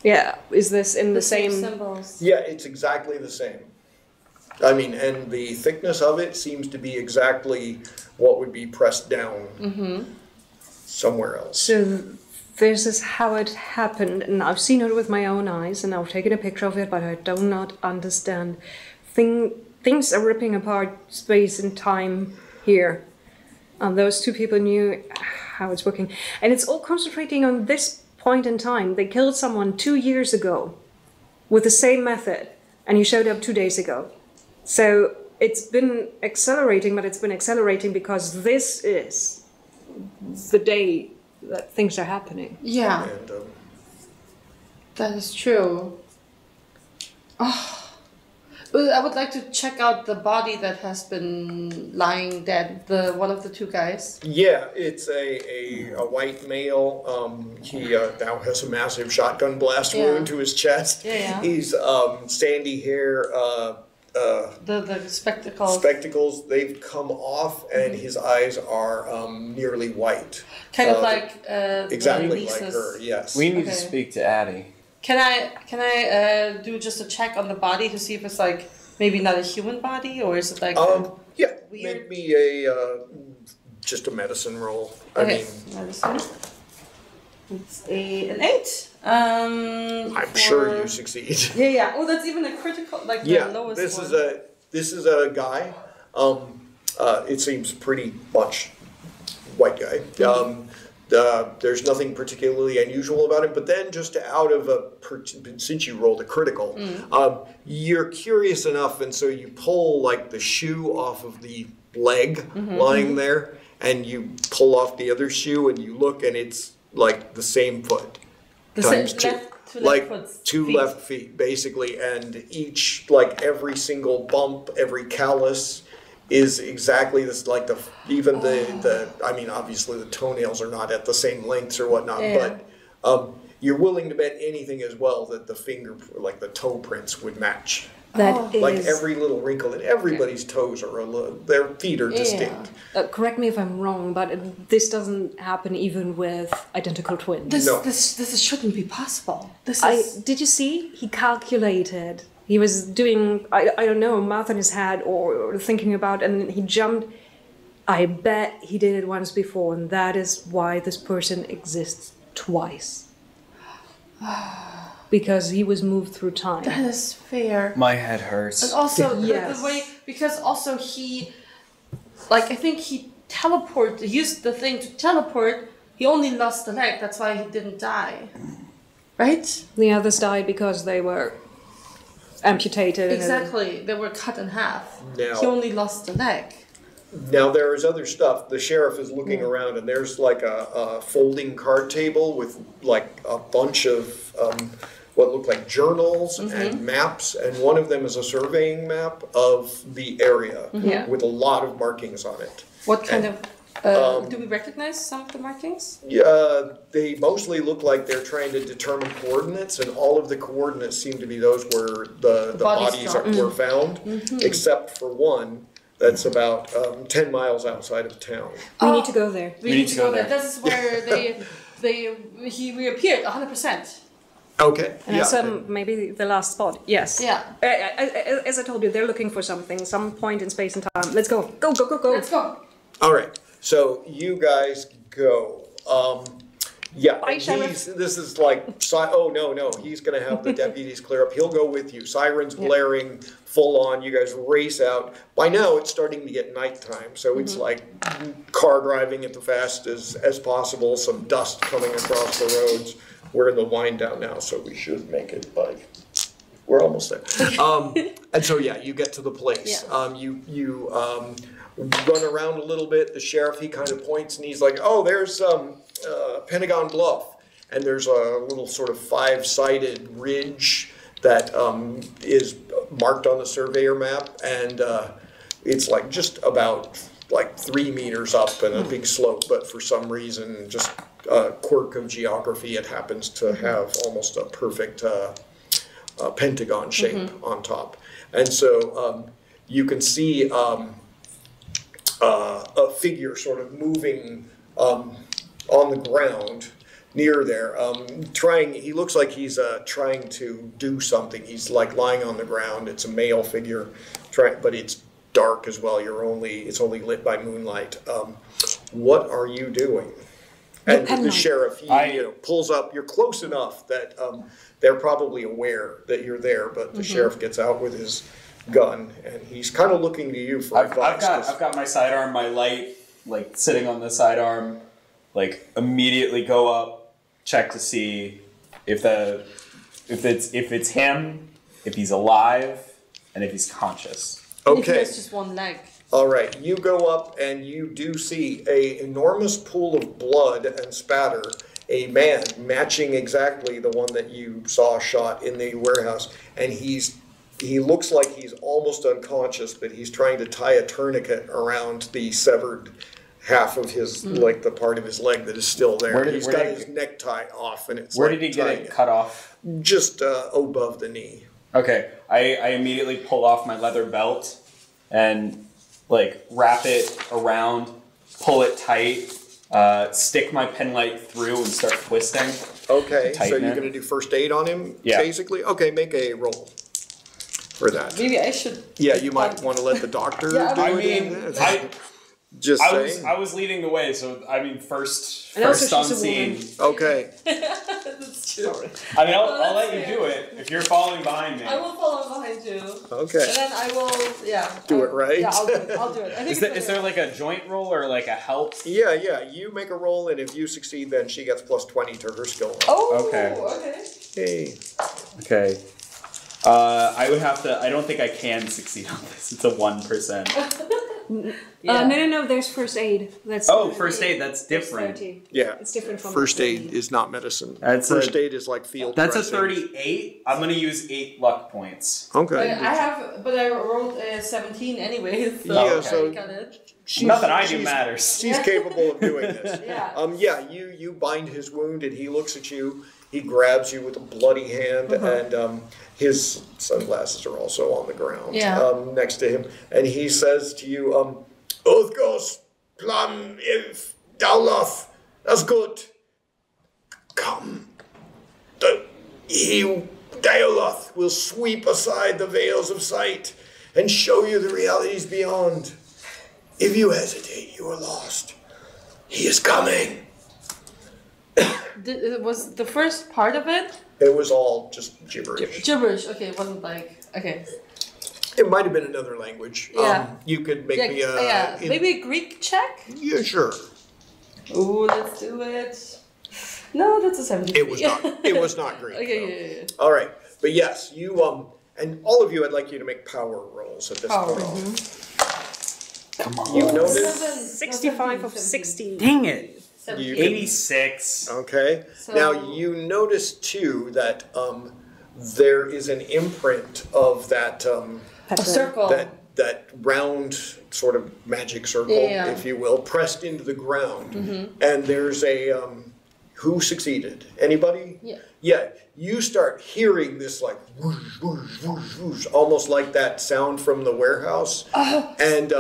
Yeah. Is this in the same? Symbols. Yeah, it's exactly the same. I mean, and the thickness of it seems to be exactly what would be pressed down somewhere else. So this is how it happened, and I've seen it with my own eyes, and I've taken a picture of it, but I do not understand. Things are ripping apart space and time here, and those 2 people knew how it's working, and it's all concentrating on this point in time. They killed someone 2 years ago with the same method, and he showed up 2 days ago. So it's been accelerating, but it's been accelerating because this is the day that things are happening. Yeah, And that is true. Well, I would like to check out the body that has been lying dead. One of the 2 guys. yeah, it's a white male. He now has a massive shotgun blast wound to his chest. Yeah. He's sandy hair. The spectacles. Spectacles, they've come off, and his eyes are nearly white. Kind of like exactly the like Lisa's. her. Yes. We need to Okay. speak to Addie. Can I do just a check on the body to see if it's like maybe not a human body, or is it like Yeah. weird? Make me just a medicine roll. I Okay, mean, medicine. It's an 8. I'm sure you succeed. Yeah. Oh, that's even a critical, like the lowest one. This is a guy. It seems pretty much white guy. There's nothing particularly unusual about him, but then just out of since you rolled a critical, you're curious enough, and so you pull like the shoe off of the leg lying there, and you pull off the other shoe and you look and it's like the same foot times two. Two left feet, basically, and each, like every single bump, every callus is exactly this, like the I mean, obviously the toenails are not at the same lengths or whatnot, but you're willing to bet anything as well that the like the toe prints would match. That is... Like every little wrinkle in everybody's toes are their feet are distinct. Correct me if I'm wrong, but this doesn't happen even with identical twins. This shouldn't be possible. Did you see? He calculated. He was doing, I don't know, math in his head or thinking about, and he jumped. I bet he did it once before, and that is why this person exists twice. Because he was moved through time. That is fair. My head hurts. And also, the way, because also he, like, I think he used the thing to teleport, he only lost the leg, that's why he didn't die. Right? The others died because they were amputated. Exactly, they were cut in half. Now, he only lost the leg. Now there is other stuff. The sheriff is looking around, and there's like a folding card table with like a bunch of what look like journals and maps, and one of them is a surveying map of the area with a lot of markings on it. What kind of... do we recognize some of the markings? Yeah, they mostly look like they're trying to determine coordinates, and all of the coordinates seem to be those where the bodies were found, except for one that's about 10 miles outside of town. We need to go there. We need to go there. This is where he reappeared 100%. Okay. And maybe the last spot. Yes. Yeah. As I told you, they're looking for something, some point in space and time. Let's go. Go. Let's go. All right. So you guys go. Bye, Sheriff. This is like, oh no, he's going to have the deputies clear up. He'll go with you. Sirens blaring, full on. You guys race out. By now it's starting to get nighttime, so it's like car driving at the fastest as possible. Some dust coming across the roads. We're in the wind down now, so we should make it by. We're almost there. And so you get to the place. Yeah. You run around a little bit. The sheriff, he kind of points and he's like, "Oh, there's Pentagon Bluff," and there's a little sort of 5-sided ridge that is marked on the surveyor map, and it's like just about like 3 meters up and a big slope, but for some reason, just a quirk of geography, it happens to have almost a perfect pentagon shape on top. And so you can see a figure sort of moving on the ground near there, he looks like he's trying to do something. He's like lying on the ground. It's a male figure, but it's dark as well. It's only lit by moonlight. What are you doing? And the sheriff, he pulls up. You're close enough that they're probably aware that you're there, but the sheriff gets out with his gun, and he's kind of looking to you for advice. I've got my sidearm, my light, like sitting on the sidearm. Like immediately go up, check to see if it's him, if he's alive, and if he's conscious. Okay. If he has just one leg. All right, you go up and you do see an enormous pool of blood and spatter, a man matching exactly the one that you saw shot in the warehouse, and he looks like he's almost unconscious, but he's trying to tie a tourniquet around the severed half of his, like the part of his leg that is still there. He's got his necktie off, and it's where did he get it cut off? Just above the knee. Okay, I immediately pull off my leather belt and like wrap it around, pull it tight, stick my penlight through and start twisting. Okay, so you're going to do first aid on him, basically? Okay, make a roll for that. Maybe I should... Yeah, you might want to let the doctor do it. I was leading the way, so I mean, first on scene. Okay. That's true. I mean, I'll let you do it if you're following behind me. I will follow behind you. Okay. And then I will, do it right. Yeah, I'll do it. I think is there like a joint roll or like a help? Yeah. You make a roll, and if you succeed, then she gets plus 20 to her skill roll. Oh. Okay. Hey. Okay. I would have to. I don't think I can succeed on this. It's a 1%. No. There's first aid. That's first aid. That's different. Yeah, it's different from first aid is not medicine. First aid is like field. That's dressing. a 38. I'm gonna use 8 luck points. Okay. But I rolled a 17 anyways. So Yeah, so got it. Nothing I do matters. She's capable of doing this. Yeah. You bind his wound, and he looks at you. He grabs you with a bloody hand, and his sunglasses are also on the ground next to him. And he says to you, Othgos, plan if Dowloth, that's good. Come. Dowloth will sweep aside the veils of sight and show you the realities beyond. If you hesitate, you are lost. He is coming. Was the first part of it? It was all just gibberish. Gibberish. Okay, it wasn't like okay. It might have been another language. Yeah. You could make me maybe a Greek check. Yeah, sure. Ooh, let's do it. No, that's a 73. It was not. It was not Greek. Okay, yeah. All right, but yes, you and all of you, I'd like you to make power rolls at this point. Come on. You notice 65 of 60. Dang it. 86. 86. Okay. So, now you notice too that there is an imprint of that a circle. that round sort of magic circle, if you will, pressed into the ground, and there's a who succeeded? Anybody? Yeah. Yeah. You start hearing this like whoosh, whoosh, whoosh, whoosh, almost like that sound from the warehouse, and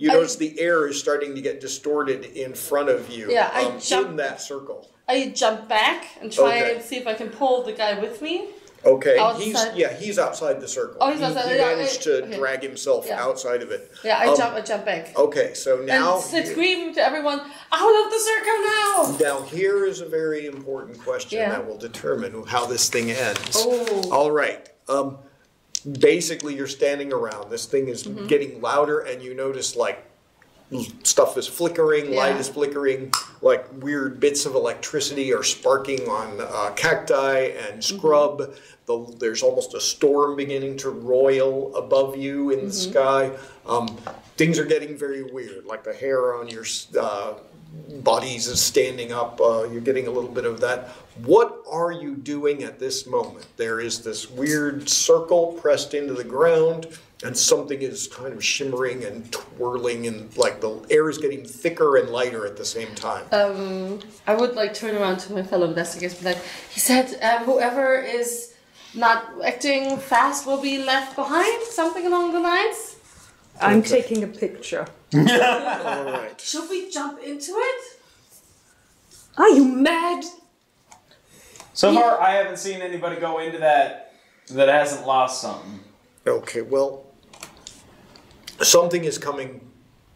you notice the air is starting to get distorted in front of you. Yeah, I jump in that circle. I jump back and try and see if I can pull the guy with me. Okay, Outside. he's outside the circle. Oh, he's outside. He managed to drag himself outside of it. Yeah, I jump back. Okay, so now and scream to everyone, out of the circle now! Now here is a very important question that will determine how this thing ends. Oh. All right. Basically, you're standing around. This thing is getting louder, and you notice like stuff is flickering, light is flickering, like weird bits of electricity are sparking on cacti and scrub. There's almost a storm beginning to roil above you in the sky. Things are getting very weird, like the hair on your bodies is standing up. You're getting a little bit of that. What are you doing at this moment? There is this weird circle pressed into the ground, and something is kind of shimmering and twirling, and like the air is getting thicker and lighter at the same time. I would like turn around to my fellow investigators and be like, he said whoever is not acting fast will be left behind, something along the lines. I'm taking a picture. All right. Should we jump into it? Are you mad? So far, I haven't seen anybody go into that hasn't lost something. Okay, well, something is coming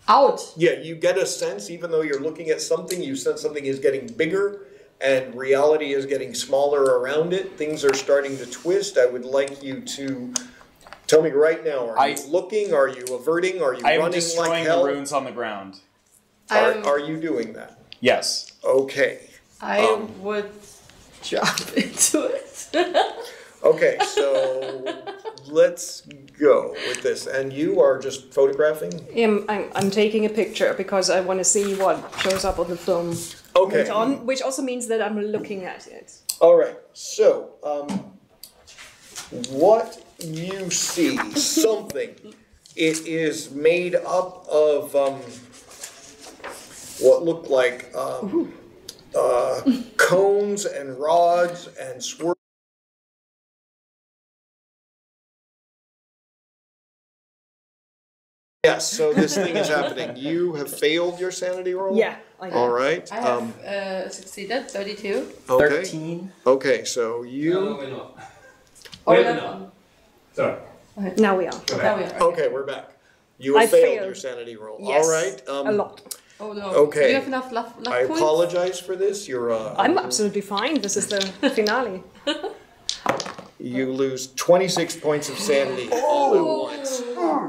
out. Yeah, you get a sense, even though you're looking at something, you sense something is getting bigger and reality is getting smaller around it. Things are starting to twist. I would like you to tell me right now, are you looking? Are you averting? Are you running like hell? I am destroying the runes on the ground. Are you doing that? Yes. Okay. I would drop into it. Okay, so let's go with this. And you are just photographing? I'm taking a picture because I want to see what shows up on the film. Okay. Which also means that I'm looking at it. All right. So, what you see, something, it is made up of what look like cones and rods and swirls. Yes, so this thing is happening. You have failed your sanity roll? Yeah, I did. All right. I have succeeded, 32. Okay. 13. Okay, so you... No, we're not. Oh, Wait, no. no. Sorry. Now we are. Now we are. Okay, we're back. You have failed your sanity roll. Yes, all right. a lot. Oh no. Okay. Do you have enough luck points? I apologize for this. You're. I'm absolutely fine. This is the finale. You lose 26 points of sanity all at once.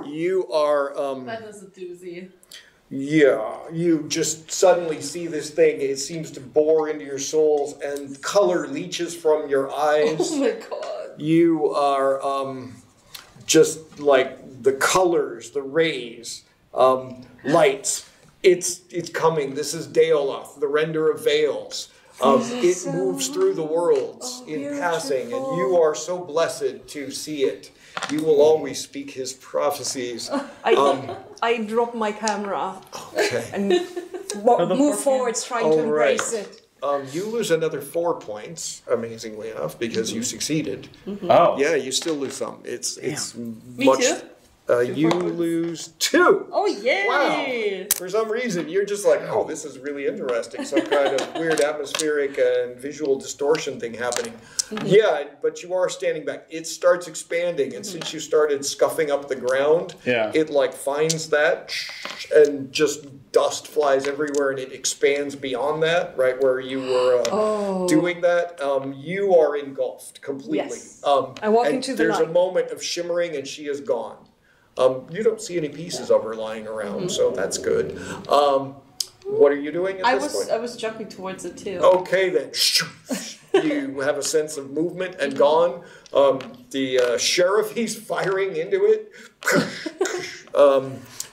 You are. That was a doozy. Yeah, you just suddenly see this thing. It seems to bore into your souls, and color leaches from your eyes. Oh my god. You are just like the colors, the rays Lights. It's coming. This is Daoloth, the render of veils. It moves through the worlds in passing, and you are so blessed to see it. You will always speak his prophecies. I drop my camera and move forwards, trying to embrace it. You lose another 4 points, amazingly enough, because you succeeded. Oh. Yeah, you still lose some. It's Me much. too? You lose 2. Oh, yay! Wow. For some reason, you're just like, oh, this is really interesting. Some kind of weird atmospheric and visual distortion thing happening. Yeah, but you are standing back. It starts expanding, and since you started scuffing up the ground, it like finds that, and just dust flies everywhere, and it expands beyond that, right where you were doing that. You are engulfed completely. Yes. I walk into the light. There's a moment of shimmering, and she is gone. You don't see any pieces of her lying around, so that's good. What are you doing at this point? I was jumping towards it too. Okay then. You have a sense of movement and gone. The sheriff, he's firing into it,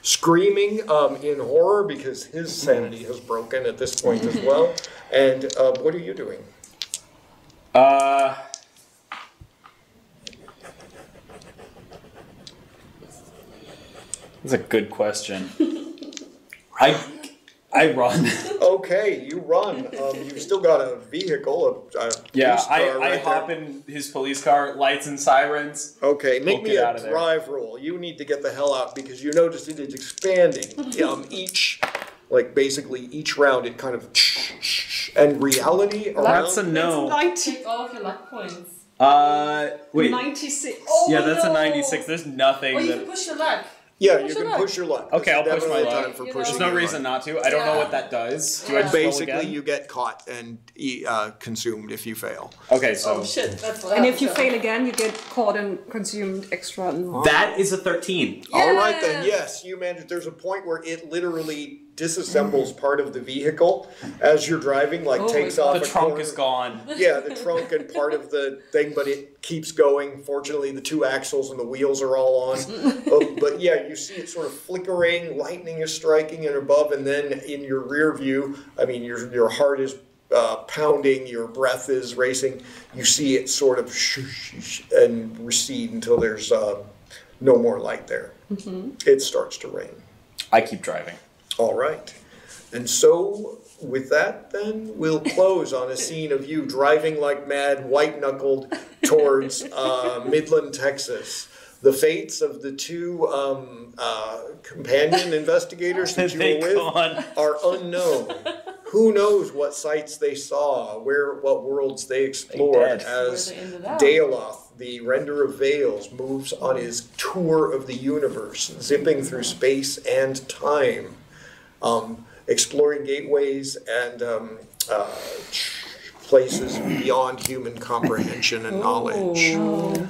screaming in horror because his sanity has broken at this point as well. And what are you doing? That's a good question. I run. Okay, you run. You've still got a vehicle, a police car I hop in his police car, lights and sirens. Okay, make me a drive roll. You need to get the hell out because you notice it is expanding. Basically each round it kind of and reality around. That's a no. Take all of your luck points. Wait. 96. Yeah, that's a 96. There's nothing. Or you can push your luck. Yeah, you can push your luck. Okay, I'll push my luck. There's no reason not to. I don't know what that does. Do I just roll again? You get caught and consumed if you fail. Okay, so... Oh shit, that's what And if you fail again, you get caught and consumed extra. That is a 13. Yeah. All right then, yes, you managed. There's a point where it literally disassembles part of the vehicle as you're driving, takes off the trunk is gone. Yeah, the trunk and part of the thing, but it keeps going. Fortunately, the 2 axles and the wheels are all on. But yeah, you see it sort of flickering, lightning is striking and above, and then in your rear view, I mean, your heart is pounding, your breath is racing. You see it sort of and recede until there's no more light there. It starts to rain. I keep driving. All right. And so with that, then, we'll close on a scene of you driving like mad, white-knuckled towards Midland, Texas. The fates of the 2 companion investigators that you were with are unknown. Who knows what sights they saw, what worlds they explored as Daoloth, the render of veils, moves on his tour of the universe, zipping through space and time. Exploring gateways and places beyond human comprehension and knowledge.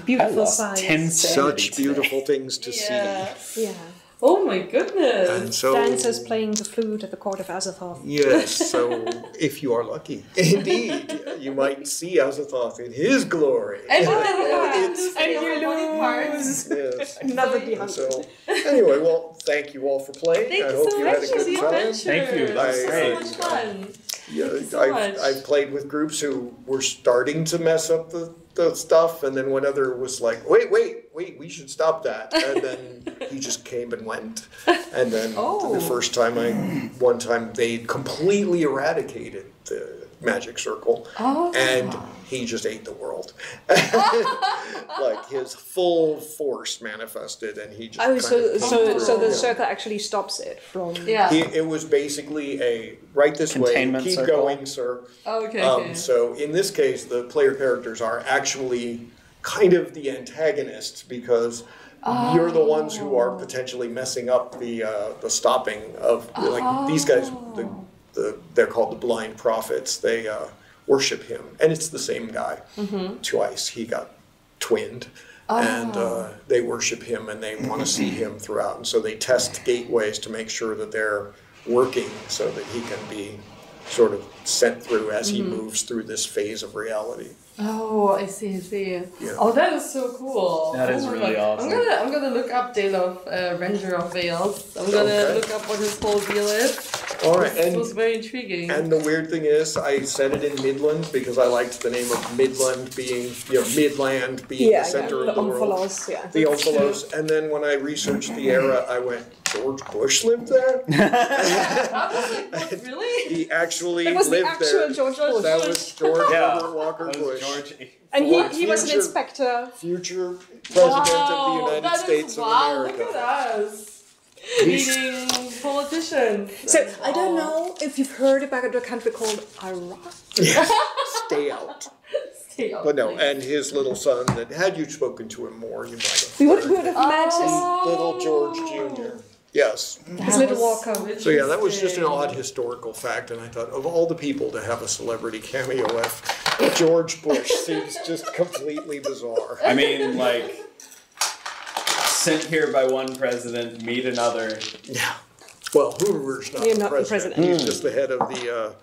Beautiful sights. Such beautiful things to see. Yeah. Oh my goodness. And so, dancers playing the flute at the court of Azathoth. Yes, so if you are lucky, indeed, you might see Azathoth in his glory. And you lose. Yes. Another behind. So, anyway, well, thank you all for playing. Thank I you hope so you much had a for good the time. adventure. Thank you. That was so much fun. Yeah, I've played with groups who were starting to mess up the stuff, and then one other was like, wait, we should stop that. And then he just came and went. And then the first time one time they completely eradicated the magic circle, and he just ate the world. Like his full force manifested, and he just so the circle actually stops it from. Yeah. It was basically a right this way, keep circle. going, sir. Okay. So in this case, the player characters are actually kind of the antagonists because you're the ones who are potentially messing up the stopping of these guys. They're called the blind prophets. They worship him, and it's the same guy twice. He got twinned, and they worship him, and they want to see him throughout. And so they test gateways to make sure that they're working, so that he can be sort of sent through as he moves through this phase of reality. Oh, I see. Yeah. Oh, that is so cool. That is really awesome. I'm gonna look up Dale of Ranger of Vales. I'm gonna look up what his whole deal is. All right, This was very intriguing. And the weird thing is, I said it in Midland because I liked the name of Midland being, Midland being the center of the world. Omphalos, The Omphalos. And then when I researched the era, I went, George Bush lived there? Really? He actually That was the lived actual there. George Bush. That was George Herbert Walker That was Bush. George. And he was an inspector. Future president of the United States of America. Look at us. Meeting politicians. So I don't know if you've heard about a country called Iraq. Stay out. But no, and his little son, that had you spoken to him more, you might have. We would have met his Little George Jr. Yes. His little walker. So yeah, that was just an odd historical fact, and I thought of all the people to have a celebrity cameo with, George Bush seems just completely bizarre. I mean, like, sent here by one president, meet another. Yeah. Well, Hoover's not, the president. He's just the head of the.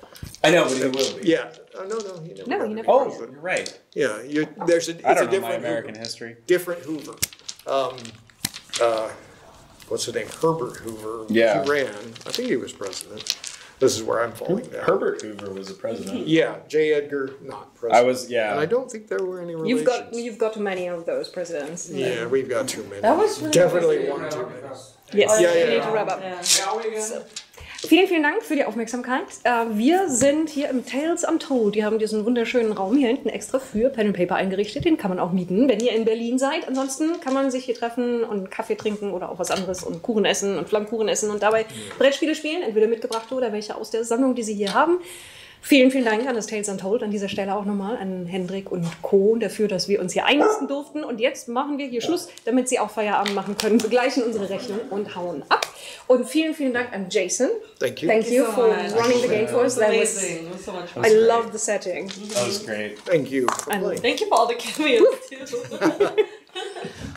I know, but he will be. Yeah. No, he never. No, he never. Oh, you're right. Yeah, there's a. It's I don't a know my different American Hoover. history. Different Hoover. What's his name? Herbert Hoover. Yeah. He ran. I think he was president. This is where I'm falling down. Herbert Hoover was a president. Yeah, J. Edgar, not president. And I don't think there were any relations. You've got too many of those presidents. Yeah, we've got too many. That was really Definitely one too many. Yes, Yeah, we need to wrap up. So. Vielen Dank für die Aufmerksamkeit. Wir sind hier im Tales Untold. Die haben diesen wunderschönen Raum hier hinten extra für Pen and Paper eingerichtet. Den kann man auch mieten, wenn ihr in Berlin seid. Ansonsten kann man sich hier treffen und Kaffee trinken oder auch was anderes und Kuchen essen und Flammkuchen essen und dabei Brettspiele spielen, entweder mitgebrachte oder welche aus der Sammlung, die sie hier haben. Vielen Dank an das Tales Untold, an dieser Stelle auch nochmal an Hendrik und Co. dafür, dass wir uns hier einnisten durften. Und jetzt machen wir hier Schluss, damit sie auch Feierabend machen können, begleichen unsere Rechnung und hauen ab. Und vielen Dank an Jason. Thank you. Thank you so for much. running the game for us. That was amazing. It was so much fun. I love the setting. That was great. Thank you for playing. Thank you for all the cameos too.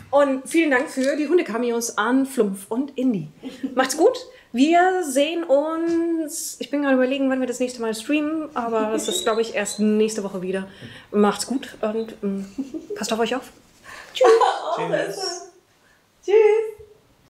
Und vielen Dank für die Hunde-Cameos an Flumpf und Indy. Macht's gut. Wir sehen uns, ich bin gerade überlegen, wann wir das nächste Mal streamen, aber das ist, glaube ich, erst nächste Woche wieder. Macht's gut und passt auf euch auf. Tschüss. Tschüss.